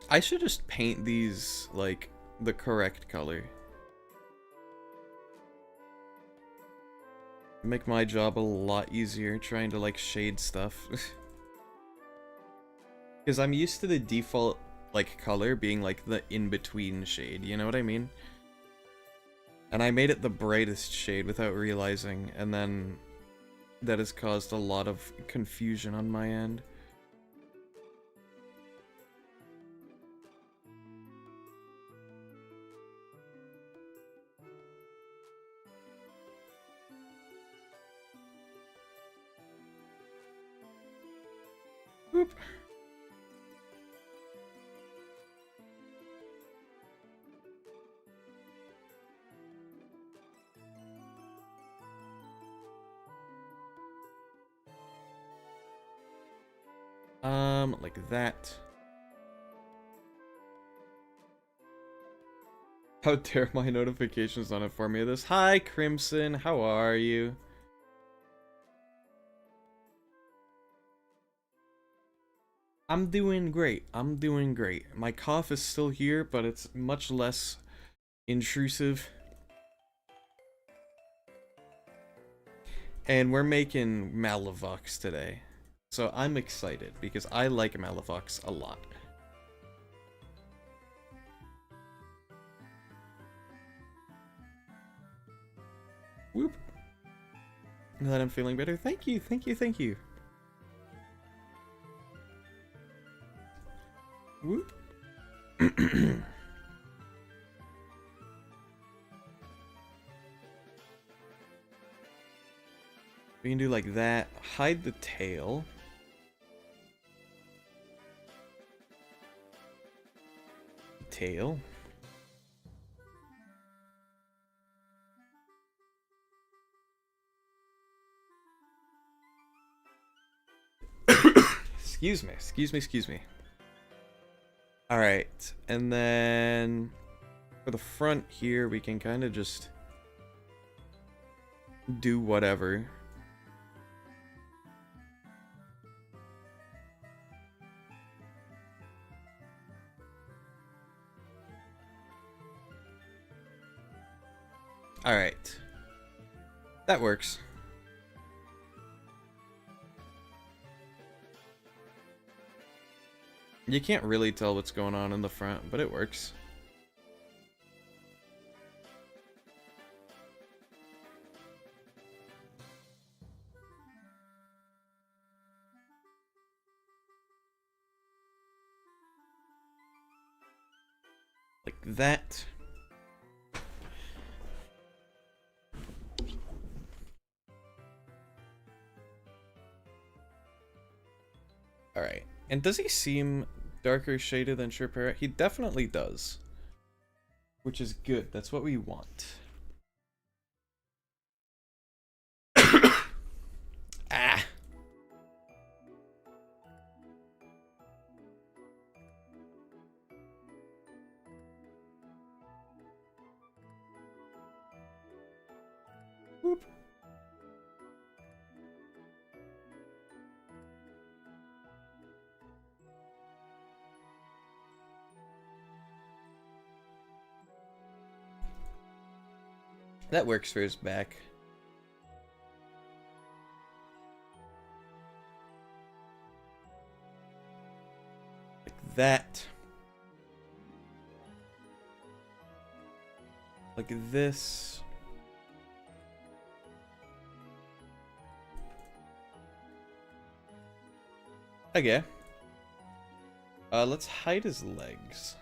I should just paint these, like, the correct color. Make my job a lot easier trying to, like, shade stuff. Because I'm used to the default, like, color being, like, the in-between shade, you know what I mean? And I made it the brightest shade without realizing, and then that has caused a lot of confusion on my end. Boop. Like that. How dare my notifications not inform me of this? Hi, Crimson, how are you? I'm doing great. I'm doing great. My cough is still here, but it's much less intrusive. And we're making Malavox today. So I'm excited, because I like Malavox a lot. Whoop. Now that I'm feeling better, thank you, thank you, thank you. Whoop. We can do like that. Hide the tail. Tail. Excuse me. Alright, and then for the front here, we can kind of just do whatever. Alright. That works. You can't really tell what's going on in the front, but it works. Like that. Alright. And does he seem darker shaded than Sherpera? He definitely does. Which is good. That's what we want. Ah! Whoop. That works for his back. Like that. Like this. Okay. Let's hide his legs.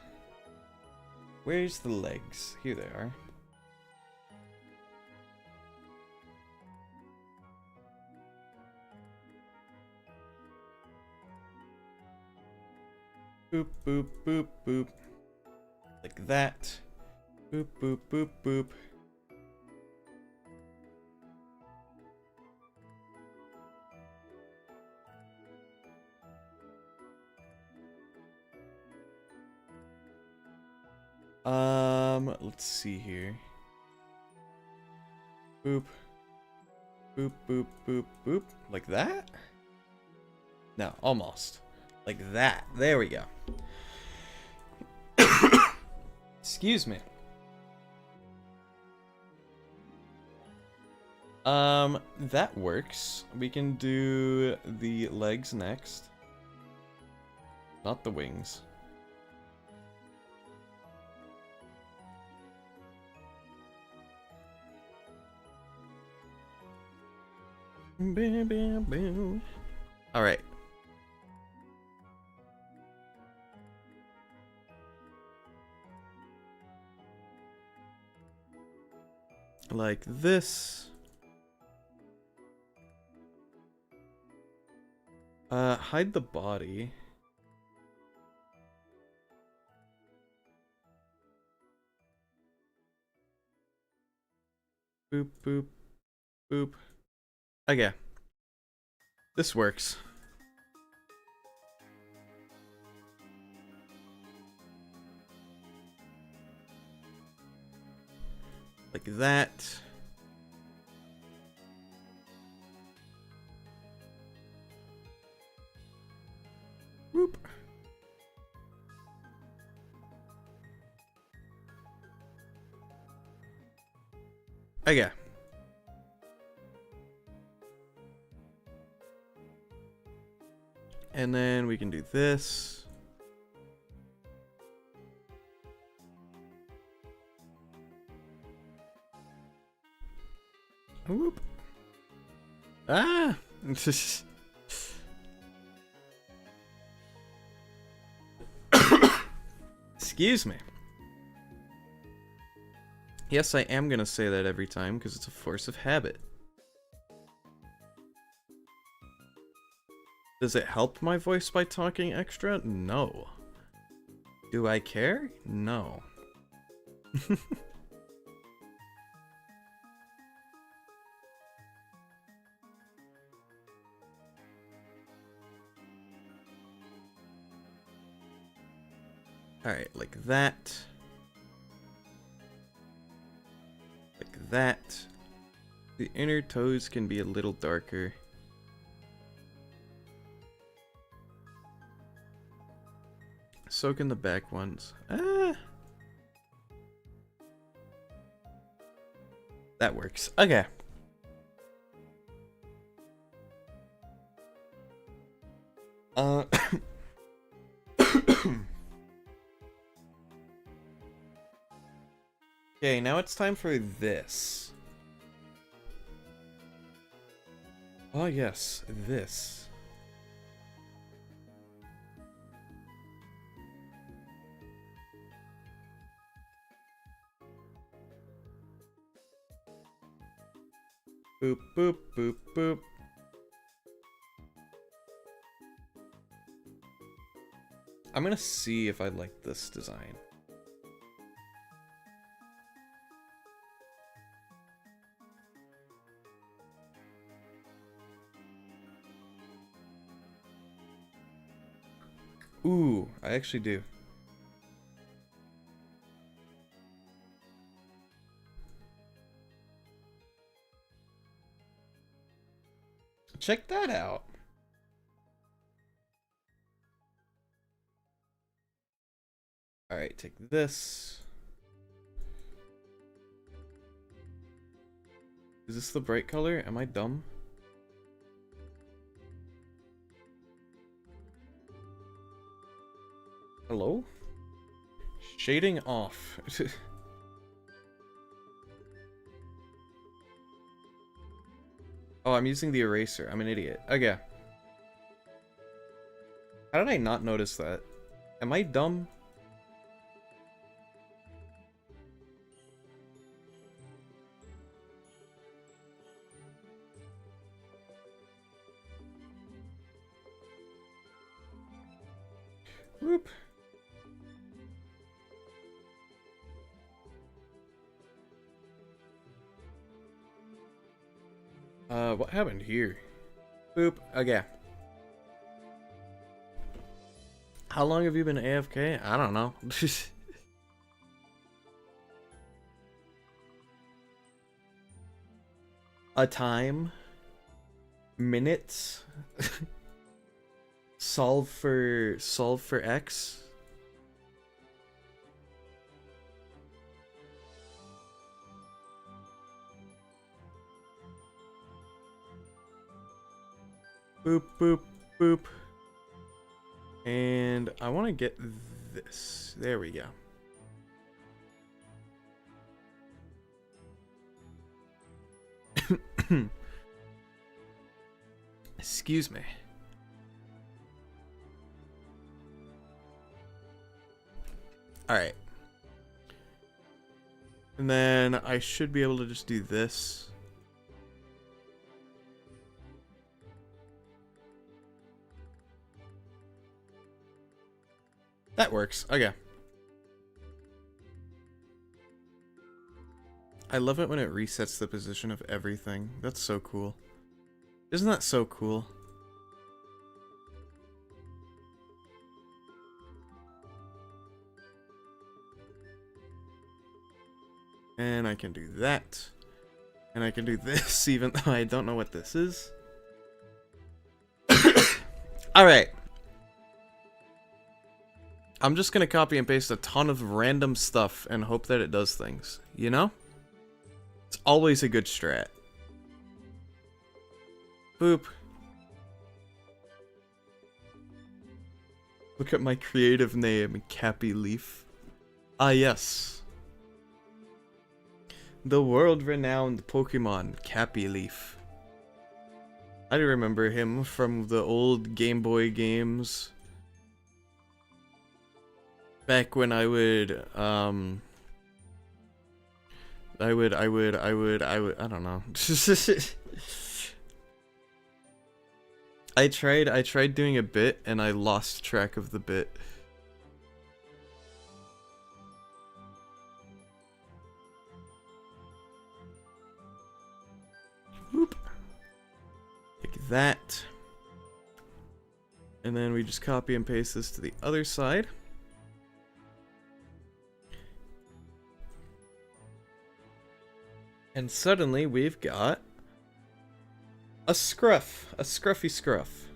Where's the legs? Here they are. Boop, boop, boop, boop. Like that. Boop, boop, boop, boop. Let's see here. Boop. Boop, boop, boop, boop. Like that? No, almost. Like that. There we go. Excuse me. That works. We can do the legs next. Not the wings. Bam, bam, bam. All right. Like this. Hide the body. Boop, boop, boop. Okay. This works. Like that. Whoop. Okay. And then we can do this. Whoop. Ah! Excuse me. Yes, I am gonna say that every time because it's a force of habit. Does it help my voice by talking extra? No. Do I care? No. Alright, like that. Like that. The inner toes can be a little darker. So can the back ones. Ah. That works. Okay. Okay, now it's time for this. Oh yes, this. Boop, boop, boop, boop. I'm gonna see if I like this design. Ooh, I actually do. Check that out. Alright, take this. Is this the bright color? Am I dumb? Hello? Shading off. Oh, I'm using the eraser. I'm an idiot. Okay. How did I not notice that? Am I dumb? Whoop. What happened here? Boop. Okay. How long have you been AFK? I don't know. A time? Minutes? solve for X? Boop, boop, boop. And I want to get this. There we go. Excuse me. Alright. And then I should be able to just do this. That works. Okay. I love it when it resets the position of everything. That's so cool. Isn't that so cool? And I can do that. And I can do this, even though I don't know what this is. Alright. I'm just gonna copy and paste a ton of random stuff and hope that it does things. You know? It's always a good strat. Boop. Look at my creative name, Cappy Leaf. Ah, yes. The world-renowned Pokemon, Cappy Leaf. I do remember him from the old Game Boy games. Back when I would, I don't know. I tried doing a bit and I lost track of the bit. Whoop. Like that. And then we just copy and paste this to the other side. And suddenly we've got a scruff, a scruffy scruff.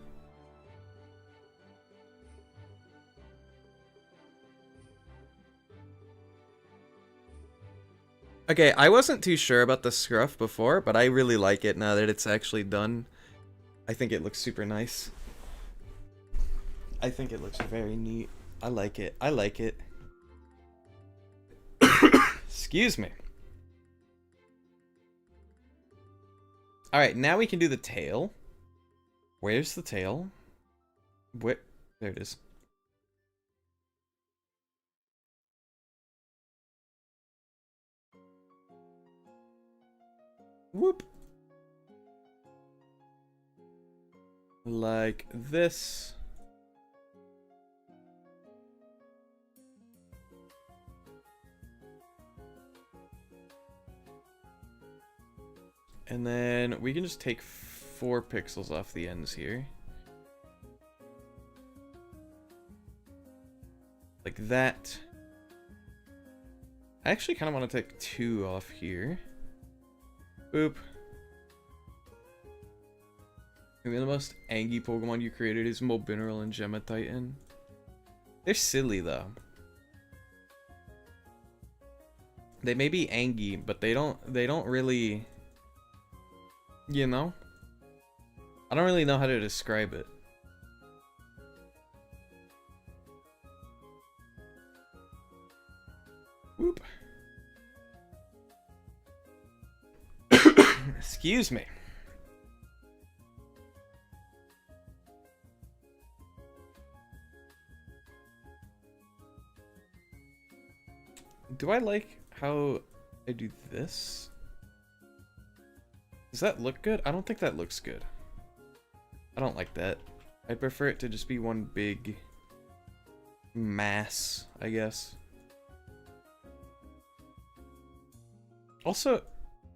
Okay, I wasn't too sure about the scruff before, but I really like it now that it's actually done. I think it looks super nice. I think it looks very neat. I like it. I like it. Excuse me. Alright, now we can do the tail. Where's the tail? Where? There it is. Whoop. Like this. And then we can just take 4 pixels off the ends here. Like that. I actually kind of want to take 2 off here. Boop. Maybe the most Angie Pokemon you created is Mobineral and Gematitan. They're silly though. They may be Angie, but they don't really, you know? I don't really know how to describe it. Whoop. Excuse me. Do I like how I do this? Does that look good? I don't think that looks good. I don't like that. I'd prefer it to just be one big mass, I guess. Also,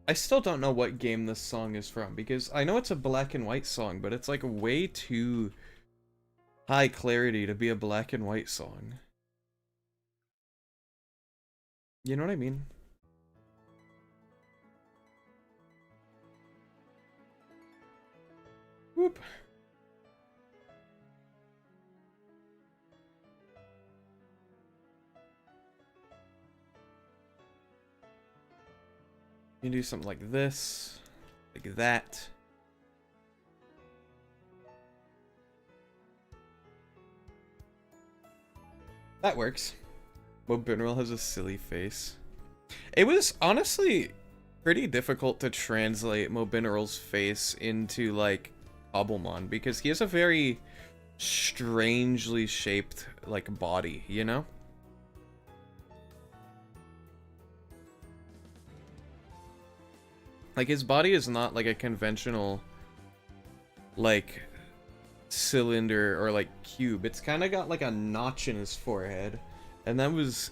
I still don't know what game this song is from, because I know it's a black and white song, but it's like way too high clarity to be a black and white song. You know what I mean? Whoop. You can do something like this, like that. That works. Mobineral has a silly face. It was honestly pretty difficult to translate Mobineral's face into like Cobblemon because he has a very strangely shaped like body, you know? Like his body is not like a conventional like cylinder or like cube. It's kind of got like a notch in his forehead. And that was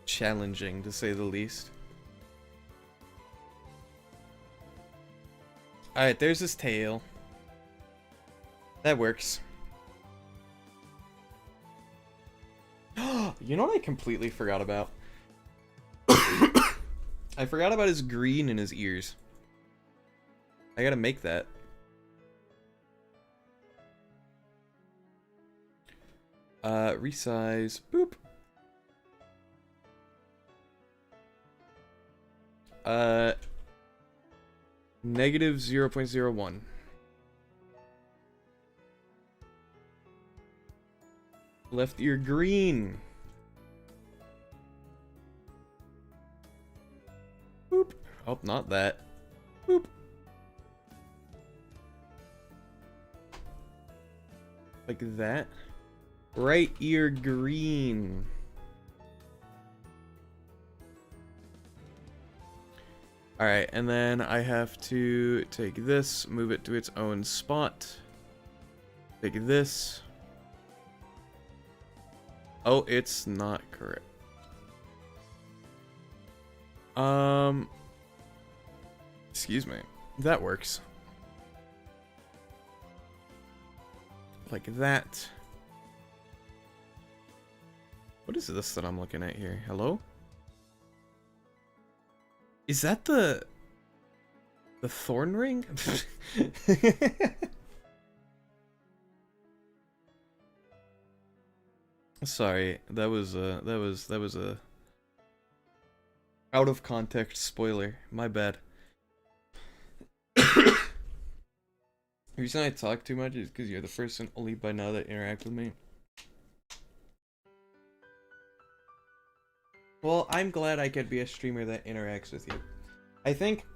challenging, to say the least. Alright, there's his tail. That works. You know what I completely forgot about? I forgot about his green in his ears. I gotta make that. Resize. Boop. Negative 0.01. Left ear green. Boop. Oh, not that. Boop. Like that. Right ear green. Alright, and then I have to take this, move it to its own spot. Take this. Oh, it's not correct. Excuse me. That works. Like that. What is this that I'm looking at here? Hello? Is that the thorn ring? Sorry, that was a out of context spoiler. My bad. The reason I talk too much is because you're the first and only by now that interact with me. Well, I'm glad I could be a streamer that interacts with you. I think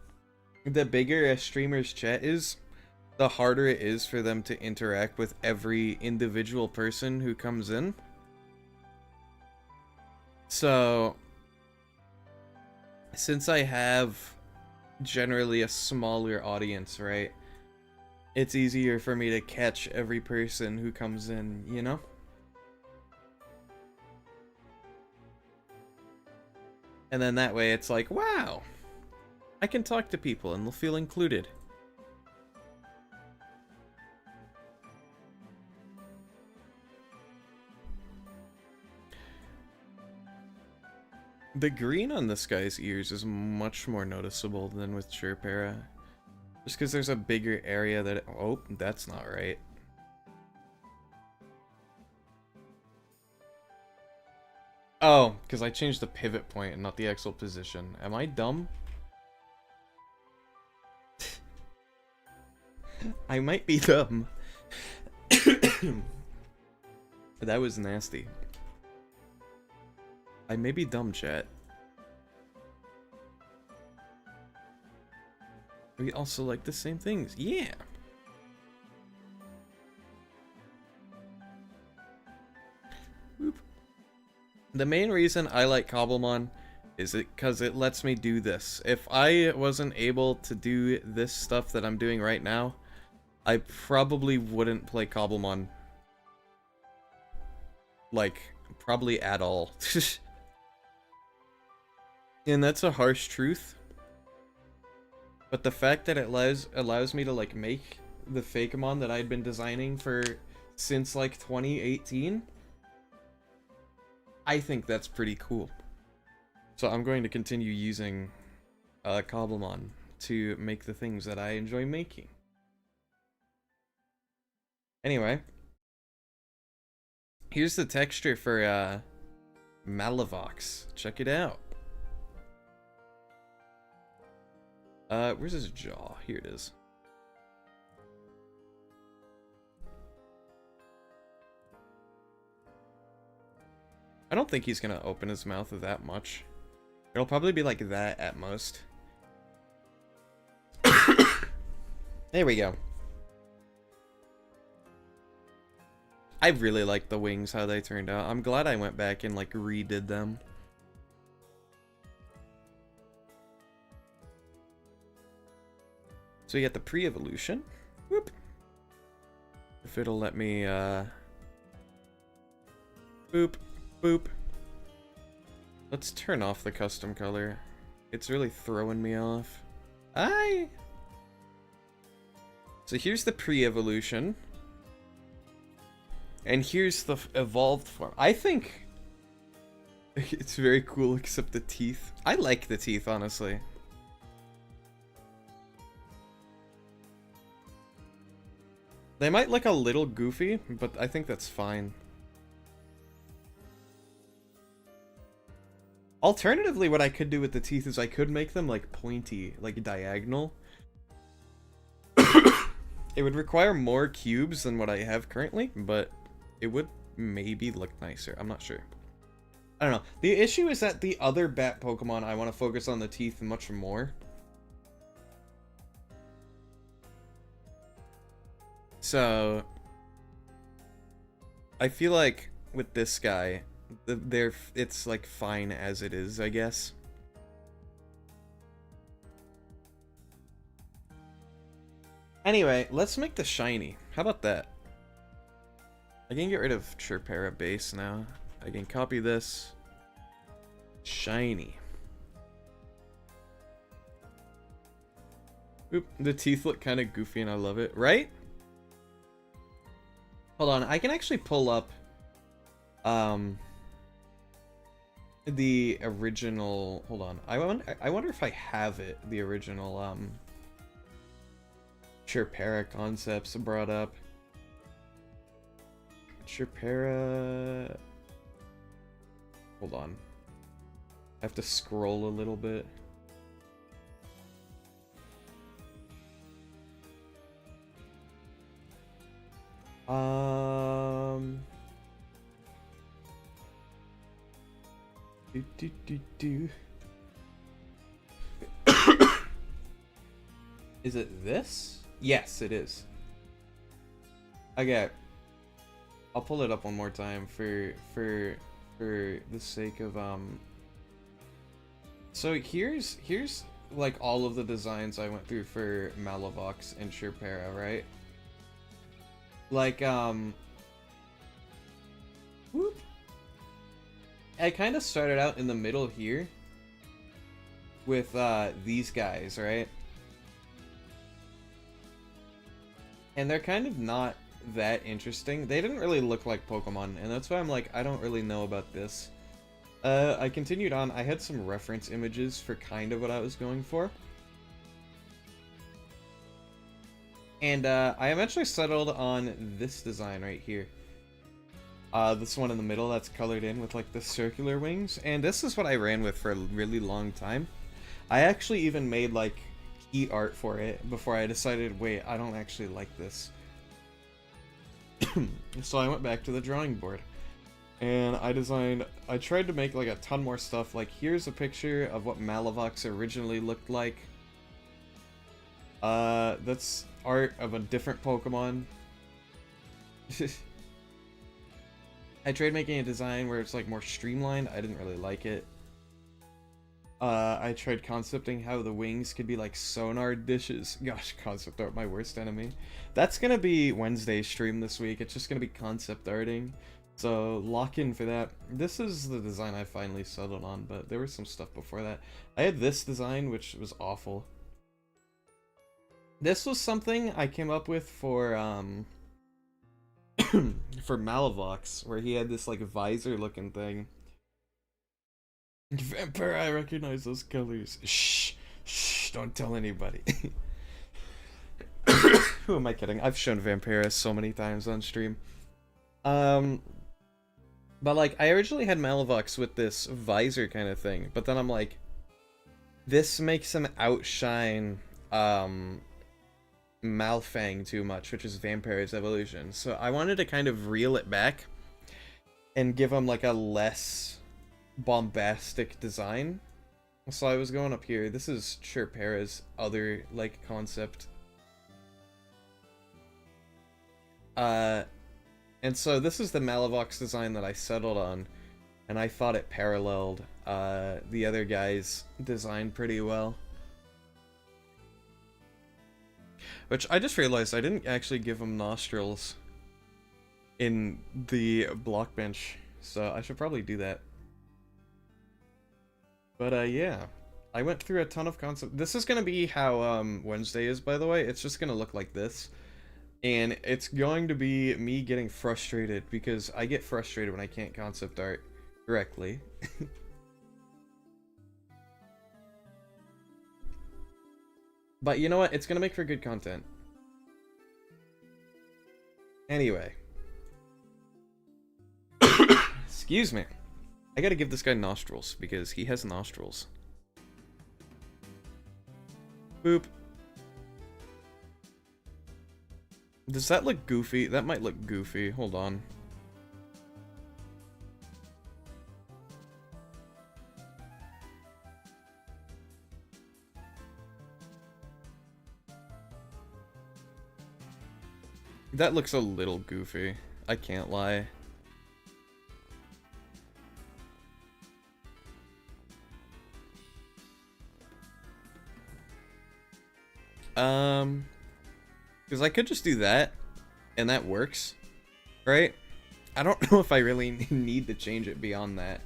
the bigger a streamer's chat is, the harder it is for them to interact with every individual person who comes in. So, since I have generally a smaller audience, right? It's easier for me to catch every person who comes in, you know? And then that way it's like, wow, I can talk to people and they'll feel included. The green on this guy's ears is much more noticeable than with Chirpera. Just because there's a bigger area that... Oh, that's not right. Oh, because I changed the pivot point and not the actual position. Am I dumb? I might be dumb. That was nasty. I may be dumb, chat. We also like the same things. Yeah. Boop. The main reason I like Cobblemon is because it lets me do this. If I wasn't able to do this stuff that I'm doing right now, I probably wouldn't play Cobblemon. Like, probably at all. And that's a harsh truth. But the fact that it allows me to like make the Fakemon that I'd been designing since like 2018, I think that's pretty cool. So I'm going to continue using Cobblemon to make the things that I enjoy making. Anyway, here's the texture for Malavox. Check it out. Where's his jaw? Here it is. I don't think he's gonna open his mouth that much. It'll probably be like that at most. There we go. I really like the wings, how they turned out. I'm glad I went back and like redid them. So you get the pre-evolution. Whoop. If it'll let me, boop, boop. Let's turn off the custom color. It's really throwing me off. Aye! So here's the pre-evolution. And here's the evolved form. I think it's very cool, except the teeth. I like the teeth, honestly. They might look a little goofy, but I think that's fine. Alternatively, what I could do with the teeth is I could make them like pointy, like diagonal. It would require more cubes than what I have currently, but it would maybe look nicer. I'm not sure. I don't know. The issue is that the other bat Pokemon, I want to focus on the teeth much more. So, I feel like with this guy, it's like fine as it is, I guess. Anyway, let's make the shiny. How about that? I can get rid of Chirpera base now. I can copy this. Shiny. Oop, the teeth look kind of goofy and I love it, right? Hold on, I can actually pull up the original. Hold on. I wonder if I have it, the original Chirpera concepts brought up. Chirpera. Hold on. I have to scroll a little bit. Is it this? Yes, it is. Okay. I'll pull it up one more time for the sake of So here's like all of the designs I went through for Malavox and Chirpera, right? Like whoop. I kind of started out in the middle here with these guys, right? And they're kind of not that interesting. They didn't really look like Pokemon, and that's why I'm like, I don't really know about this. I continued on. I had some reference images for kind of what I was going for. And I eventually settled on this design right here. This one in the middle that's colored in with like the circular wings. And this is what I ran with for a really long time. I actually even made like key art for it before I decided, wait, I don't actually like this. So I went back to the drawing board. And I tried to make like a ton more stuff. Like here's a picture of what Malavox originally looked like. That's art of a different Pokemon. I tried making a design where it's like more streamlined. I didn't really like it. I tried concepting how the wings could be like sonar dishes. Gosh, concept art, my worst enemy. That's gonna be Wednesday's stream this week. It's just gonna be concept arting. So lock in for that. This is the design I finally settled on, but there was some stuff before that. I had this design, which was awful. This was something I came up with for for Malavox, where he had this like visor looking thing. Vampire, I recognize those colors. Shh, shh, don't tell anybody. Who am I kidding? I've shown Vampira so many times on stream. But like, I originally had Malavox with this visor kind of thing, but then I'm like, this makes him outshine Malfang too much, which is Vampira's evolution. So I wanted to kind of reel it back and give him like a less bombastic design. So I was going up here. This is Chirpera's other like concept. And so this is the Malavox design that I settled on, and I thought it paralleled the other guy's design pretty well. Which I just realized I didn't actually give him nostrils in the Blockbench, so I should probably do that. But yeah, I went through a ton of concepts. This is going to be how Wednesday is, by the way. It's just going to look like this. And it's going to be me getting frustrated, because I get frustrated when I can't concept art correctly. But you know what? It's going to make for good content. Anyway. Excuse me. I gotta give this guy nostrils, because he has nostrils. Boop. Does that look goofy? That might look goofy. Hold on. That looks a little goofy. I can't lie. Because I could just do that, and that works, right? I don't know if I really need to change it beyond that.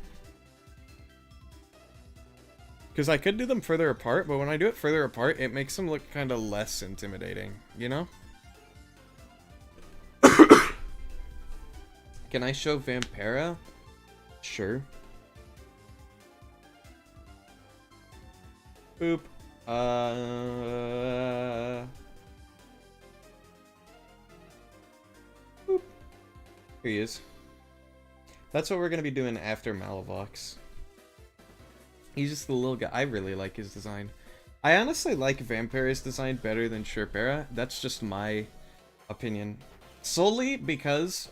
Because I could do them further apart, but when I do it further apart, it makes them look kind of less intimidating, you know? Can I show Vampira? Sure. Boop. Boop. Here he is. That's what we're gonna be doing after Malavox. He's just the little guy. I really like his design. I honestly like Vampira's design better than Sherpera. That's just my opinion. Solely because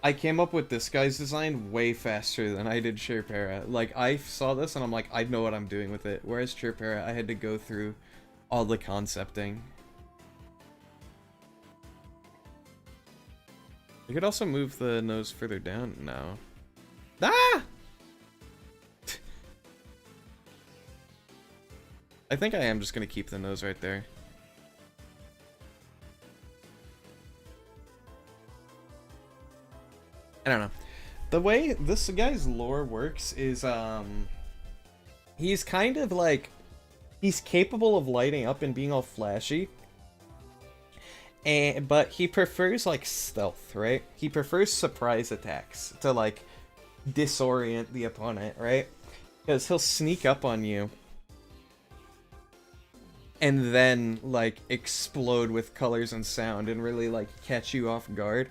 I came up with this guy's design way faster than I did Sherpera. Like, I saw this and I'm like, I know what I'm doing with it. Whereas Sherpera, I had to go through all the concepting. You could also move the nose further down now. Ah! I think I am just gonna keep the nose right there. I don't know. The way this guy's lore works is, he's kind of like, he's capable of lighting up and being all flashy. But he prefers, like, stealth, right? He prefers surprise attacks to, like, disorient the opponent, right? Because he'll sneak up on you and then, like, explode with colors and sound and really, like, catch you off guard.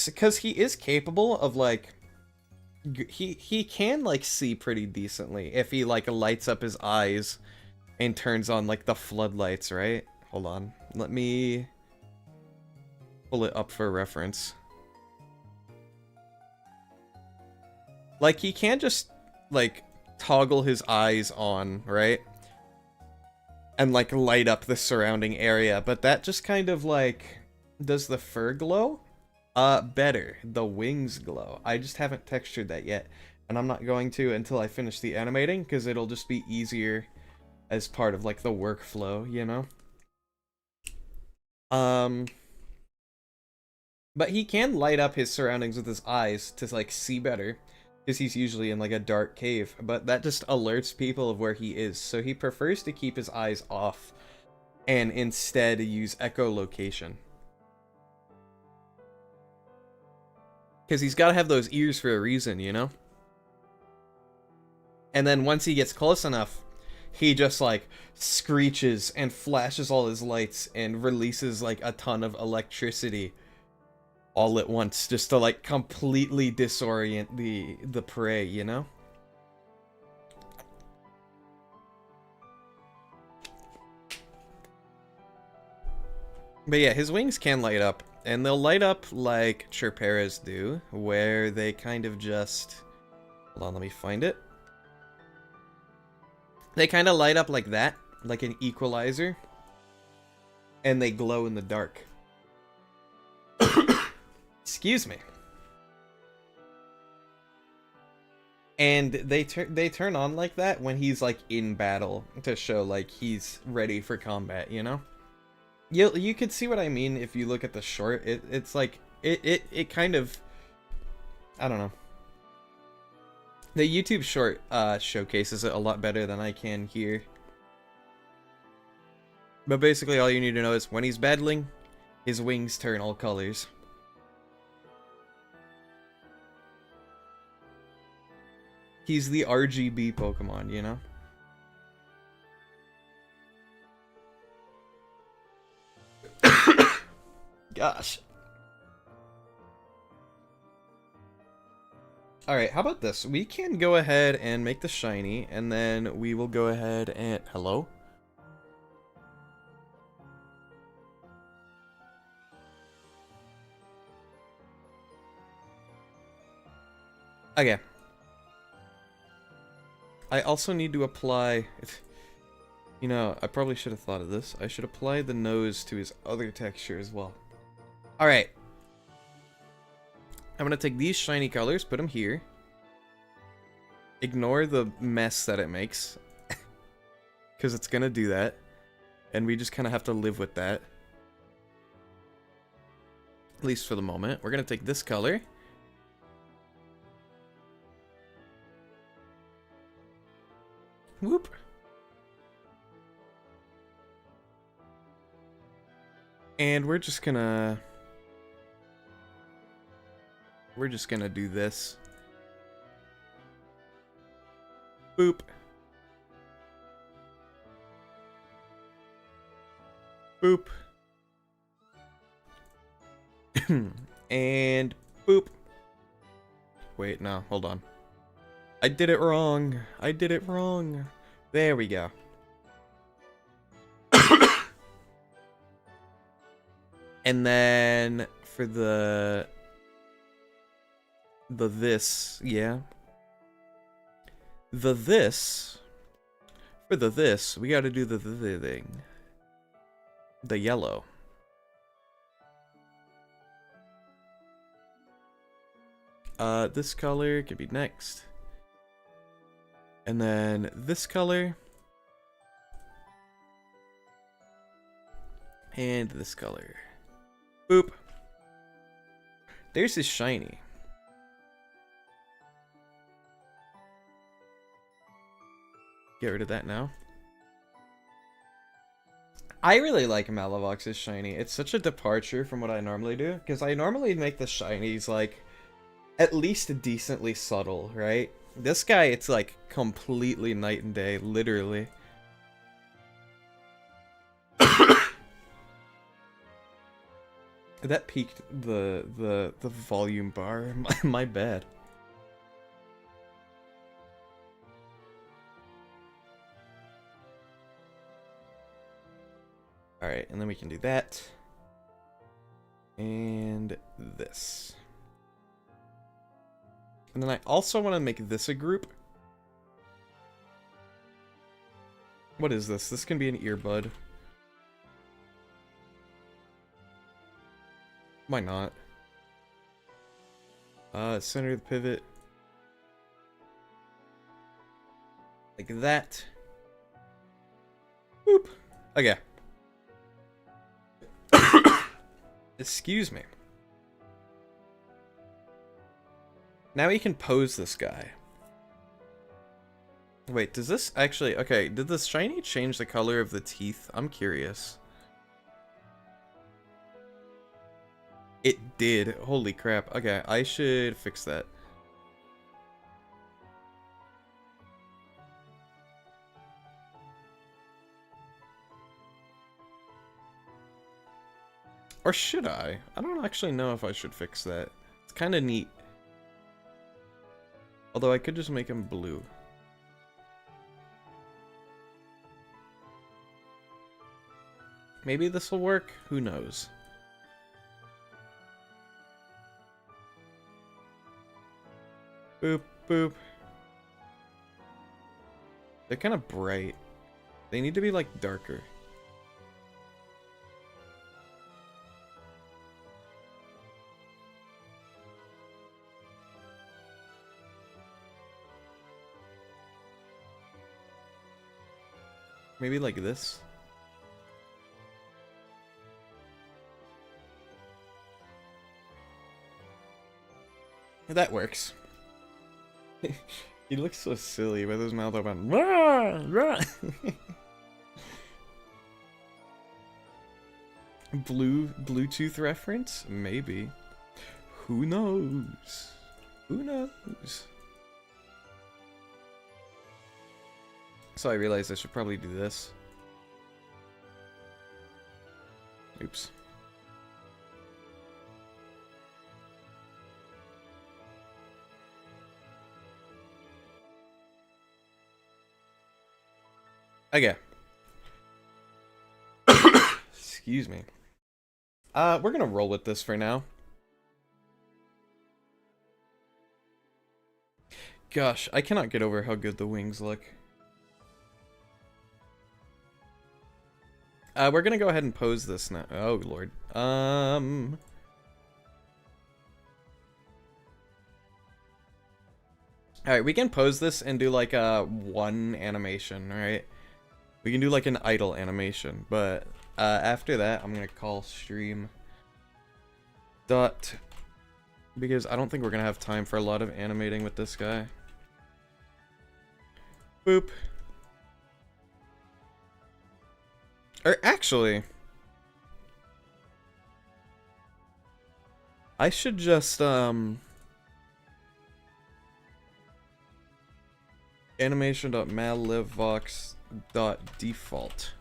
Because he is capable of, like, he can, like, see pretty decently if he, like, lights up his eyes and turns on, like, the floodlights, right? Hold on. Let me pull it up for reference. Like, he can just, like, toggle his eyes on, right? And, like, light up the surrounding area, but that just kind of, like, does the fur glow? Better. The wings glow. I just haven't textured that yet, and I'm not going to until I finish the animating, because it'll just be easier as part of, like, the workflow, you know? But he can light up his surroundings with his eyes to, like, see better, because he's usually in, like, a dark cave, but that just alerts people of where he is, so he prefers to keep his eyes off, and instead use echolocation. Because he's got to have those ears for a reason, you know? And then once he gets close enough, he just, like, screeches and flashes all his lights and releases, like, a ton of electricity all at once, just to, like, completely disorient the prey, you know? But yeah, his wings can light up, and they'll light up like Sherpera's do, where they kind of just... Hold on, let me find it. They kind of light up like that, like an equalizer, and they glow in the dark. Excuse me. And they turn on like that when he's, like, in battle, to show, like, he's ready for combat, you know? You could see what I mean if you look at the short. It's like, it kind of... I don't know. The YouTube short showcases it a lot better than I can here. But basically all you need to know is when he's battling, his wings turn all colors. He's the RGB Pokemon, you know? Gosh. Alright, how about this? We can go ahead and make the shiny, and then we will go ahead and... Hello? Okay. I also need to apply... You know, I probably should have thought of this. I should apply the nose to his other texture as well. Alright. I'm gonna take these shiny colors, put them here. Ignore the mess that it makes. Because it's gonna do that. And we just kind of have to live with that. At least for the moment. We're gonna take this color. Whoop. And we're just gonna do this. Boop. Boop. And boop. Wait, no, hold on. I did it wrong. I did it wrong. There we go. And then for the this, yeah. For the this, we gotta do the thing. The yellow. This color could be next. And then this color. And this color. Boop. There's his shiny. Get rid of that now. I really like Malavox's shiny. It's such a departure from what I normally do. Because I normally make the shinies, like, at least decently subtle, right? This guy, it's like completely night and day, literally. That peaked the volume bar. My bad. Alright, and then we can do that. And this. And then I also want to make this a group. What is this? This can be an earbud. Why not? Center of the pivot. Like that. Boop. Okay. Excuse me. Now we can pose this guy. Wait, does this actually... Okay, did the shiny change the color of the teeth? I'm curious. It did. Holy crap. Okay, I should fix that. Or should I? I don't actually know if I should fix that. It's kind of neat. Although I could just make him blue. Maybe this will work? Who knows? Boop, boop. They're kind of bright. They need to be, like, darker. Maybe like this. That works. He looks so silly with his mouth open. Bluetooth reference? Maybe. Who knows? Who knows? So I realized I should probably do this. Oops. Okay. Excuse me. We're gonna roll with this for now. Gosh, I cannot get over how good the wings look. We're gonna go ahead and pose this now. Oh, Lord. Alright, we can pose this and do like a one animation, right? We can do like an idle animation, but after that, I'm gonna call stream. Dot. Because I don't think we're gonna have time for a lot of animating with this guy. Boop. Or actually, I should just animation.mallivvox.default.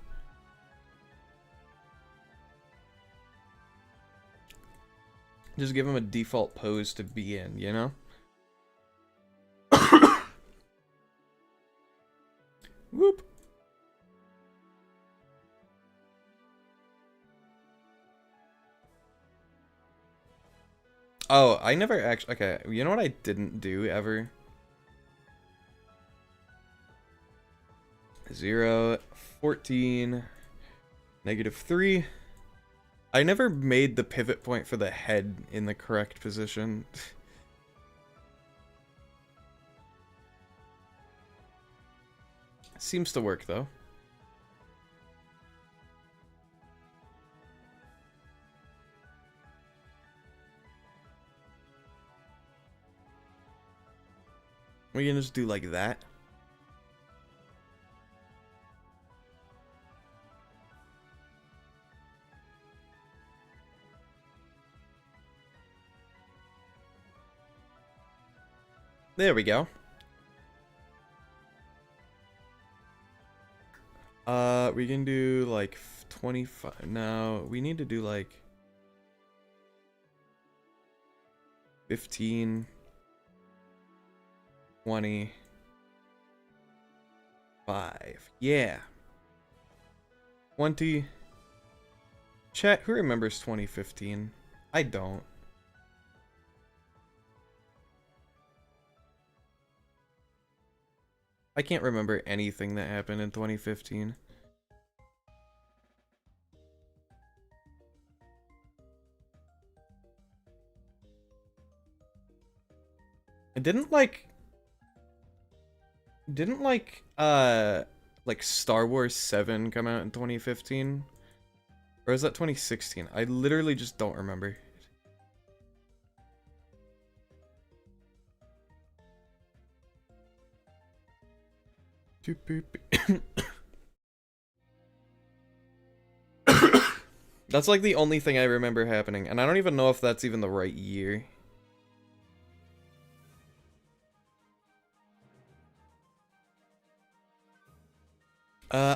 Just give him a default pose to be in, you know? Whoop. Oh, I never actually... Okay, you know what I didn't do ever? 0, 14, -3. I never made the pivot point for the head in the correct position. Seems to work, though. We can just do like that. There we go. We can do like 25. No, we need to do like 15, 25. Yeah. 20. Chat, who remembers 2015? I don't. I can't remember anything that happened in 2015. It didn't like Star Wars 7 come out in 2015? Or is that 2016? I literally just don't remember. That's like the only thing I remember happening, and I don't even know if that's even the right year.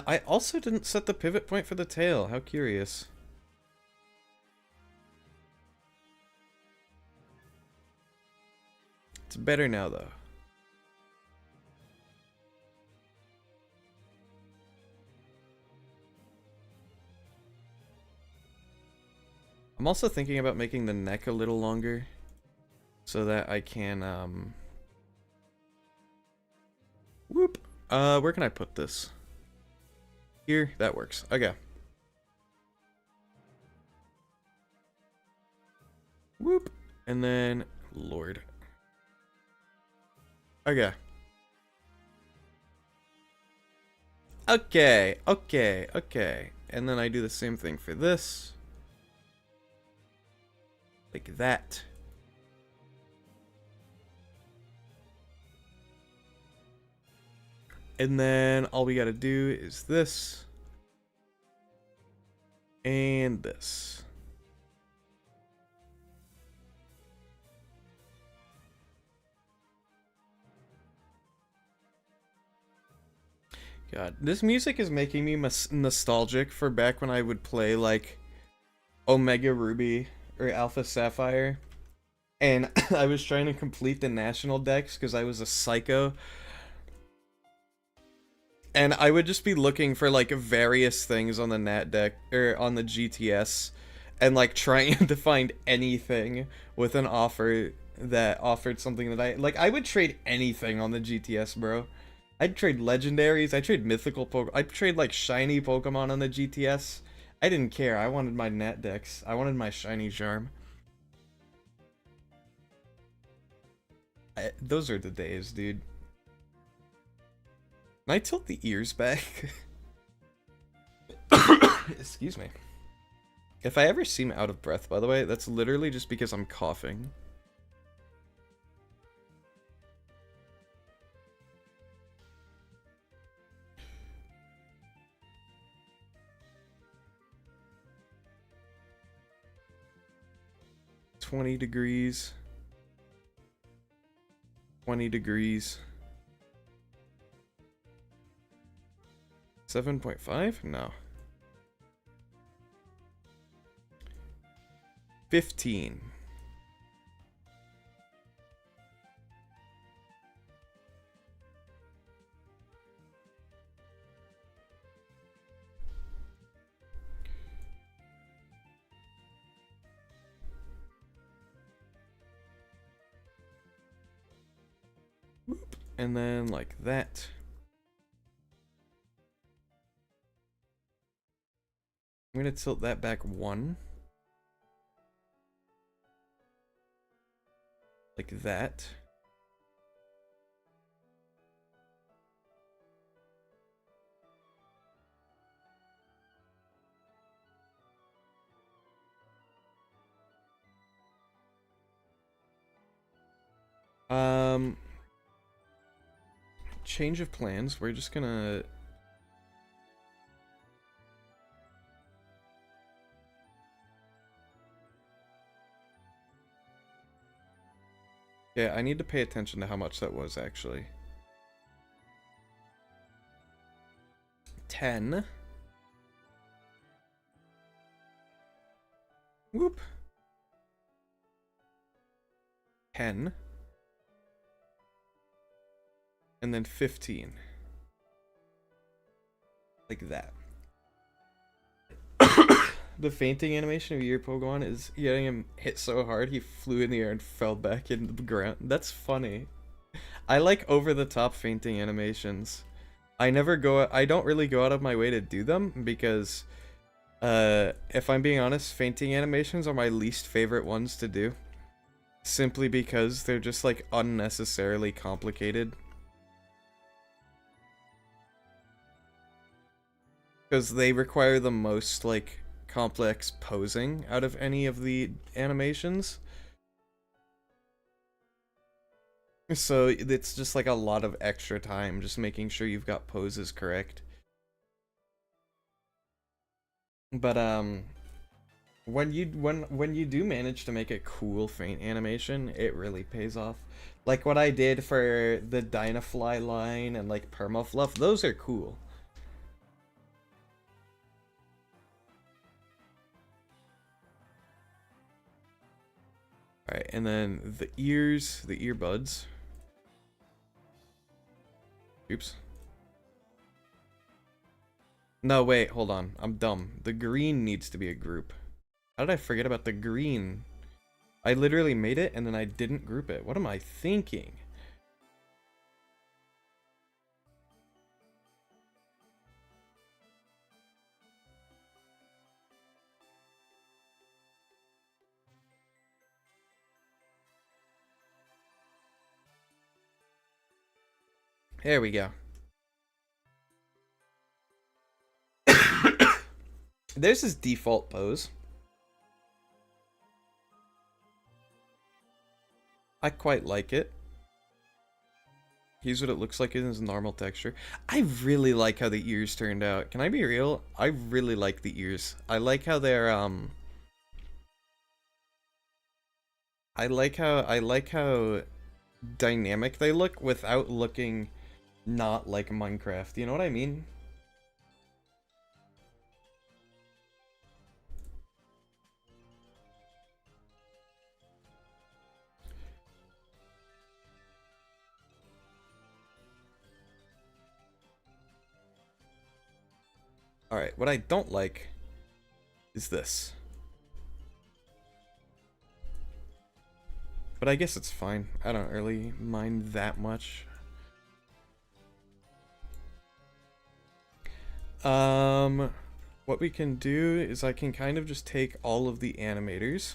I also didn't set the pivot point for the tail. How curious. It's better now, though. I'm also thinking about making the neck a little longer so that I can, whoop. Where can I put this? Here, that works. Okay. Whoop. And then, Lord. Okay. Okay, okay, okay. And then I do the same thing for this. Like that. And then all we gotta do is this. And this. God, this music is making me nostalgic for back when I would play like Omega Ruby or Alpha Sapphire. And I was trying to complete the national decks because I was a psycho. And I would just be looking for like various things on the nat deck or on the GTS and like trying to find anything with an offer that offered something that I would trade anything on the GTS, bro. I'd trade legendaries, I'd trade mythical Pokemon, I'd trade like shiny Pokemon on the GTS. I didn't care, I wanted my nat decks. I wanted my shiny charm. Those are the days, dude. Can I tilt the ears back? Excuse me. If I ever seem out of breath, by the way, that's literally just because I'm coughing. $20 degrees. 20 degrees. 7.5? No. 15. And then like that. I'm gonna tilt that back 1. Like that. Change of plans. We're just gonna... Yeah, I need to pay attention to how much that was, actually. 10. Whoop. 10. And then 15. Like that. The fainting animation of your Pokemon is getting him hit so hard he flew in the air and fell back into the ground. That's funny. I like over-the-top fainting animations. I don't really go out of my way to do them because if I'm being honest, fainting animations are my least favorite ones to do. Simply because they're just like unnecessarily complicated. Because they require the most like complex posing out of any of the animations. So it's just like a lot of extra time just making sure you've got poses correct. But when you do manage to make a cool faint animation, it really pays off. Like what I did for the Dynafly line and like Permafluff, those are cool. Alright, and then the ears, the earbuds. Oops. No, wait, hold on. I'm dumb. The green needs to be a group. How did I forget about the green? I literally made it and then I didn't group it. What am I thinking? There we go. There's his default pose. I quite like it. Here's what it looks like in his normal texture. I really like how the ears turned out. Can I be real? I really like the ears. I like how they're I like how dynamic they look without looking not like Minecraft. You know what I mean? Alright, what I don't like is this. But I guess it's fine. I don't really mind that much. What we can do is I can kind of just take all of the animators,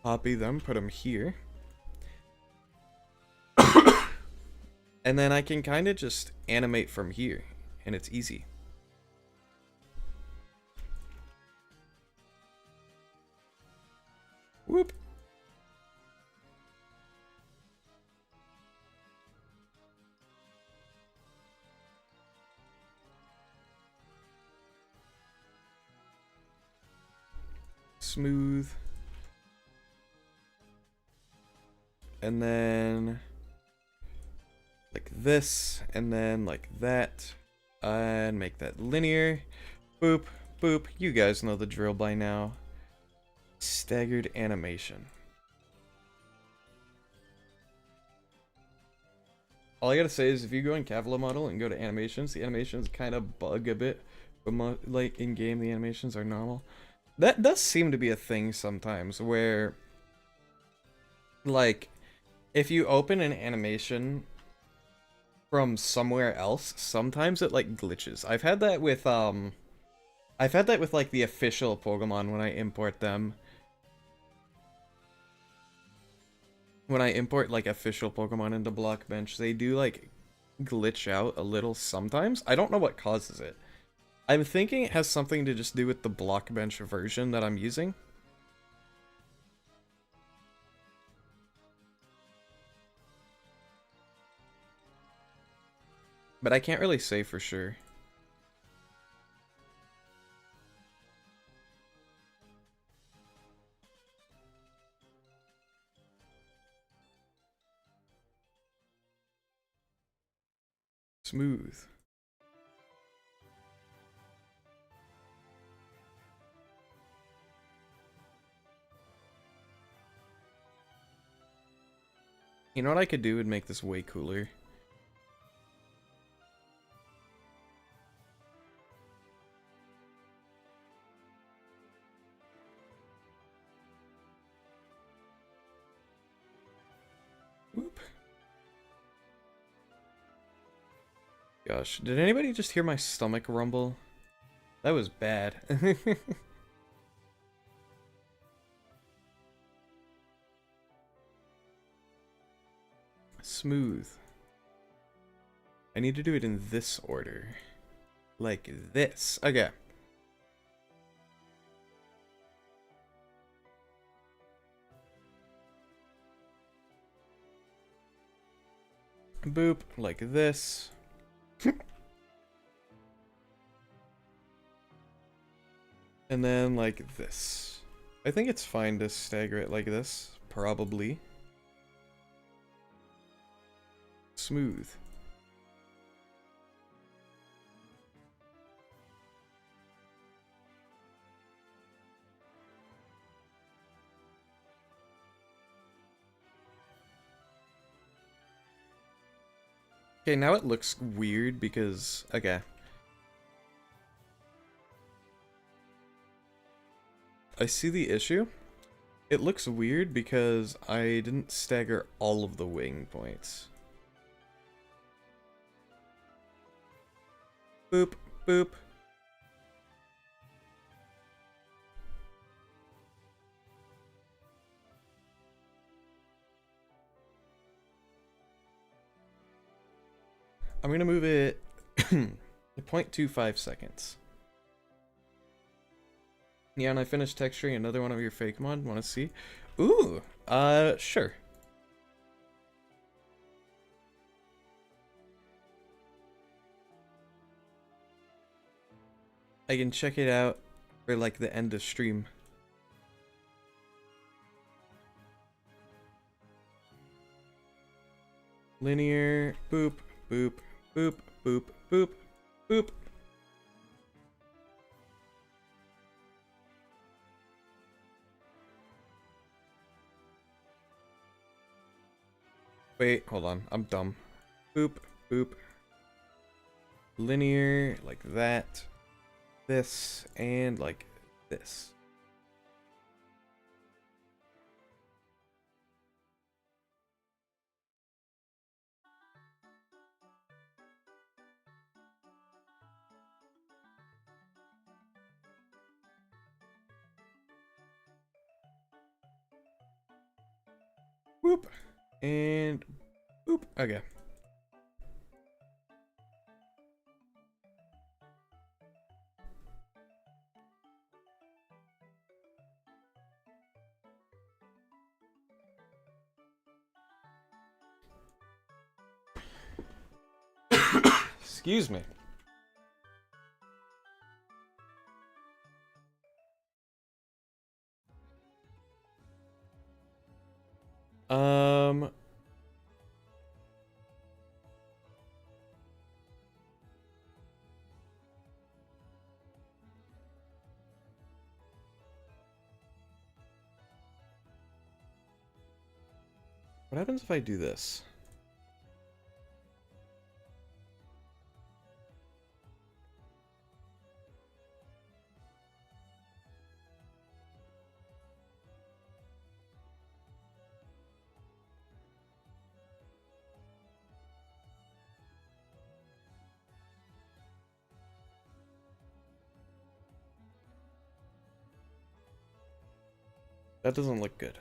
copy them, put them here. And then I can kind of just animate from here, and it's easy. Whoop. Smooth. And then like this, and then like that, and make that linear. Boop, boop. You guys know the drill by now. Staggered animation. All I gotta say is if you go in Cavallo model and go to animations, the animations kind of bug a bit, but like in game the animations are normal. That does seem to be a thing sometimes where like if you open an animation from somewhere else, sometimes it like glitches. I've had that with like the official Pokemon when I import them. When I import like official Pokemon into Blockbench, they do like glitch out a little sometimes. I don't know what causes it. I'm thinking it has something to just do with the Blockbench version that I'm using. But I can't really say for sure. Smooth. You know what I could do would make this way cooler? Whoop. Gosh, did anybody just hear my stomach rumble? That was bad. Smooth. I need to do it in this order. Like this. Okay. Boop. Like this. And then like this. I think it's fine to stagger it like this. Probably. Smooth. Okay, now it looks weird because... Okay. I see the issue. It looks weird because I didn't stagger all of the wing points. Boop, boop. I'm gonna move it 0.25 seconds. Yeah, and I finished texturing another one of your fake mod. Wanna see? Ooh, sure. I can check it out for like the end of stream. Linear, boop, boop, boop, boop, boop, boop. Wait, hold on, I'm dumb. Boop, boop. Linear, like that. This, and like this. Whoop. And boop. Okay. Excuse me. What happens if I do this? That doesn't look good.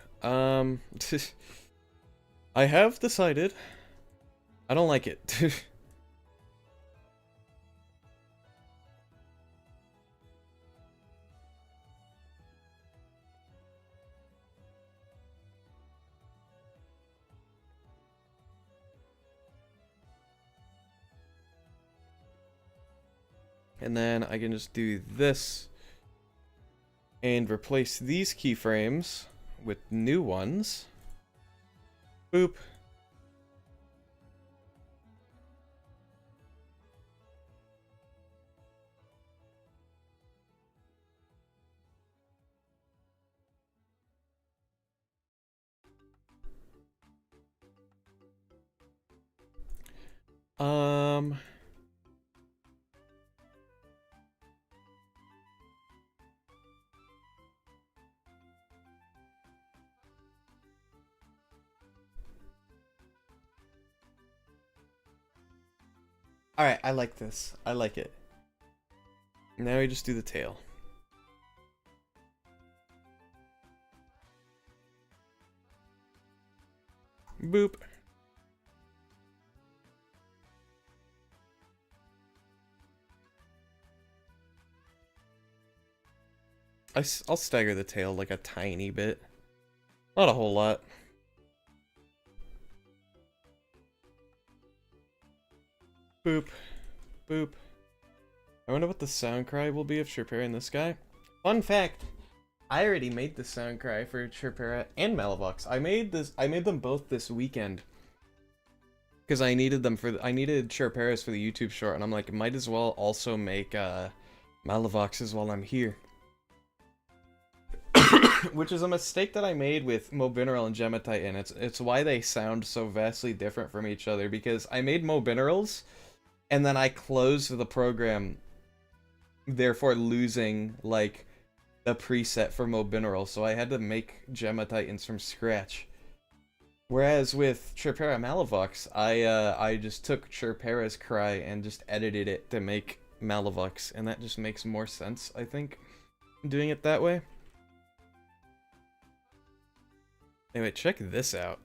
I have decided I don't like it. And then I can just do this and replace these keyframes with new ones. Boop. Alright, I like this. I like it. Now we just do the tail. Boop. I'll stagger the tail like a tiny bit. Not a whole lot. Boop. Boop. I wonder what the sound cry will be of Chirpera and this guy. Fun fact. I already made the sound cry for Chirpera and Malavox. I made them both this weekend. Because I needed Chirpera's for the YouTube short, and I'm like, might as well also make Malavox's while I'm here. Which is a mistake that I made with Mobineral and Gematitan. It's why they sound so vastly different from each other, because I made Mobinerals, and then I closed the program, therefore losing, like, the preset for Mobineral, so I had to make Gematitans from scratch. Whereas with Chirpera Malavox, I just took Chirpera's cry and just edited it to make Malavox, and that just makes more sense, I think, doing it that way. Anyway, check this out.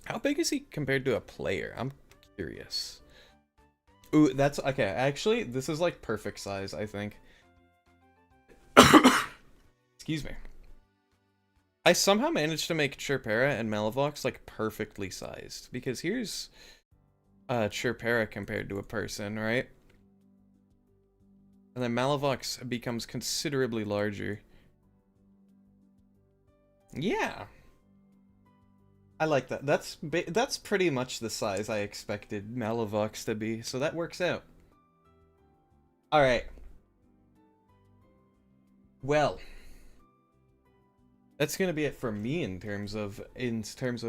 How big is he compared to a player? I'm curious. Ooh, that's okay. Actually, this is like perfect size, I think. Excuse me. I somehow managed to make Chirpera and Malavox like perfectly sized, because here's Chirpera compared to a person, right? And then Malavox becomes considerably larger. Yeah. I like that. That's pretty much the size I expected Malavox to be, so that works out. Alright. Well, that's gonna be it for me in terms of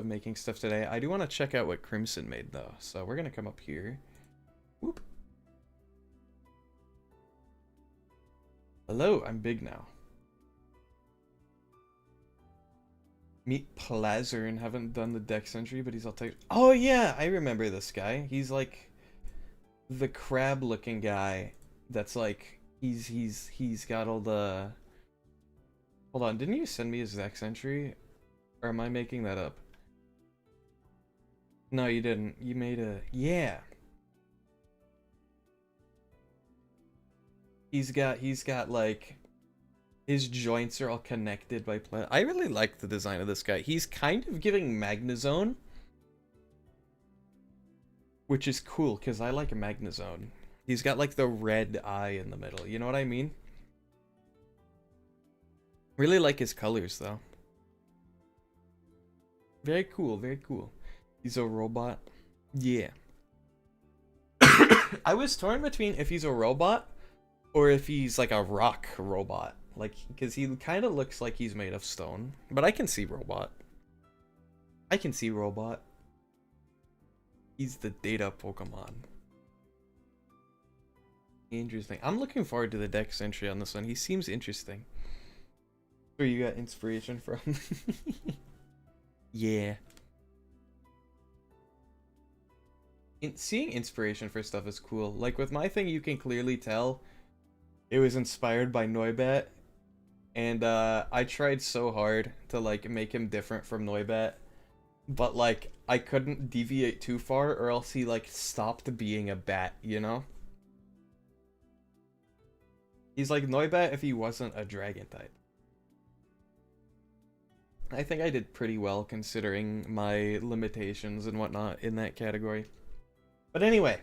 making stuff today. I do want to check out what Crimson made though, so we're gonna come up here. Whoop. Hello, I'm big now. Meet Plazern, haven't done the dex entry, but he's all take. Oh yeah, I remember this guy. He's like the crab-looking guy. That's like he's got all the. Hold on, didn't you send me his dex entry, or am I making that up? No, you didn't. You made a yeah. He's got like. His joints are all connected by plant. I really like the design of this guy. He's kind of giving Magnezone which is cool because I like a Magnezone. He's got like the red eye in the middle, you know what I mean? Really like his colors though. Very cool, very cool. He's a robot. Yeah. I was torn between if he's a robot or if he's like a rock robot. Like, because he kind of looks like he's made of stone. But I can see robot. I can see robot. He's the data Pokemon. Interesting. I'm looking forward to the Dex entry on this one. He seems interesting. Where you got inspiration from? Yeah. Seeing inspiration for stuff is cool. Like with my thing, you can clearly tell it was inspired by Noibat. And I tried so hard to like make him different from Noibat. But like I couldn't deviate too far or else he like stopped being a bat, you know? He's like Noibat if he wasn't a dragon type. I think I did pretty well considering my limitations and whatnot in that category. But anyway,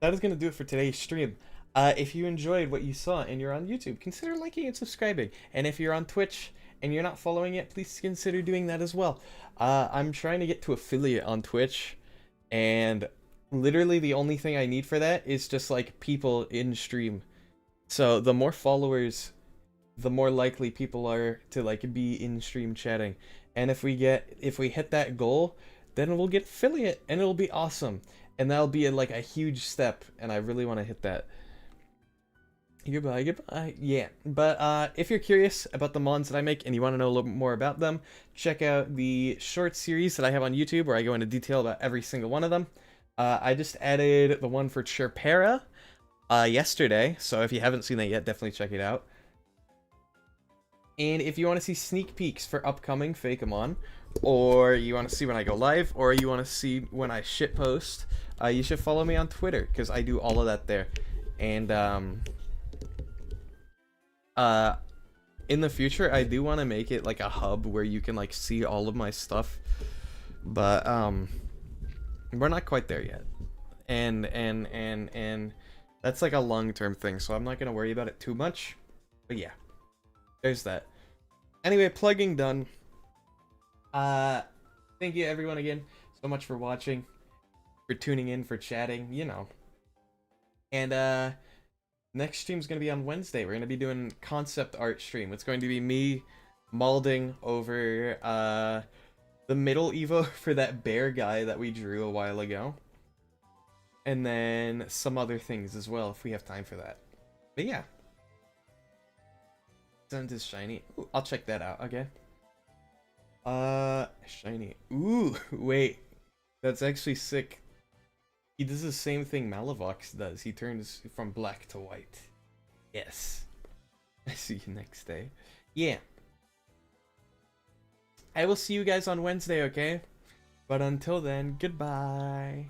that is going to do it for today's stream. If you enjoyed what you saw and you're on YouTube, consider liking and subscribing. And if you're on Twitch and you're not following it, please consider doing that as well. I'm trying to get to affiliate on Twitch, and literally the only thing I need for that is just like people in stream. So the more followers, the more likely people are to like be in stream chatting. And if we hit that goal, then we'll get affiliate and it'll be awesome. And that'll be like a huge step, and I really want to hit that. Goodbye. Yeah, but if you're curious about the mons that I make and you want to know a little more about them, check out the short series that I have on YouTube where I go into detail about every single one of them. I just added the one for Chirpera yesterday, so if you haven't seen that yet, definitely check it out. And if you want to see sneak peeks for upcoming Fakemon, or you want to see when I go live, or you want to see when I shitpost, you should follow me on Twitter, because I do all of that there. And in the future, I do want to make it like a hub where you can like see all of my stuff, but we're not quite there yet. And that's like a long-term thing, so I'm not gonna worry about it too much. But yeah, there's that. Anyway, plugging done. Thank you everyone again so much for watching, for tuning in, for chatting, you know. And next stream's gonna be on Wednesday. We're gonna be doing concept art stream. It's going to be me molding over the middle Evo for that bear guy that we drew a while ago. And then some other things as well if we have time for that. But yeah. Sent is shiny. Ooh, I'll check that out, okay. Shiny. Ooh, wait. That's actually sick. He does the same thing Malavox does. He turns from black to white. Yes. I see you next day. Yeah. I will see you guys on Wednesday, okay? But until then, goodbye.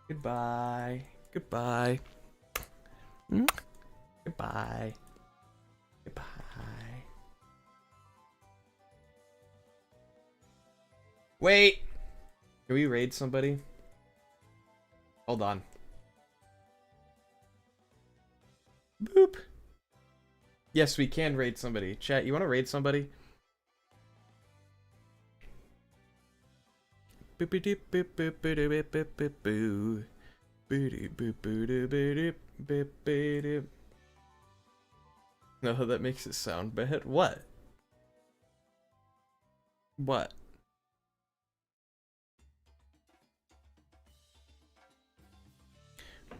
Goodbye. Goodbye. Goodbye. Goodbye. Wait! Can we raid somebody? Hold on. Boop. Yes, we can raid somebody. Chat, you want to raid somebody? No, that makes it sound bad. What? What?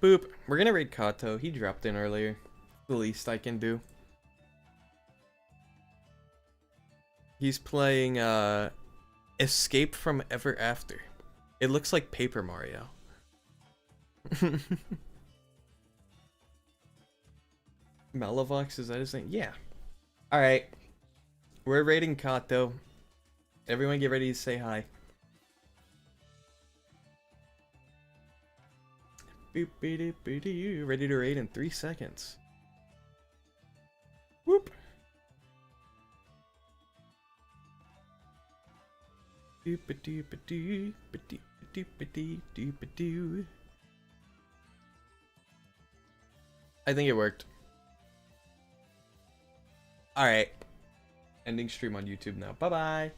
Boop. We're gonna raid Kato. He dropped in earlier. The least I can do. He's playing Escape from Ever After. It looks like Paper Mario. Malavox, is that his name? Yeah. Alright. We're raiding Kato. Everyone get ready to say hi. Ready to raid in 3 seconds. Whoop. I think it worked. Alright. Ending stream on YouTube now. Bye-bye.